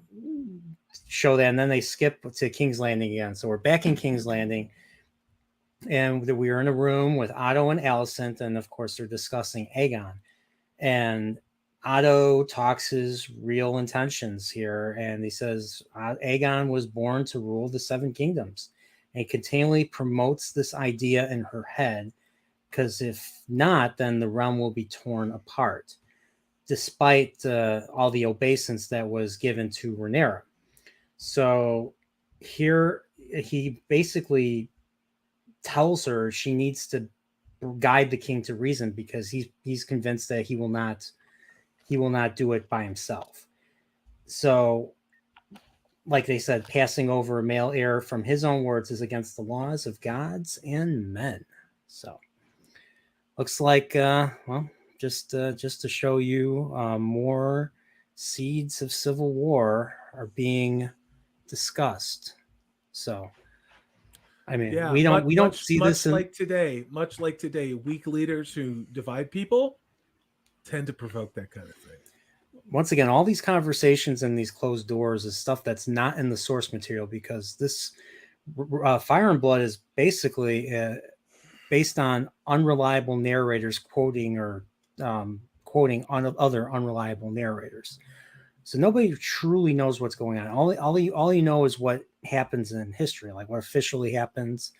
show that, and then they skip to King's Landing again. So we're back in King's Landing, and we were in a room with Otto and Alicent, and of course they're discussing Aegon. And Otto talks his real intentions here, and he says Aegon was born to rule the 7 kingdoms, and he continually promotes this idea in her head, because if not, then the realm will be torn apart, despite all the obeisance that was given to Rhaenyra. So here he basically tells her she needs to guide the king to reason, because he's convinced that he will not do it by himself. So, like they said, passing over a male heir from his own words is against the laws of gods and men. So, looks like just to show you more seeds of civil war are being discussed. So, I mean, Yeah, we don't see this much like today. Weak leaders who divide people tend to provoke that kind of thing. Once again, all these conversations and these closed doors is stuff that's not in the source material, because this Fire and Blood is basically based on unreliable narrators quoting other unreliable narrators. So nobody truly knows what's going on. All you know is what happens in history, like what officially happens.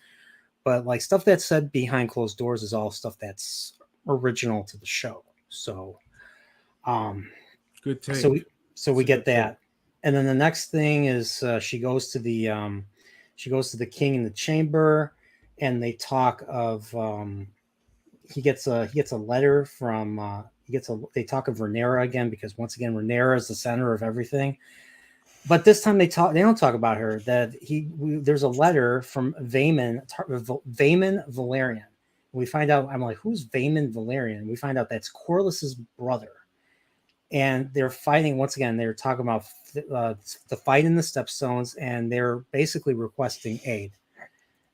But like stuff that's said behind closed doors is all stuff that's original to the show. So, Good take. So we get that, and then the next thing is she goes to the king in the chamber, and they talk of he gets a letter from they talk of Rhaenyra again, because once again Rhaenyra is the center of everything. But this time they don't talk about her. That there's a letter from Vaemon Valerian. We find out, I'm like, who's Vaemon Valerian? We find out that's Corlys's brother. And they're fighting once again. They're talking about the fight in the Stepstones, and they're basically requesting aid.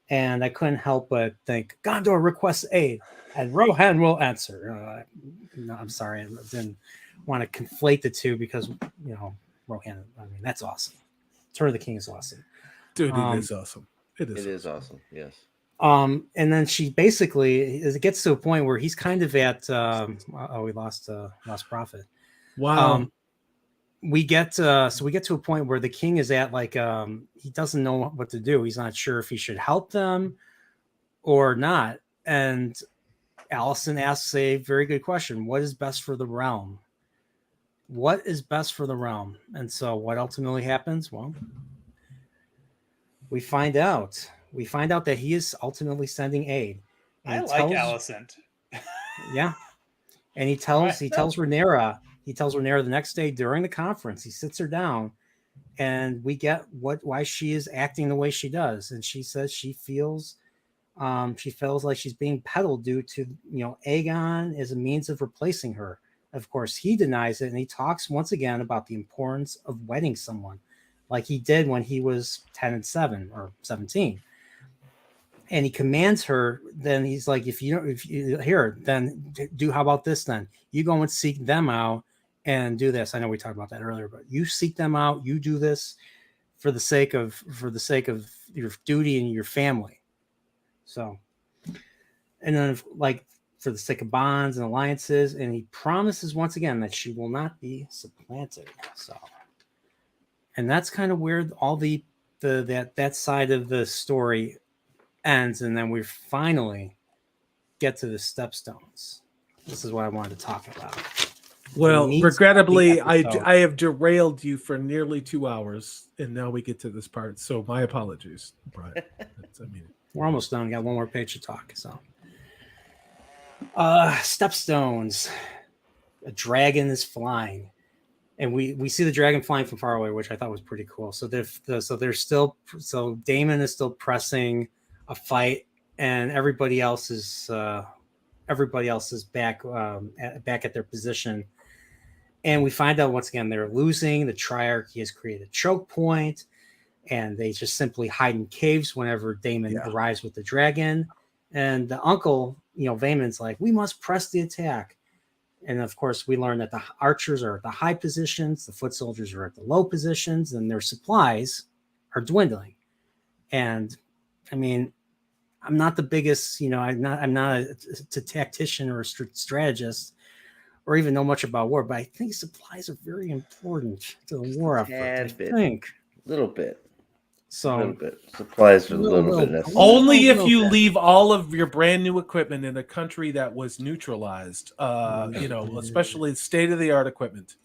And I couldn't help but think, Gondor requests aid, and Rohan will answer. No, I'm sorry, I didn't want to conflate the two, because Rohan. I mean, that's awesome. Turn of the King is awesome, Dude. It is awesome. It is awesome. Yes. And then she basically, it gets to a point where he's kind of at. We lost Prophet. Wow. We get to a point where the king is at he doesn't know what to do. He's not sure if he should help them or not. And Alicent asks a very good question: what is best for the realm? What is best for the realm? And so what ultimately happens? Well, we find out that he is ultimately sending aid. And Alicent. Yeah. And he tells Rhaenyra the next day during the conference, he sits her down, and we get why she is acting the way she does. And she says she feels like she's being peddled due to, Aegon as a means of replacing her. Of course, he denies it, and he talks once again about the importance of wedding someone, like he did when he was 10 and 7 or 17. And he commands her. Then he's like, if you here, then how about this? Then you go and seek them out and do this. I know we talked about that earlier, but you seek them out. You do this for the sake of your duty and your family. So, and then like for the sake of bonds and alliances, and he promises once again that she will not be supplanted. So, and that's kind of where all the that side of the story ends, and then we finally get to the stepstones. This is what I wanted to talk about. Well, meat regrettably, of the episode. I have derailed you for nearly 2 hours, and now we get to this part. So my apologies, Brian. I mean, We're almost done. We got one more page to talk. So, stepstones. A dragon is flying, and we see the dragon flying from far away, which I thought was pretty cool. So they're still Damon is still pressing a fight, and everybody else is back back at their position. And we find out once again they're losing. The Triarchy has created a choke point, and they just simply hide in caves whenever Damon arrives with the dragon. And the uncle, Vaemon's like, we must press the attack. And of course, we learn that the archers are at the high positions, the foot soldiers are at the low positions, and their supplies are dwindling. And I mean, I'm not the biggest, I'm not a tactician or a strategist, or even know much about war, but I think supplies are very important to the war effort. I think a little bit. So a little bit. Supplies are a little bit necessary. Only if you leave all of your brand new equipment in a country that was neutralized. Especially state-of-the-art equipment.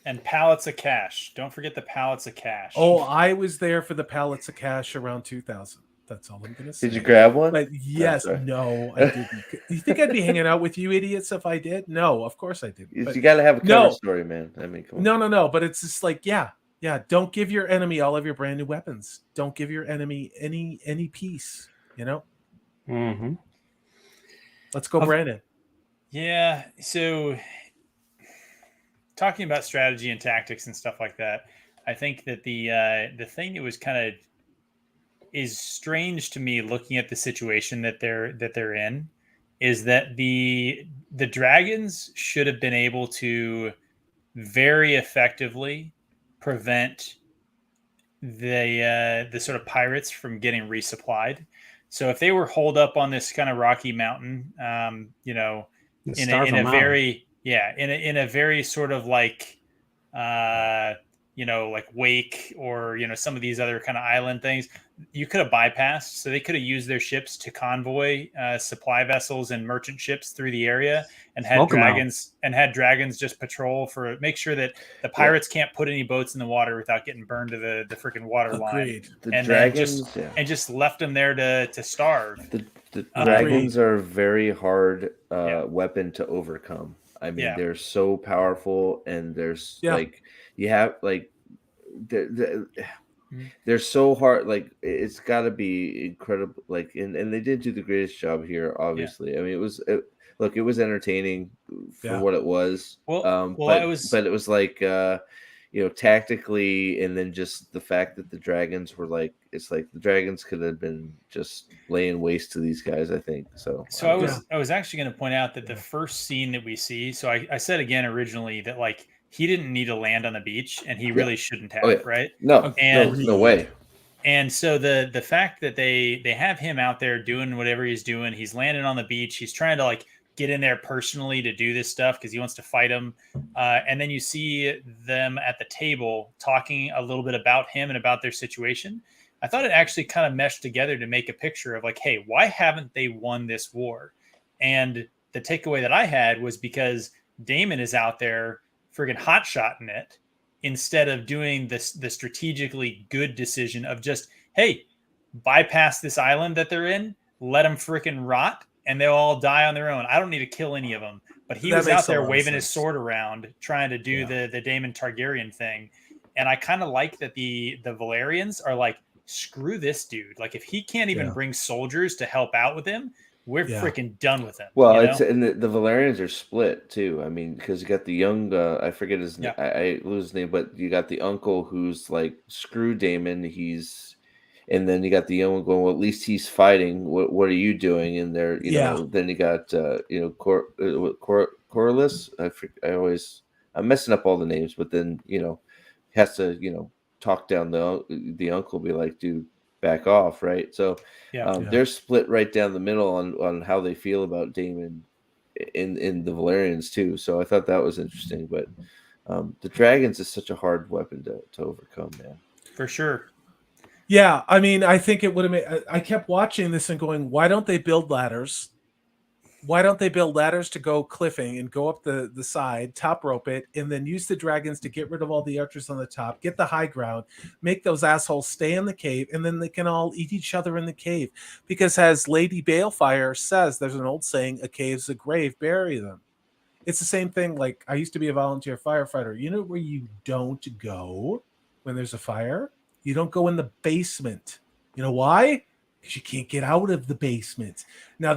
And pallets of cash. Don't forget the pallets of cash. Oh, I was there for the pallets of cash around 2000. That's all I'm going to say. Did you grab one? But yes, no, I didn't. You think I'd be hanging out with you idiots if I did? No, of course I didn't. You got to have a cover story, man. I mean, come on. No. But it's just like, yeah. Don't give your enemy all of your brand new weapons. Don't give your enemy any piece. Mm-hmm. Let's go, Brandon. Yeah. So, talking about strategy and tactics and stuff like that, I think that the thing that was kind of is strange to me, looking at the situation that they're in, is that the dragons should have been able to very effectively prevent the sort of pirates from getting resupplied. So if they were holed up on this kind of rocky mountain, in a very sort of like like Wake or some of these other kind of island things, you could have bypassed. So they could have used their ships to convoy supply vessels and merchant ships through the area, and had dragons just patrol make sure that the pirates can't put any boats in the water without getting burned to the freaking water line. And just left them there to starve. The dragons are a very hard weapon to overcome. I mean, they're so powerful, and there's they're so hard. Like, it's got to be incredible. Like, and they did do the greatest job here. Obviously, I mean, it was entertaining for what it was. But it was like tactically, and then just the fact that the dragons were like, it's like the dragons could have been just laying waste to these guys, I think. So I was actually going to point out that the first scene that we see, so I said again originally that like he didn't need to land on the beach, and he really shouldn't have, right? No way. And so the fact that they have him out there doing whatever he's doing, he's landing on the beach, he's trying to like get in there personally to do this stuff because he wants to fight him. And then you see them at the table talking a little bit about him and about their situation. I thought it actually kind of meshed together to make a picture of like, hey, why haven't they won this war? And the takeaway that I had was because Damon is out there friggin' hotshotting it instead of doing the strategically good decision of just, hey, bypass this island that they're in, let them freaking rot, and they'll all die on their own. I don't need to kill any of them. But he was out there waving his sword around, trying to do the Daemon Targaryen thing. And I kind of like that the Valyrians are like, screw this dude. Like, if he can't even bring soldiers to help out with him, we're freaking done with him. Well, and the Valyrians are split too. I mean, because you got the young, I forget his name, I lose his name, but you got the uncle who's like, screw Daemon. And then you got the young one going, well, at least he's fighting. What are you doing? And there, then you got, Corlys. I'm messing up all the names, but then, has to, talk down the uncle, be like, dude, back off, right? So Yeah. they're split right down the middle on how they feel about Daemon in the Valerians too. So I thought that was interesting. But the dragons is such a hard weapon to overcome, man. For sure. Yeah, I mean, I think it would have made. I kept watching this and going, why don't they build ladders? Why don't they build ladders to go cliffing and go up the side, top rope it, and then use the dragons to get rid of all the archers on the top, get the high ground, make those assholes stay in the cave, and then they can all eat each other in the cave. Because as Lady Balefire says, there's an old saying, a cave's a grave, bury them. It's the same thing. Like, I used to be a volunteer firefighter. You know where you don't go when there's a fire? You don't go in the basement. You know why? Because you can't get out of the basement. Now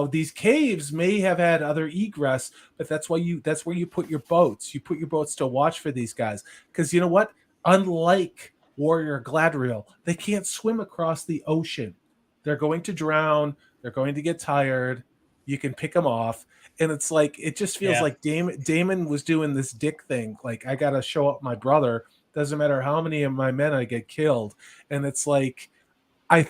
these caves may have had other egress, but that's where you put your boats. You put your boats to watch for these guys. Because you know what? Unlike Warrior Gladriel, they can't swim across the ocean. They're going to drown. They're going to get tired. You can pick them off. And it's like, it just feels like Daemon was doing this dick thing. Like, I got to show up my brother. Doesn't matter how many of my men I get killed. And it's like, I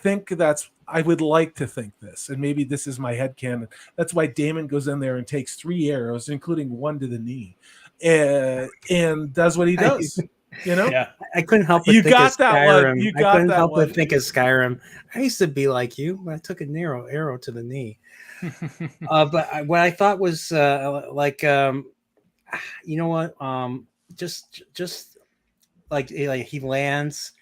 would like to think this, and maybe this is my headcanon. That's why Daemon goes in there and takes 3 arrows, including one to the knee, and does what he does. You know? Yeah. I couldn't help but You think got of that Skyrim. one. You I got couldn't that help one. but think of Skyrim. I used to be like you, but I took an arrow to the knee. What I thought was you know what? Just like he lands,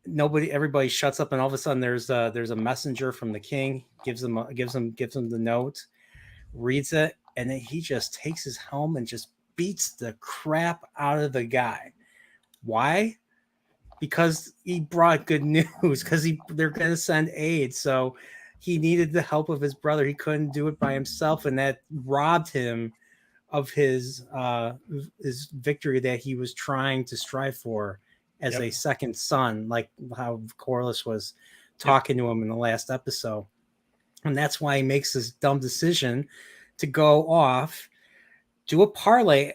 everybody shuts up, and all of a sudden there's a messenger from the king, gives him the note, reads it, and then he just takes his helm and just beats the crap out of the guy. Why? Because he brought good news, because they're going to send aid. So he needed the help of his brother. He couldn't do it by himself, and that robbed him of his victory that he was trying to strive for as a second son, like how Corlys was talking to him in the last episode. And that's why he makes this dumb decision to go off, do a parlay.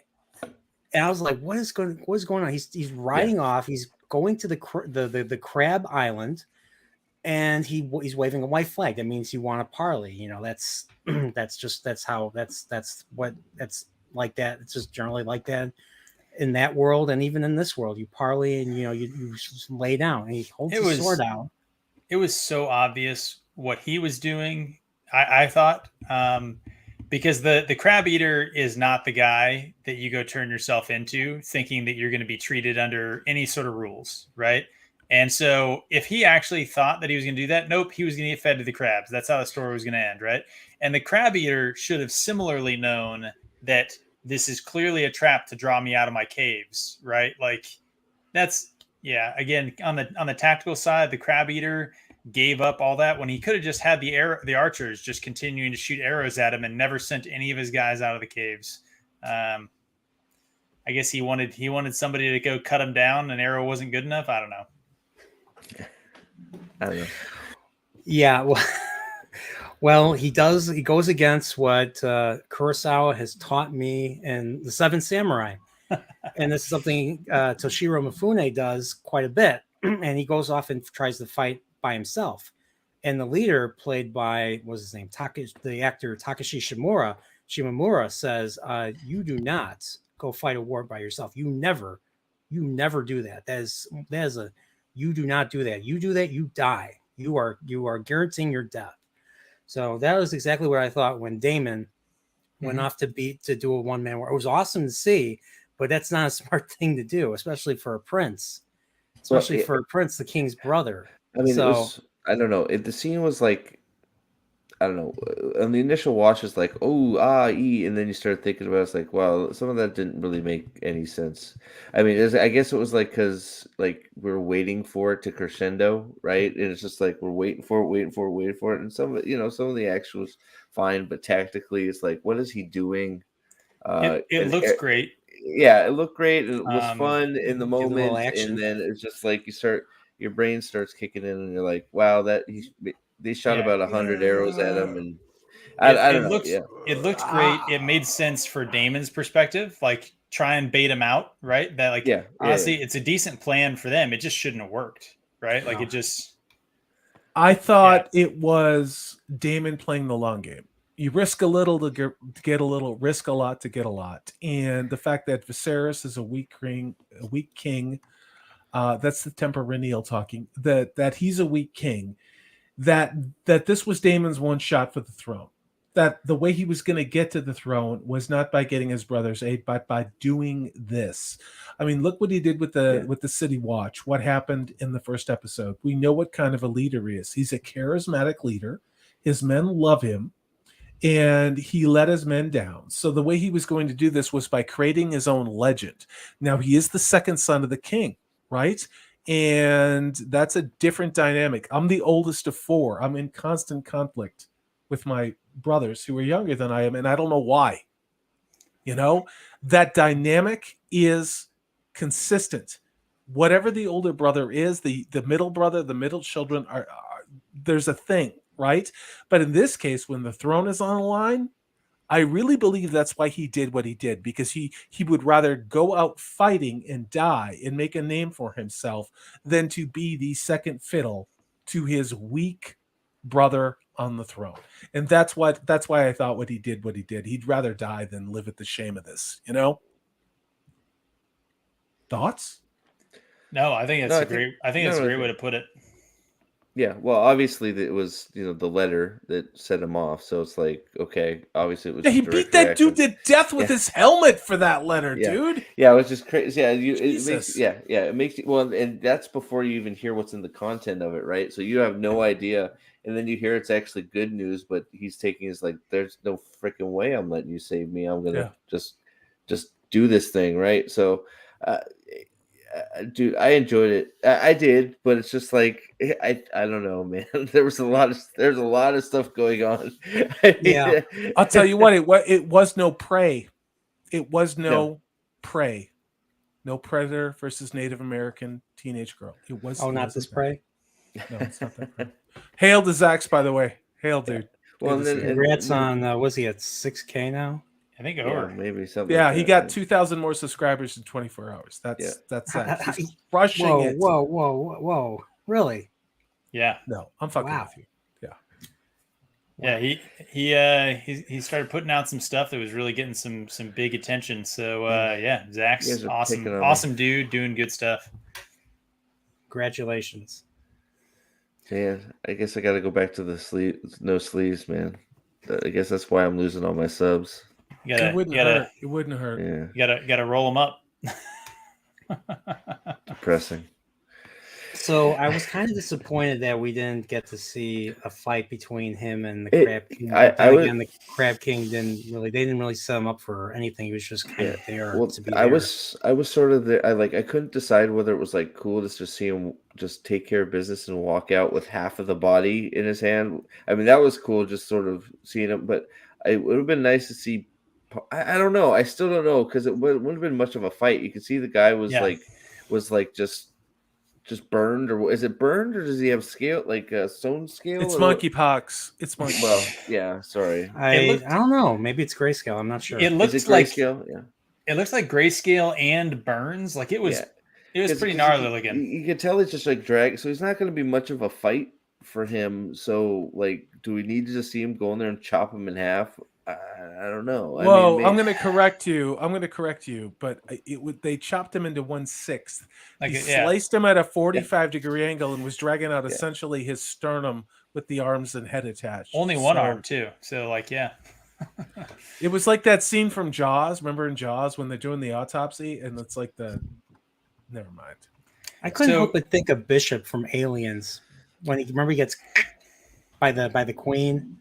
And I was like, what is going on? He's riding off. He's going to the Crab Island, and he's waving a white flag. That means you want to parley. You know, that's like that. It's just generally like that in that world, and even in this world, you parley, and you just lay down. And he holds his sword out. It was so obvious what he was doing. I thought. Because the crab eater is not the guy that you go turn yourself into thinking that you're going to be treated under any sort of rules, right? And so if he actually thought that he was going to do that, nope, he was going to get fed to the crabs. That's how the story was going to end, right? And the crab eater should have similarly known that this is clearly a trap to draw me out of my caves, right? Like that's, again, on the tactical side, the crab eater gave up all that when he could have just had the archers just continuing to shoot arrows at him and never sent any of his guys out of the caves. I guess he wanted somebody to go cut him down. An arrow wasn't good enough. I don't know. Yeah. Well, he goes against what Kurosawa has taught me in The Seven Samurai. And this is something Toshiro Mifune does quite a bit. And he goes off and tries to fight by himself. And the leader, played by, what's his name? The actor Takashi Shimamura says, you do not go fight a war by yourself. You never do that. You do not do that. You do that, you die. You are guaranteeing your death. So that was exactly what I thought when Daemon went off to do a one-man war. It was awesome to see, but that's not a smart thing to do, especially for a prince. Especially for a prince, the king's brother. I mean, I don't know. The scene was like, I don't know. On the initial watch, it's like, and then you start thinking about it, it's like, wow, some of that didn't really make any sense. I mean, I guess it was like because like we're waiting for it to crescendo, right? And it's just like we're waiting for it, and some of the action was fine, but tactically, it's like, what is he doing? It looks great. Yeah, it looked great. It was fun in the moment, action. and then it's just like your brain starts kicking in, and you're like, "Wow, they shot about 100 arrows at him," and I don't know. It looked great. It made sense for Damon's perspective, like try and bait him out, right? That honestly, it's a decent plan for them. It just shouldn't have worked, right? Like it just. I thought it was Daemon playing the long game. You risk a little to get a little, risk a lot to get a lot. And the fact that Viserys is a weak king, that's the Temperinial talking, that he's a weak king, that this was Daemon's one shot for the throne. That the way he was going to get to the throne was not by getting his brother's aid, but by doing this. I mean, look what he did with the City Watch. What happened in the first episode? We know what kind of a leader he is. He's a charismatic leader. His men love him, and he let his men down. So the way he was going to do this was by creating his own legend. Now, he is the second son of the king, right? And that's a different dynamic. I'm the oldest of four. I'm in constant conflict with my brothers who are younger than I am, and I don't know why. You know, that dynamic is consistent. Whatever the older brother is, the middle brother, the middle children are there's a thing, right? But in this case, when the throne is on the line, I really believe that's why he did what he did, because he would rather go out fighting and die and make a name for himself than to be the second fiddle to his weak brother on the throne. And that's why I thought what he did. He'd rather die than live at the shame of this, you know? Thoughts? No, I think that's a great way to put it. Yeah, well, obviously it was the letter that set him off. So it's like, okay, obviously it was. Yeah, he beat that dude to death with his helmet for that letter, dude. Yeah, it was just crazy. Yeah, it makes you well, and that's before you even hear what's in the content of it, right? So you have no idea, and then you hear it's actually good news, but he's taking his like, there's no freaking way I'm letting you save me. I'm gonna just do this thing, right? So. Dude, I enjoyed it. I did, but it's just like I don't know, man. There's a lot of stuff going on. Yeah, I'll tell you what. It was no prey. It was no prey. No Predator versus Native American teenage girl. It was. Oh, not this prey. No, it's not that prey. Hail to Zax, by the way. Hail, dude. Well, congrats on. Was he at 6K now? I think over. Maybe something. Yeah, like he that, got right? 2,000 more subscribers in 24 hours. That's He's crushing it. Whoa! Really? Yeah. No, I'm fucking with you. Yeah, he started putting out some stuff that was really getting some big attention. So Zach's awesome dude doing good stuff. Congratulations. Yeah, I guess I got to go back to the no sleeves, man. I guess that's why I'm losing all my subs. It wouldn't hurt. It wouldn't hurt. Yeah, you gotta roll them up. Depressing. So I was kind of disappointed that we didn't get to see a fight between him and the Crab King. The Crab King didn't really set him up for anything. He was just kind of there to be there. I was sort of there. I couldn't decide whether it was like cool to just see him just take care of business and walk out with half of the body in his hand. I mean, that was cool, just sort of seeing him. But it would have been nice to see. I don't know. I still don't know, because it wouldn't have been much of a fight. You could see the guy was just burned, or is it burned, or does he have scale, like a stone scale? It's monkeypox. It's monkeypox. Well, yeah. Sorry, I don't know. Maybe it's grayscale. I'm not sure. It looks grayscale. Yeah, it looks like grayscale and burns. Like it was. Yeah. It was pretty gnarly looking. You can tell it's just like drag. So he's not going to be much of a fight for him. So like, do we need to just see him go in there and chop him in half? I don't know. Well, I'm going to correct you. But they chopped him into 1/6. He sliced him at a 45-degree angle and was dragging out essentially his sternum with the arms and head attached. Only one arm too. So it was like that scene from Jaws. Remember in Jaws when they're doing the autopsy and it's like never mind. I couldn't help but think of Bishop from Aliens when he gets by the Queen.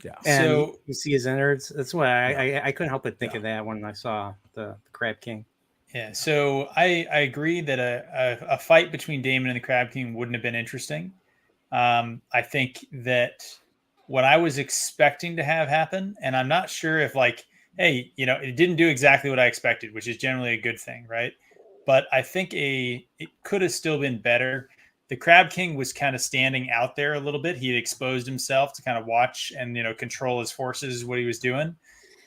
Yeah. And so you see his innards. That's why I couldn't help but think of that when I saw the Crab King. Yeah. So I agree that a fight between Daemon and the Crab King wouldn't have been interesting. I think that what I was expecting to have happen, and I'm not sure if it didn't do exactly what I expected, which is generally a good thing, right? But I think it could have still been better. The Crab King was kind of standing out there a little bit. He had exposed himself to kind of watch and, control his forces, what he was doing.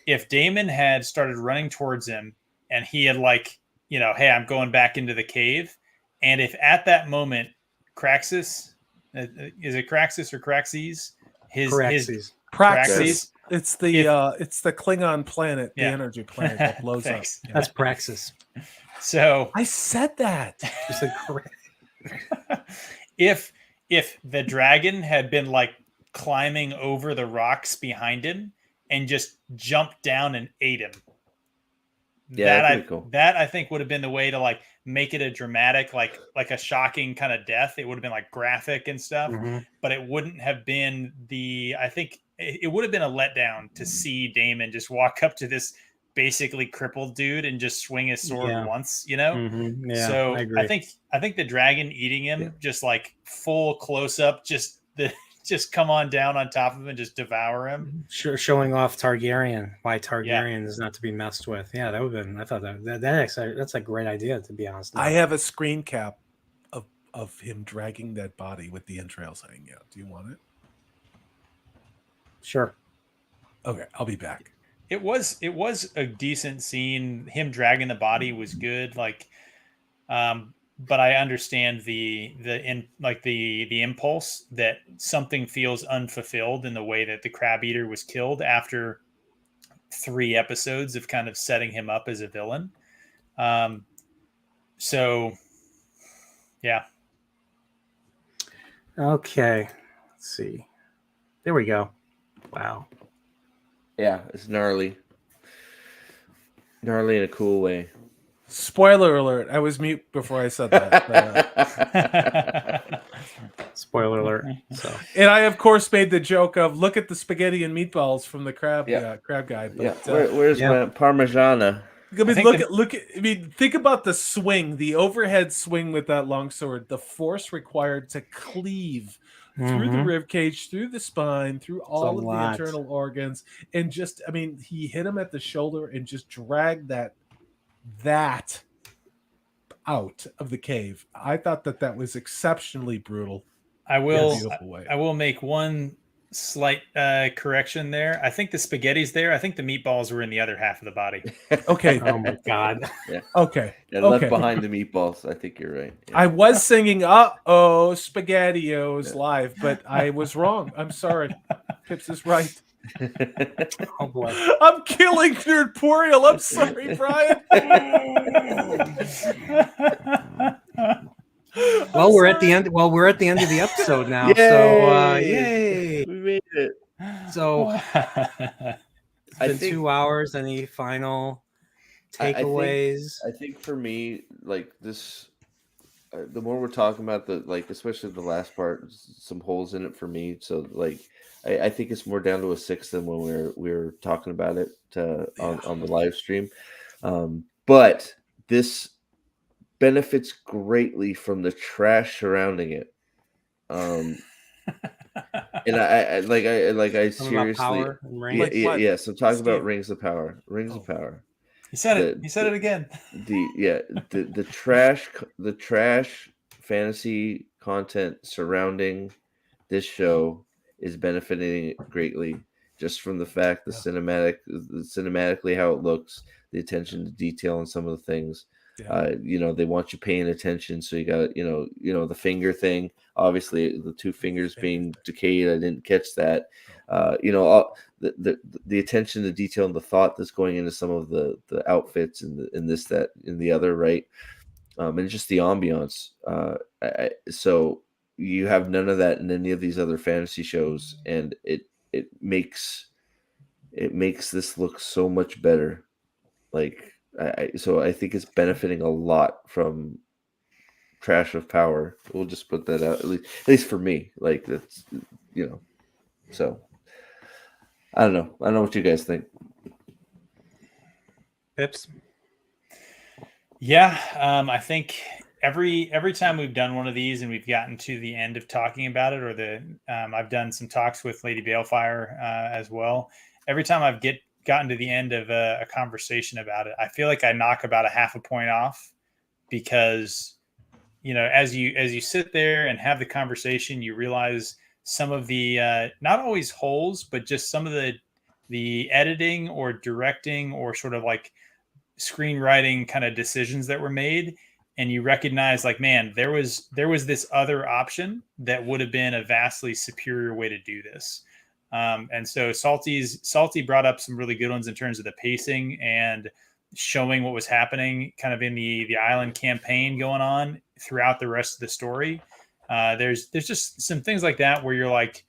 If Daemon had started running towards him and he had hey, I'm going back into the cave. And if at that moment Craxus, Is it Craxus or Craxes? His Caraxes. Praxis. It's the Klingon planet, the Yeah. energy planet that blows up. Thanks. Yeah. That's Praxis. So I said that. You said correct. if the dragon had been like climbing over the rocks behind him and just jumped down and ate him, Yeah, that'd be cool. that I think would have been the way to like make it a dramatic, like a shocking kind of death. It would have been like graphic and stuff, but it wouldn't have been I think it would have been a letdown to see Damon just walk up to this basically crippled dude and just swing his sword once, you know? Yeah, So I agree. I think the dragon eating him, just like full close up, just come on down on top of him and just devour him. Showing off Targaryen, why Targaryen is not to be messed with. Yeah, that would have been. I thought that's a great idea, to be honest. I have a screen cap of him dragging that body with the entrails hanging out. Do you want it? Sure. Okay, I'll be back. It was a decent scene. Him dragging the body was good. Like, but I understand the impulse that something feels unfulfilled in the way that the crab eater was killed after 3 episodes of kind of setting him up as a villain. So yeah. Okay. Let's see. There we go. Wow. Yeah, it's gnarly. Gnarly in a cool way. Spoiler alert. I was mute before I said that. Spoiler alert. So. And I, of course, made the joke of look at the spaghetti and meatballs from the crab guy. But, where's my Parmigiana? I mean, look at. I mean, think about the swing, the overhead swing with that longsword. The force required to cleave through the rib cage, through the spine, through all of the internal organs, and just. I mean, he hit him at the shoulder and just dragged that out of the cave. I thought that was exceptionally brutal. I will make one slight correction there. I think the spaghetti's there. I think the meatballs were in the other half of the body. Okay. Oh my god. Yeah. Okay. Yeah, left behind the meatballs. I think you're right. Yeah. I was singing "Uh-oh, SpaghettiOs" live, but I was wrong. I'm sorry. Pips is right. Oh boy. I'm killing Nerdporial. I'm sorry, Brian. Well, we're at the end. Well, we're at the end of the episode now. Yay! So, yay! We made it. So, it's been 2 hours. Any final takeaways? I think for me, like this, the more we're talking about especially the last part, some holes in it for me. So, like, I think it's more down to a 6 than when we were talking about it on the live stream. But this benefits greatly from the trash surrounding it. And I seriously, yes, I'm talking about Rings of Power. Rings of Power. He said it. He said it again. The trash fantasy content surrounding this show is benefiting it greatly, just from the fact cinematically how it looks, the attention to detail on some of the things. They want you paying attention, so you got the finger thing. Obviously, the 2 fingers being decayed, I didn't catch that. The attention to detail and the thought that's going into some of the outfits and this, that, and the other, right? And just the ambiance. So you have none of that in any of these other fantasy shows, and it makes this look so much better. Like. So I think it's benefiting a lot from Trash of Power. We'll just put that out, at least for me. Like, that's, so I don't know. I don't know what you guys think. Pips? Yeah, I think every time we've done one of these and we've gotten to the end of talking about it, or I've done some talks with Lady Balefire as well. Every time I've gotten to the end of a conversation about it, I feel like I knock about a half a point off, because as you sit there and have the conversation, you realize some of the not always holes, but just some of the editing or directing or sort of like screenwriting kind of decisions that were made. and you recognize like, man, there was this other option that would have been a vastly superior way to do this. And so Salty brought up some really good ones in terms of the pacing and showing what was happening kind of in the island campaign going on throughout the rest of the story. There's just some things like that where you're like,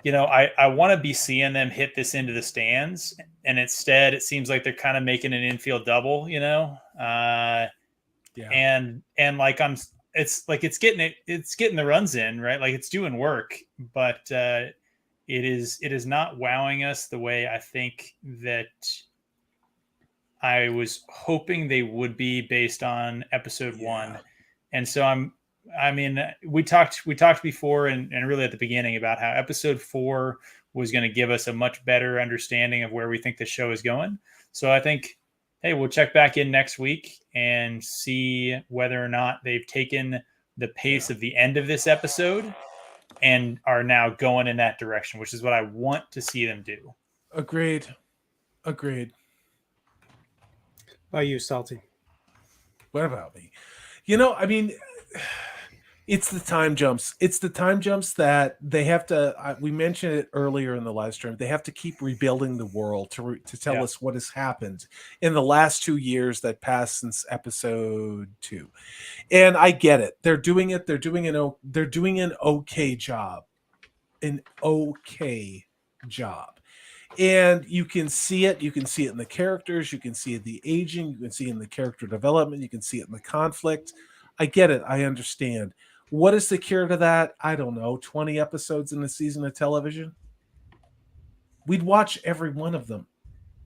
I want to be seeing them hit this into the stands, and instead it seems like they're kind of making an infield double, and like it's getting the runs in, right? Like it's doing work, but it is not wowing us the way I think that I was hoping they would be based on episode 1. And so we talked before and really at the beginning about how episode 4 was going to give us a much better understanding of where we think the show is going. So I think, hey, we'll check back in next week and see whether or not they've taken the pace of the end of this episode and are now going in that direction, which is what I want to see them do. Agreed. How about you, Salty? What about me? It's the time jumps. It's the time jumps that they have to. We mentioned it earlier in the live stream. They have to keep rebuilding the world to tell us what has happened in the last 2 years that passed since episode 2. And I get it. They're doing it. They're doing an okay job. An okay job. And you can see it. You can see it in the characters. You can see it in the aging. You can see it in the character development. You can see it in the conflict. I get it. I understand. What is the cure to that? I don't know. 20 episodes in a season of television? We'd watch every one of them,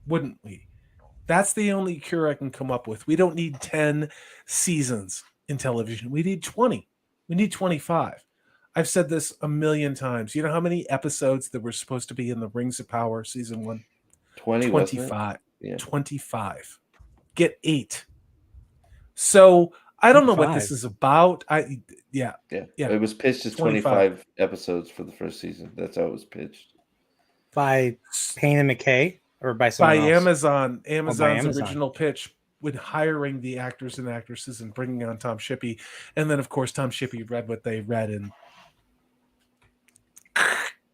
wouldn't we? That's the only cure I can come up with. We don't need 10 seasons in television. We need 20. We need 25. I've said this a million times. You know how many episodes that were supposed to be in the Rings of Power season 1? 20, 25. Yeah. 25. Get 8. So I don't know what 25. this is about. Yeah. It was pitched as 25 episodes for the first season. That's how it was pitched. By Payne and McKay or by someone else? Amazon. Amazon's Amazon. original pitch with hiring the actors and actresses and bringing on Tom Shippey. And then, of course, Tom Shippey read what they read and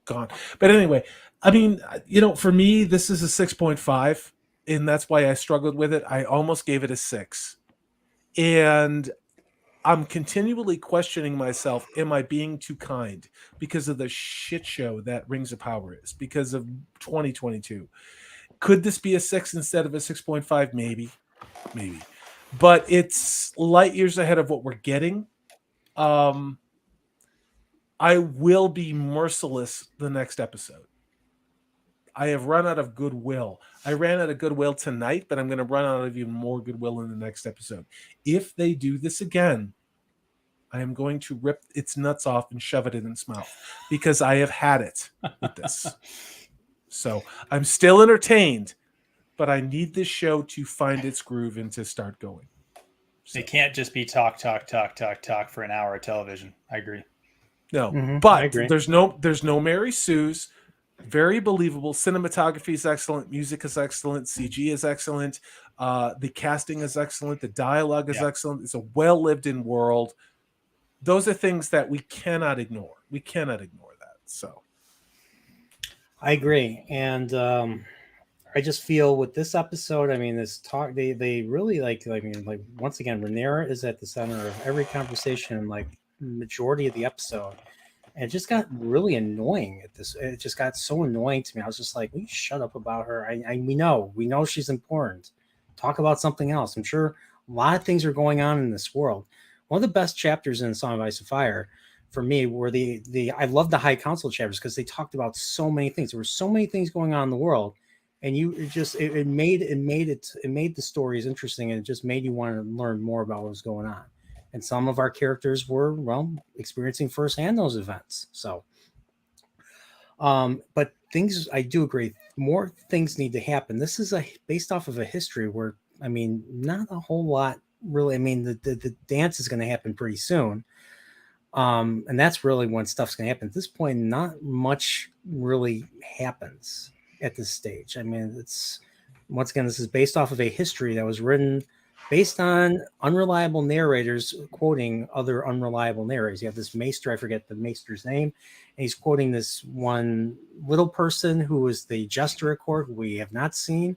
gone. But anyway, for me, this is a 6.5, and that's why I struggled with it. I almost gave it a 6. And I'm continually questioning myself, am I being too kind because of the shit show that Rings of Power is, because of 2022? Could this be a 6 instead of a 6.5? Maybe. But it's light years ahead of what we're getting. I will be merciless the next episode. I have run out of goodwill. I ran out of goodwill tonight, but I'm going to run out of even more goodwill in the next episode. If they do this again, I am going to rip its nuts off and shove it in its mouth because I have had it with this. So I'm still entertained, but I need this show to find its groove and to start going. It can't just be talk for an hour of television. I agree. No, but there's no Mary Sue's. Very believable. Cinematography is excellent. Music is excellent. CG is excellent. The casting is excellent. The dialogue is excellent. It's a well-lived-in world. Those are things that we cannot ignore. We cannot ignore that. So, I agree, and I just feel with this episode, this talk, they really like once again, Rhaenyra is at the center of every conversation, like majority of the episode. And it just got really annoying at this. It just got so annoying to me. I was just like, "Will you shut up about her?" We know she's important. Talk about something else. I'm sure a lot of things are going on in this world. One of the best chapters in Song of Ice and Fire for me were I love the High Council chapters because they talked about so many things. There were so many things going on in the world, and it made the stories interesting, and it just made you want to learn more about what was going on. And some of our characters were, experiencing firsthand those events. So, but I do agree, more things need to happen. This is based off of a history where, not a whole lot really. The dance is going to happen pretty soon. And that's really when stuff's going to happen. At this point, not much really happens at this stage. It's, once again, this is based off of a history that was written based on unreliable narrators quoting other unreliable narrators. You have this maester, I forget the maester's name, and he's quoting this one little person who was the jester at court, who we have not seen.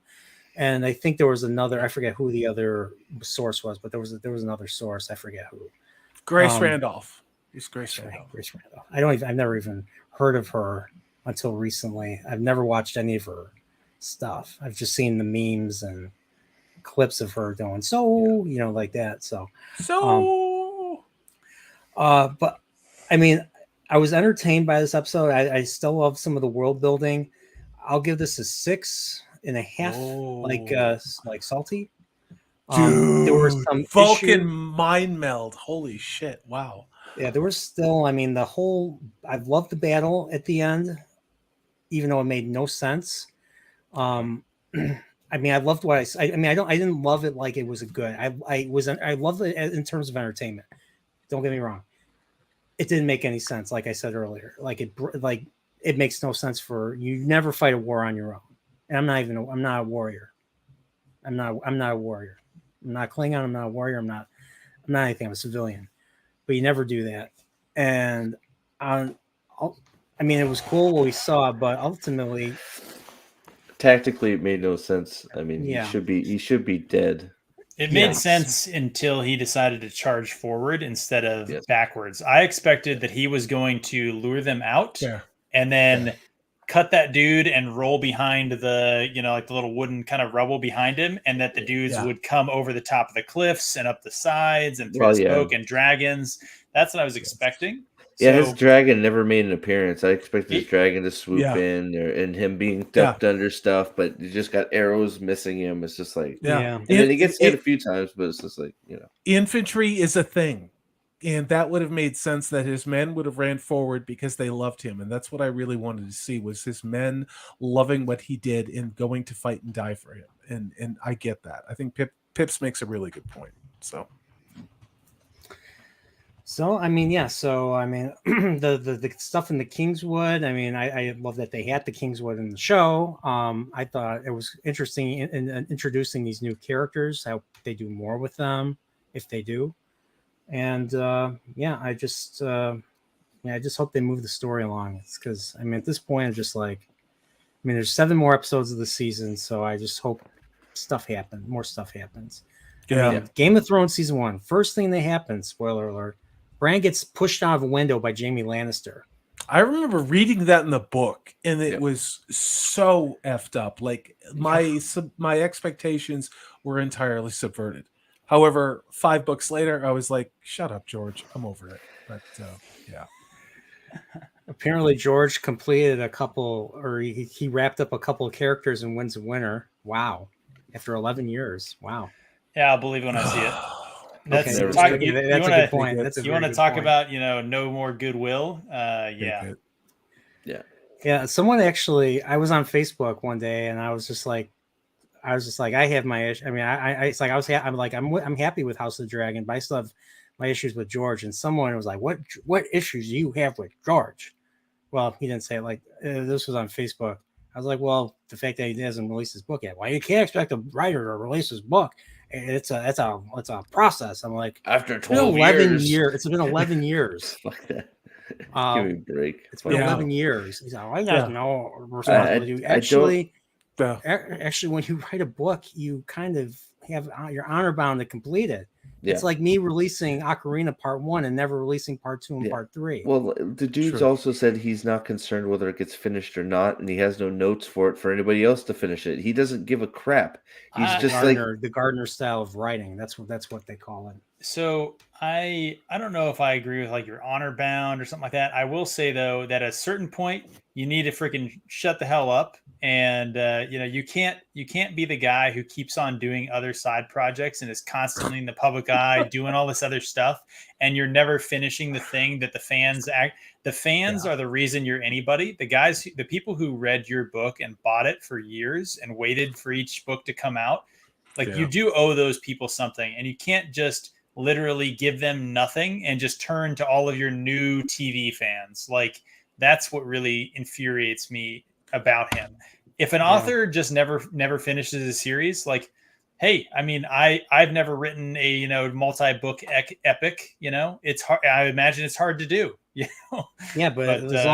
And I think there was another, I forget who the other source was, but there was another source, I forget who. Grace Randolph. It's Grace Randolph. Grace Randolph. I've never even heard of her until recently. I've never watched any of her stuff. I've just seen the memes and clips of her doing like that. But I mean, I was entertained by this episode. I still love some of the world building. I'll give this a 6.5, like salty. Dude, there were some Vulcan issues. mind meld. Holy shit! Wow. Yeah, there was still. I mean, I loved the battle at the end, even though it made no sense. I mean, I loved what I didn't love it like it was a good. I loved it in terms of entertainment. Don't get me wrong. It didn't make any sense, like I said earlier. It makes no sense for you. Never fight a war on your own. And I'm not a warrior. I'm not a warrior. I'm not Klingon. I'm not a warrior. I'm not anything. I'm a civilian. But you never do that. And I mean, it was cool what we saw, but ultimately, tactically, it made no sense. I mean, Yeah. he should be dead. It made sense until he decided to charge forward instead of backwards. I expected that he was going to lure them out and then cut that dude and roll behind the, like the little wooden kind of rubble behind him, and that the dudes would come over the top of the cliffs and up the sides and through the smoke and dragons. That's what I was expecting. Yeah, his dragon never made an appearance. I expected his dragon to swoop in, and him being ducked under stuff, but he just got arrows missing him. It's just like, And then he gets hit a few times, but it's just like, Infantry is a thing. And that would have made sense that his men would have ran forward because they loved him. And that's what I really wanted to see, was his men loving what he did and going to fight and die for him. And I get that. I think Pips makes a really good point. So I mean, the stuff in the Kingswood. I mean, I love that they had the Kingswood in the show. I thought it was interesting in introducing these new characters, how they do more with them if they do. And I just hope they move the story along. It's because I mean, at this point, I'm just like, there's 7 more episodes of the season, so I just hope more stuff happens. Game of Thrones season 1, first thing that happens, spoiler alert, Bran gets pushed out of a window by Jaime Lannister. I remember reading that in the book, and it was so effed up. Like my expectations were entirely subverted. However, 5 books later, I was like, "Shut up, George. I'm over it." But Apparently, George completed a couple, or he wrapped up a couple of characters in Winds of Winter. Wow, after 11 years. Wow. Yeah, I'll believe it when I see it. That's a good point. You want to talk about no more goodwill? Yeah. Someone actually, I was on Facebook one day, and I was just like, I have my issue. I mean, I'm happy with House of the Dragon, but I still have my issues with George. And someone was like, what issues do you have with George? Well, he didn't say it like this was on Facebook. I was like, well, the fact that he hasn't released his book yet. Well, you can't expect a writer to release his book. It's a process. I'm like, after 12 years. It's been 11 years. Fuck that. Give me a break. It's been 11 years. He's like, I got no responsibility. Actually, when you write a book, you kind of have you're honor bound to complete it. It's like me releasing Ocarina Part 1 and never releasing Part 2 and Part 3. Well, the dude's also said he's not concerned whether it gets finished or not, and he has no notes for it for anybody else to finish it. He doesn't give a crap. He's just the Gardner style of writing. That's what they call it. So I don't know if I agree with like you're honor bound or something like that. I will say though that at a certain point you need to freaking shut the hell up, and you can't be the guy who keeps on doing other side projects and is constantly in the public eye doing all this other stuff, and you're never finishing the thing that the fans are the reason you're anybody. The people who read your book and bought it for years and waited for each book to come out, you do owe those people something, and you can't just literally give them nothing and just turn to all of your new TV fans. Like, that's what really infuriates me about him. If an author just never finishes a series, like, hey, I mean, I've never written a multi-book epic. It's hard. I imagine it's hard to do. Yeah, but But, as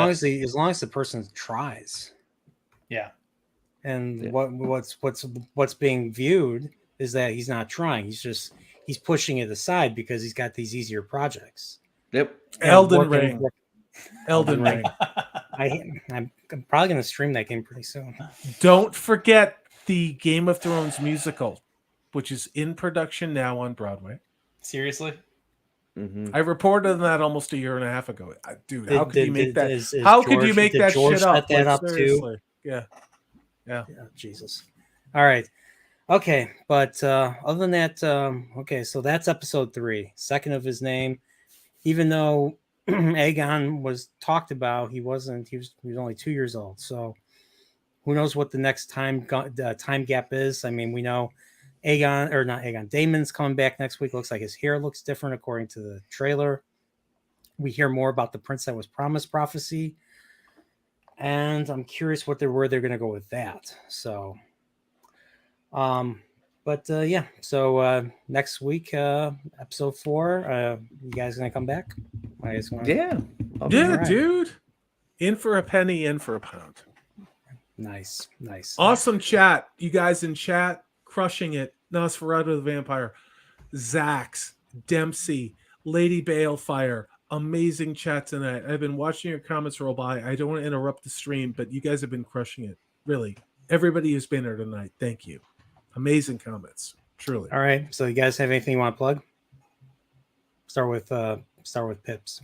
long as the person tries, yeah. and Yeah. what's being viewed is that he's not trying. He's pushing it aside because he's got these easier projects. Yep. And Elden Ring. Elden Ring. Ring. I'm probably going to stream that game pretty soon. Don't forget the Game of Thrones musical, which is in production now on Broadway. Seriously? Mm-hmm. I reported on that almost a year and a half ago. Dude, how could you make that? Is How could you George- make did that George shit up? set that Like, up too? seriously. Yeah. Yeah, Jesus. All right. Okay, but other than that, okay, so that's episode 3, second of his name. Even though Aegon was talked about, he was only 2 years old. So who knows what the next time gap is? I mean, we know Damon's coming back next week. Looks like his hair looks different according to the trailer. We hear more about the Prince That Was Promised prophecy, and I'm curious where they're going to go with that. So, yeah. So next week, episode 4. You guys gonna come back? Yeah. Yeah, right. dude. In for a penny, in for a pound. Nice. Awesome chat. You guys in chat, crushing it. Nosferatu the Vampire, Zax, Dempsey, Lady Balefire. Amazing chat tonight. I've been watching your comments roll by. I don't want to interrupt the stream, but you guys have been crushing it. Really. Everybody who's been here tonight, thank you. Amazing comments. Truly. All right. So you guys have anything you want to plug? Start with Pips.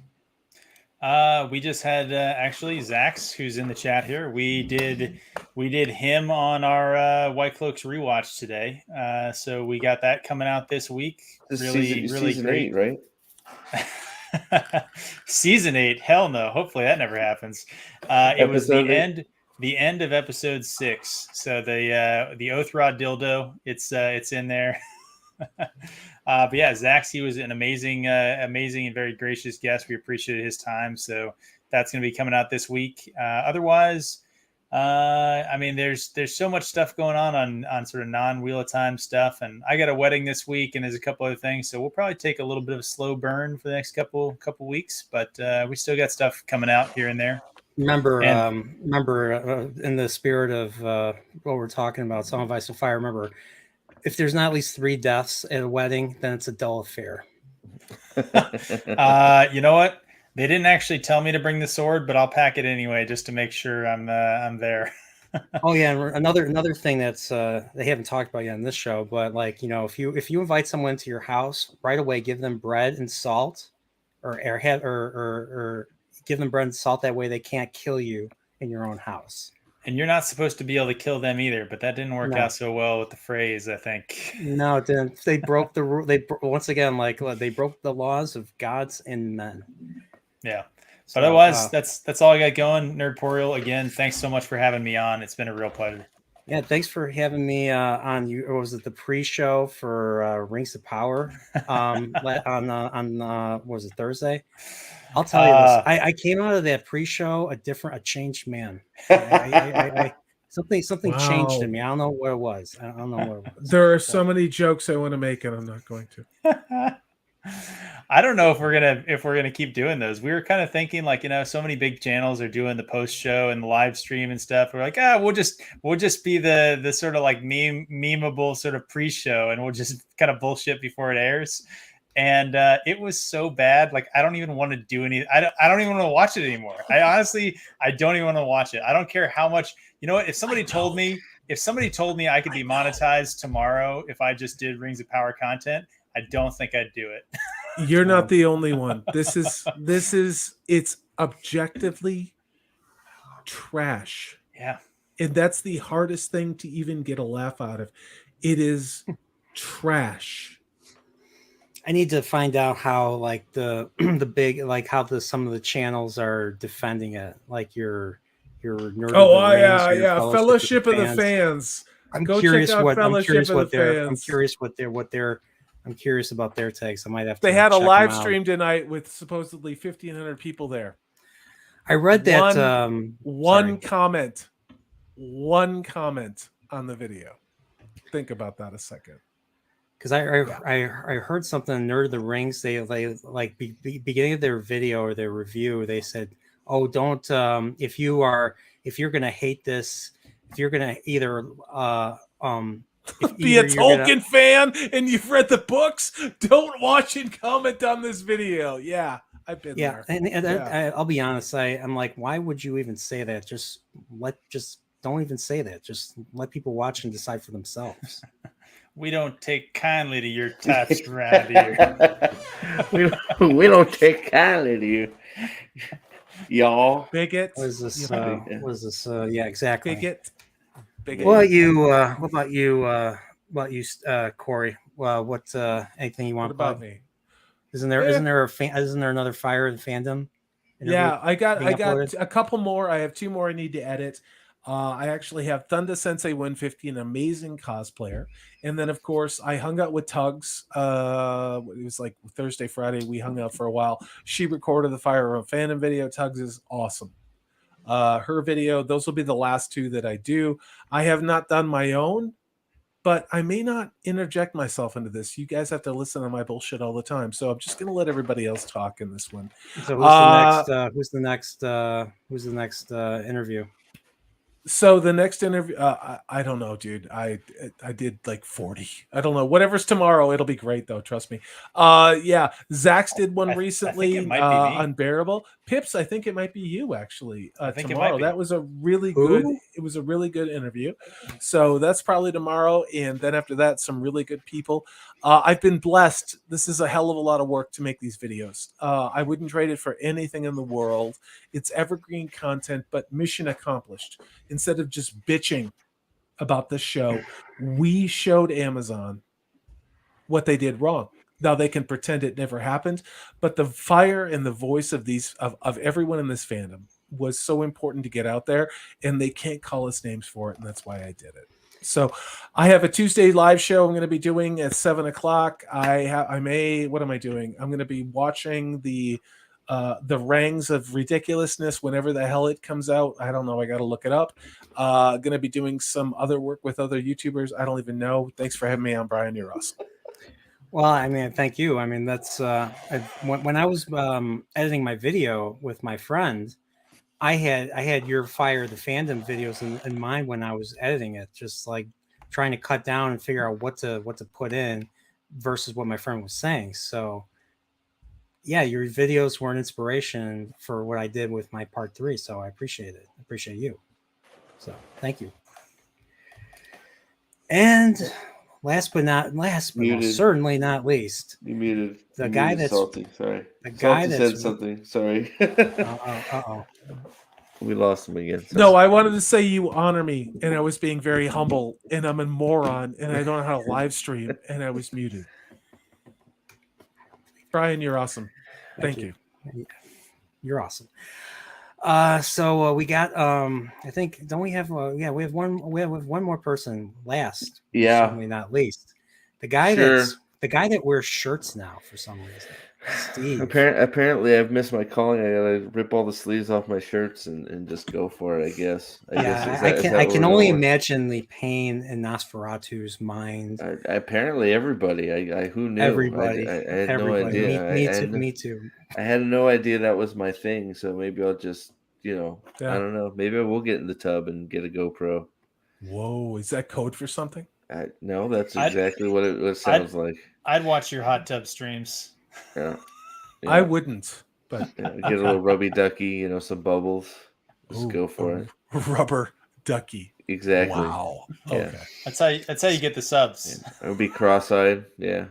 We just had actually Zax, who's in the chat here. We did him on our White Cloaks rewatch today. So we got that coming out this week. This Really season great. 8, right? Season 8, hell no. Hopefully that never happens. It was the end of episode 6. So the Oathrod dildo, it's in there. But yeah, Zax, he was an amazing and very gracious guest. We appreciated his time. So that's going to be coming out this week. Otherwise, I mean, there's so much stuff going on sort of non-Wheel of Time stuff, and I got a wedding this week, and there's a couple other things, so we'll probably take a little bit of a slow burn for the next couple weeks, but we still got stuff coming out here and there. Remember, in the spirit of what we're talking about, Song of Ice and Fire. Remember, if there's not at least 3 deaths at a wedding, then it's a dull affair. You know what? They didn't actually tell me to bring the sword, but I'll pack it anyway just to make sure I'm there. Oh yeah, and another thing that's they haven't talked about yet in this show, but like, you know, if you invite someone to your house, right away give them bread and salt, or give them bread and salt. That way they can't kill you in your own house. And you're not supposed to be able to kill them either, but that didn't work out so well with the phrase, I think. No, it didn't. They broke the rule. Once again, like they broke the laws of gods and men. Yeah. So, But otherwise, that's all I got going. Nerdporial, again, thanks so much for having me on. It's been a real pleasure. Yeah, thanks for having me on. Or was it the pre-show for Rings of Power on what was it, Thursday? I'll tell you this. I came out of that pre-show a changed man. Something changed in me. I don't know what it was. I don't know what it was. There are so many jokes I want to make, and I'm not going to. I don't know if we're gonna keep doing those. We were kind of thinking, like, you know, so many big channels are doing the post show and the live stream and stuff. We're like, we'll just be the sort of like memeable sort of pre-show, and we'll just kind of bullshit before it airs. And it was so bad. Like, I don't even want to do any. I don't even want to watch it anymore. I don't even want to watch it. I don't care how much. You know what? If somebody told me I could be monetized tomorrow if I just did Rings of Power content, I don't think I'd do it. You're not the only one. This is it's objectively trash. Yeah. And that's the hardest thing to even get a laugh out of. It is trash. I need to find out how, like, the big, like, how some of the channels are defending it, like your Nerd of the Rings, Fellowship of the Fans. I'm Go curious check out what Fellowship of the their Fans. I'm curious about their takes. I might have to. They had a check live them out. stream tonight with supposedly 1,500 people there. I read that one comment on the video. Think about that a second. Because I heard something in Nerd of the Rings. They like beginning of their video or their review. They said, "Oh, don't if you're gonna hate this, if you're gonna either if Be a either you're gonna Tolkien fan and you've read the books, don't watch and comment on this video." Yeah, I've been yeah." there. And Yeah. I'll be honest. I'm like, why would you even say that? Just don't even say that. Just let people watch and decide for themselves. We don't take kindly to your tots around here. we don't take kindly to you, y'all. Bigot. What is this? You What is this? Yeah, exactly. bigot. Bigot. What about you, Corey? What anything you What want to about plug? me? Isn't there another Fire of the Fandom interview Yeah, I got being uploaded? a couple more. I have 2 more I need to edit. I actually have Thunder Sensei 150, an amazing cosplayer, and then of course I hung out with Tugs. It was like Thursday, Friday. We hung out for a while. She recorded the Fire of Fandom video. Tugs is awesome. Her video. Those will be the last 2 that I do. I have not done my own, but I may not interject myself into this. You guys have to listen to my bullshit all the time, so I'm just going to let everybody else talk in this one. So who's the next interview? So the next interview, I don't know, dude. I did like 40. I don't know. Whatever's tomorrow, it'll be great though. Trust me. Yeah, Zach's did one I think recently. it might be me. Unbearable. Pips, I think it might be you actually. I think it Tomorrow. might be. That was a really Who? good. It was a really good interview. So that's probably tomorrow, and then after that, some really good people. I've been blessed. This is a hell of a lot of work to make these videos. I wouldn't trade it for anything in the world. It's evergreen content, but mission accomplished. Instead of just bitching about this show, we showed Amazon what they did wrong. Now they can pretend it never happened, but the fire and the voice of of everyone in this fandom was so important to get out there, and they can't call us names for it, and that's why I did it. So I have a Tuesday live show I'm going to be doing at 7:00. What am I doing? I'm going to be watching the Rangs of Ridiculousness whenever the hell it comes out. I don't know. I got to look it up. Going to be doing some other work with other YouTubers. I don't even know. Thanks for having me on, Brian. You're awesome. Well, I mean, thank you. I mean, that's when I was editing my video with my friend, I had your Fire the Fandom videos in mind when I was editing it, just like trying to cut down and figure out what to put in versus what my friend was saying. So yeah, your videos were an inspiration for what I did with my part 3. So I appreciate it. I appreciate you. So thank you. And last but most certainly not least, You muted. The You guy muted that's Salty. Sorry. the guy Salty that's said something. Sorry. uh-oh. We lost him again. Sorry. No, I wanted to say you honor me, and I was being very humble, and I'm a moron, and I don't know how to live stream, and I was muted. Brian, you're awesome. Thank you. You're awesome. So we got I think don't we have we have one more person last. Yeah. Certainly not least. The guy that wears shirts now for some reason. Steve. Apparently, I've missed my calling. I gotta rip all the sleeves off my shirts and just go for it. I guess. I can only imagine the pain in Nosferatu's mind. Apparently, everybody. Who knew? Everybody. I had no idea. Me too. I had no idea that was my thing. So maybe I'll just, I don't know. Maybe I will get in the tub and get a GoPro. Whoa, is that code for something? No, that's exactly what it sounds like. I'd watch your hot tub streams. Yeah. I wouldn't, but get a little rubby ducky, some bubbles. Just go for it. Rubber ducky. Exactly. Wow. Yeah. Okay. That's how you get the subs. It would be cross-eyed. Yeah.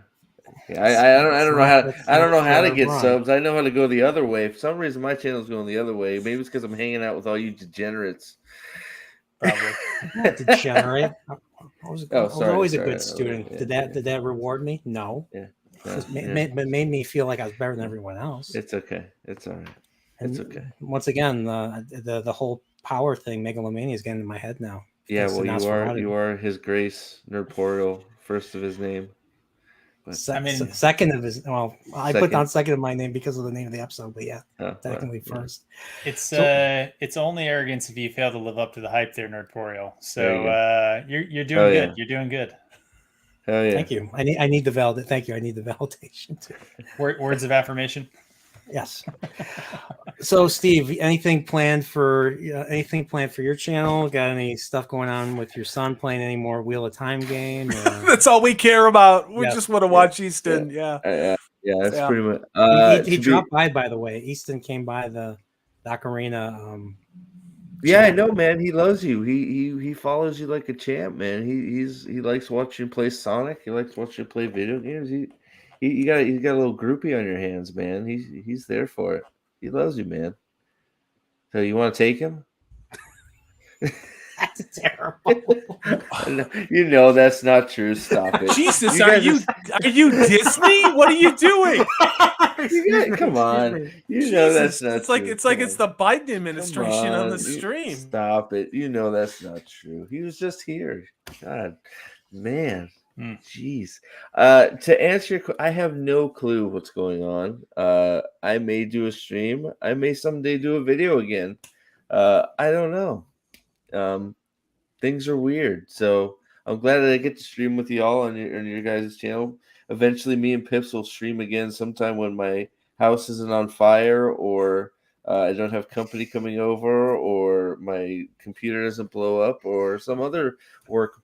I don't know how to get subs. I know how to go the other way. For some reason, my channel's going the other way. Maybe it's because I'm hanging out with all you degenerates. Probably. Not degenerate. I was always a good student. Yeah, did that reward me? No. Yeah. It made me feel like I was better than everyone else. It's okay. It's all right. It's okay. Once again, the whole power thing, megalomania, is getting in my head now. Yeah, well, you are His Grace Nerdportal, first of his name. But, second of his. Well, I put down second of my name because of the name of the episode, but yeah, technically first. It's only arrogance if you fail to live up to the hype there, Nerdporial. So you're doing good. Yeah. You're doing good. Hell yeah. Thank you. I need the validation. Thank you. I need the validation too. Words of affirmation. Yes. So, Steve, anything planned for your channel? Got any stuff going on with your son playing any more Wheel of Time game? Or... That's all we care about. We Yes. just want to watch Easton. Yeah. Yeah, that's Yeah. pretty much. He dropped by the way. Easton came by the Ocarina. Yeah, I know, man. He loves you. He follows you like a champ, man. He likes watching you play Sonic. He likes watching you play video games. He's got a little groupie on your hands, man. He's there for it. He loves you, man. So you want to take him? That's terrible. You know that's not true. Stop it. Jesus, You are guys you Disney? What are you doing? come on. You know that's not it's like true. it's like it's the Biden administration on the stream. Stop it. You know that's not true. He was just here. God, man. Jeez. To answer your I have no clue what's going on. I may do a stream. I may someday do a video again. I don't know. Things are weird. So I'm glad that I get to stream with you all on your guys' channel. Eventually me and Pips will stream again sometime when my house isn't on fire, or I don't have company coming over, or my computer doesn't blow up, or some other work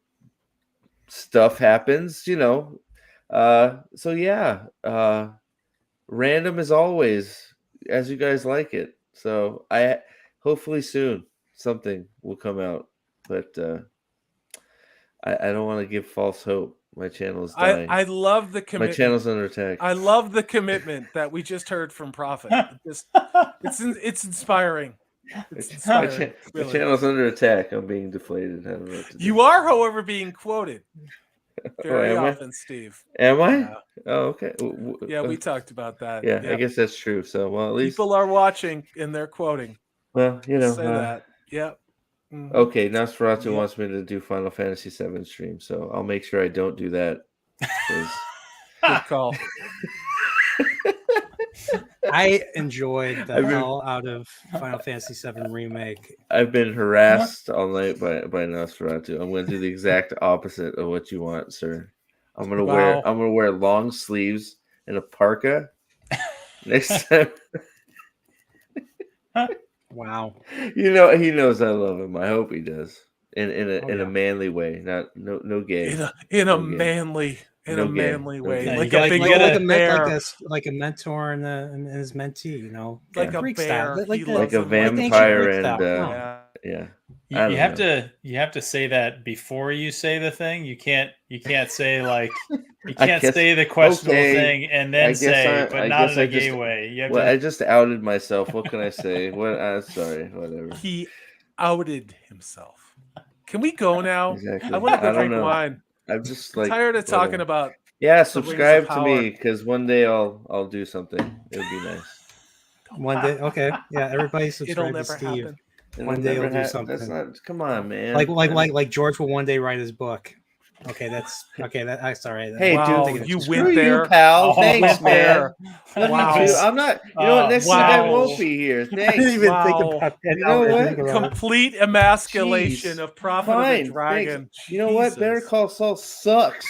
stuff happens, you know. So yeah, random as always, as you guys like it. So I hopefully soon something will come out, but I don't want to give false hope. My channel is dying. I love the commitment. My channel's under attack. I love the commitment that we just heard from Prophet. It's inspiring. It's inspiring. My channel's under attack. I'm being deflated. I don't know what to do. You are, however, being quoted very am I? often, Steve. Am I? Yeah. Oh, okay. Yeah, we talked about that. Yeah, Yep. I guess that's true. So, well, at least people are watching and they're quoting. Well, you know, Say that. Yep. Mm-hmm. Okay, Nosferatu wants me to do Final Fantasy VII stream, so I'll make sure I don't do that. Good call. I enjoyed the hell out of Final Fantasy VII Remake. I've been harassed all night by Nosferatu. I'm going to do the exact opposite of what you want, sir. I'm going to wear long sleeves and a parka next time. Wow. You know, he knows I love him. I hope he does. In a manly way, no gay. In a manly way, Yeah, like a big like a mentor and his mentee, you know, like a bear, like a vampire, and yeah. You have to say that before you say the thing. You can't say like you can't say the questionable thing and then but not in a gay way. You have I just outed myself. What can I say? Sorry, whatever. He outed himself. Can we go now? Exactly. I want to go drink wine. I'm just like tired of talking about. Yeah, subscribe to me because one day I'll do something. It would be nice. One day, okay, yeah. Everybody subscribe to Steve. Happen. One day he'll do something. That's not. Come on, man. Like George will one day write his book. Okay, that's okay. I sorry. Hey, wow, dude, you went there, pal. Thanks, man. Wow. I'm not. You know what? Next week I won't be here. Thanks. I didn't even think about that. You know what? Complete emasculation of Prophet of the Dragon. You know what? Better Call Saul sucks.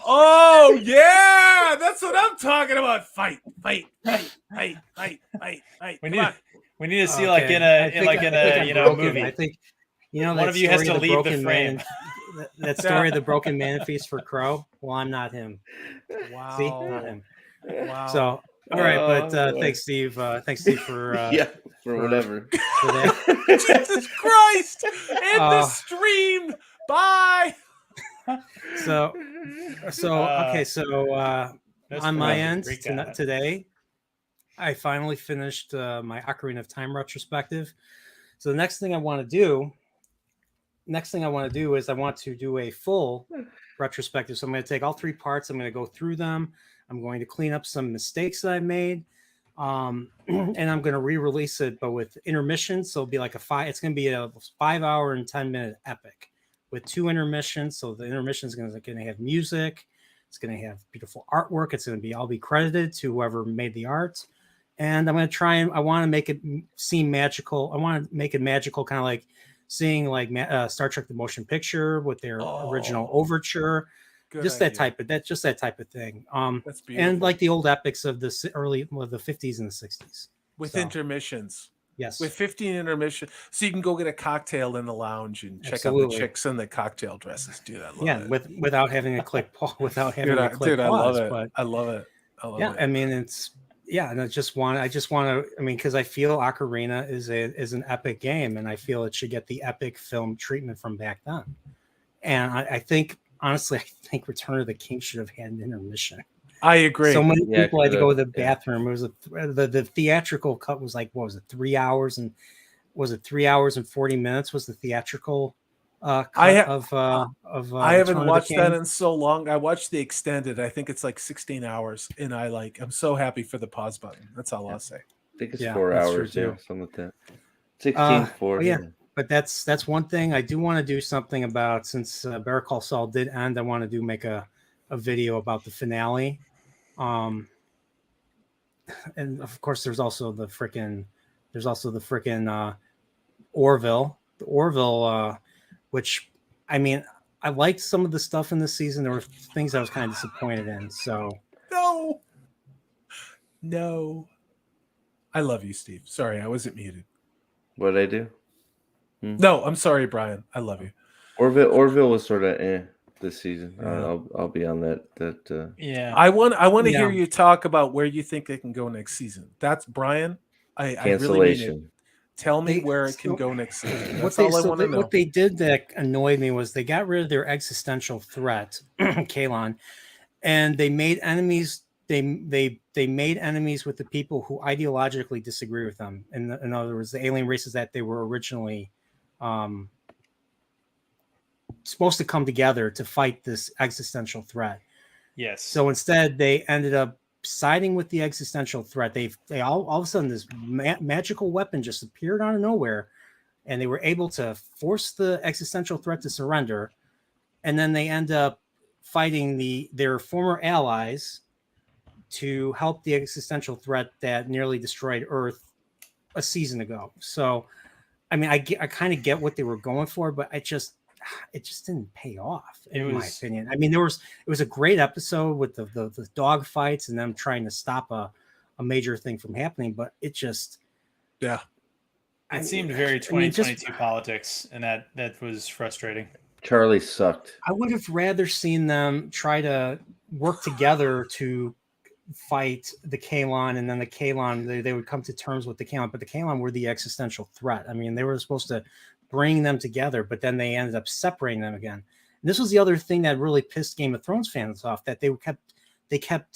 Oh yeah, that's what I'm talking about. Fight. We need to see like in a you know movie. I think you know one of you has to leave the frame. That story of the broken man feast for Crow. Well, I'm not him. Wow. See, not him. Wow. So, all right, but thanks, Steve. Thanks, Steve, for whatever. For that. Jesus Christ! End the stream. Bye. So on my end today, I finally finished my Ocarina of Time retrospective. So the next thing I want to do is I want to do a full retrospective. So I'm going to take all three parts. I'm going to go through them. I'm going to clean up some mistakes that I made. And I'm going to re-release it, but with intermissions. So it'll be like it's going to be a 5 hour and 10-minute epic with 2 intermissions. So the intermission is going to have music. It's going to have beautiful artwork. It's going to I'll be credited to whoever made the art. And I'm going to I want to make it seem magical. I want to make it magical, kind of like seeing like Star Trek: The Motion Picture with their original overture. Good just idea. that type of thing. That's beautiful. And like the old epics of the the 50s and the 60s. With So, intermissions. yes. With 15 intermission, so you can go get a cocktail in the lounge and check out Absolutely. the chicks in the cocktail dresses. Dude, I love Yeah, it. without having to click without having to click Dude, I love pause. it. But I love it. I love yeah, it. I mean it's and I just want to. I mean, because I feel Ocarina is an epic game, and I feel it should get the epic film treatment from back then. And I think honestly, I think Return of the King should have had an intermission. I agree. So many Yeah, people had to go to the yeah. bathroom. It was the theatrical cut was like, what was it, 3 hours and was it 3 hours and 40 minutes was the theatrical cut I haven't Return of watched the that King. in so long. I watched the extended. I think it's like 16 hours, and I'm so happy for the pause button. That's all I'll say. I think it's Yeah, 4 that's true hours, yeah, too. something like that. 16 4. Yeah. But that's one thing I do want to do something about, since Better Call Saul did end. I want to make a video about the finale. And of course there's also the freaking Orville, which, I mean, I liked some of the stuff in this season. There were things I was kind of disappointed in. So No. I love you, Steve. Sorry, I wasn't muted. What did I do? No, I'm sorry, Brian. I love you. Orville was sort of this season. Yeah. I'll be on that. Yeah. I want to hear Yeah. you talk about where you think they can go next season. That's Brian. I really mean it. Cancellation. Tell me They- where it can so- go next season. That's all I want to know. What they did that annoyed me was they got rid of their existential threat, Kalon, and they made enemies. They made enemies with the people who ideologically disagree with them. In other words, the alien races that they were originally supposed to come together to fight this existential threat. Yes. So instead, they ended up siding with the existential threat. They all of a sudden, this magical weapon just appeared out of nowhere, and they were able to force the existential threat to surrender. And then they end up fighting their former allies to help the existential threat that nearly destroyed Earth a season ago. So, I mean, I kind of get what they were going for, but it just didn't pay off, in my opinion. I mean, it was a great episode with the dog fights and them trying to stop a major thing from happening, but it just Yeah. It seemed very 2022 politics, and that was frustrating. Charlie sucked. I would have rather seen them try to work together to fight the Kalon, and then the Kalon, they would come to terms with the Kalon, but the Kalon were the existential threat. I mean, they were supposed to bring them together, but then they ended up separating them again. And this was the other thing that really pissed Game of Thrones fans off, that they kept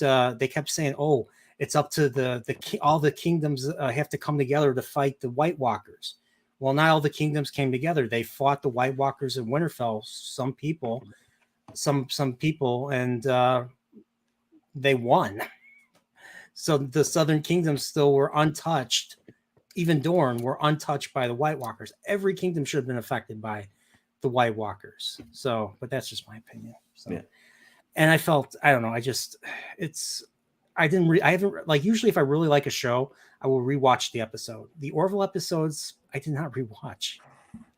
saying, "Oh, it's up to all the kingdoms have to come together to fight the White Walkers." Well, not all the kingdoms came together. They fought the White Walkers in Winterfell. Some people, and they won. So the Southern Kingdoms still were untouched. Even Dorne were untouched by the White Walkers. Every kingdom should have been affected by the White Walkers. So, but that's just my opinion. So, Yeah. And I felt, I don't know. I haven't, like, usually if I really like a show, I will rewatch the episode. The Orville episodes, I did not rewatch.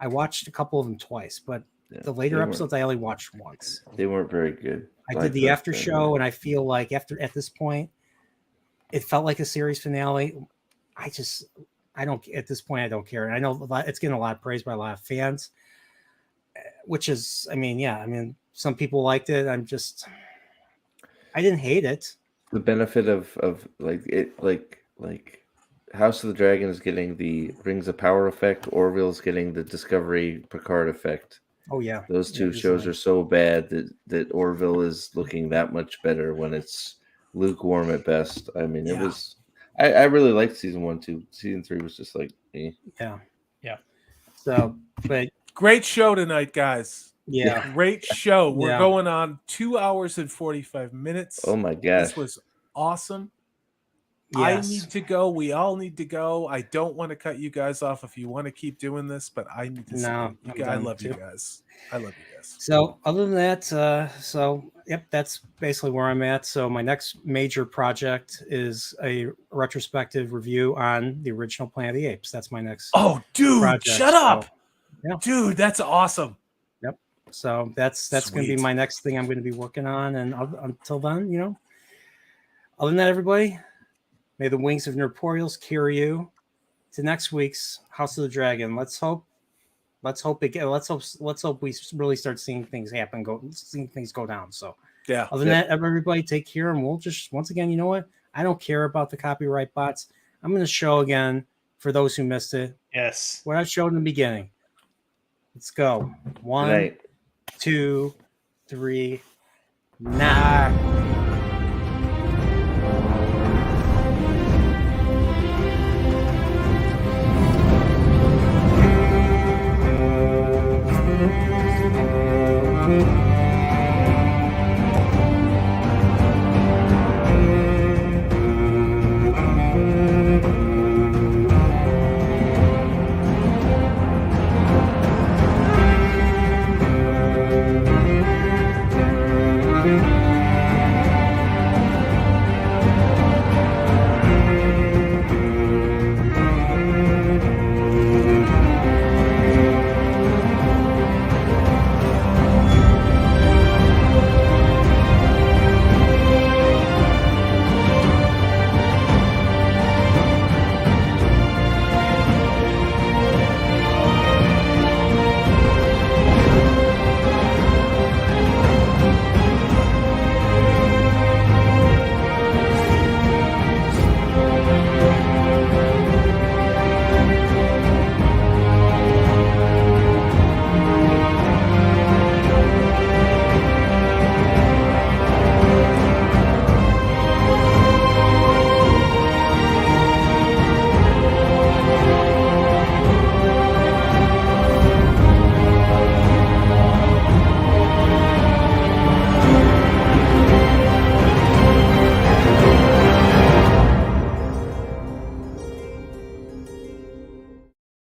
I watched a couple of them twice, but the later episodes I only watched once. They weren't very good. I did the after show, and I feel like at this point, it felt like a series finale. At this point, I don't care. And I know it's getting a lot of praise by a lot of fans, which is, I mean, some people liked it. I didn't hate it. The benefit of like House of the Dragon is getting the Rings of Power effect. Orville's getting the Discovery Picard effect. Oh yeah, those two shows are so bad that Orville is looking that much better when it's lukewarm at best. I mean, it was. I really liked season 1 too. Season 3 was just like, eh. Yeah. So, but great show tonight, guys. Yeah, great show. We're going on 2 hours and 45 minutes. Oh my gosh, this was awesome. Yes. I need to go. We all need to go. I don't want to cut you guys off if you want to keep doing this, but I need to. I love you guys. I love you guys. So other than that, that's basically where I'm at. So my next major project is a retrospective review on the original Planet of the Apes. That's my next. Oh, dude, project. shut up. So, yeah. Dude, that's awesome. Yep. So that's going to be Sweet. my next thing I'm going to be working on. And until then, other than that, everybody, may the wings of Nerporials carry you to next week's House of the Dragon. Let's hope we really start seeing things seeing things go down. So Yeah. other than that, everybody take care, and we'll just once again, you know what? I don't care about the copyright bots. I'm going to show again for those who missed it. Yes. What I showed in the beginning. Let's go. Good 1, night. 2, 3. Nah. Thank you.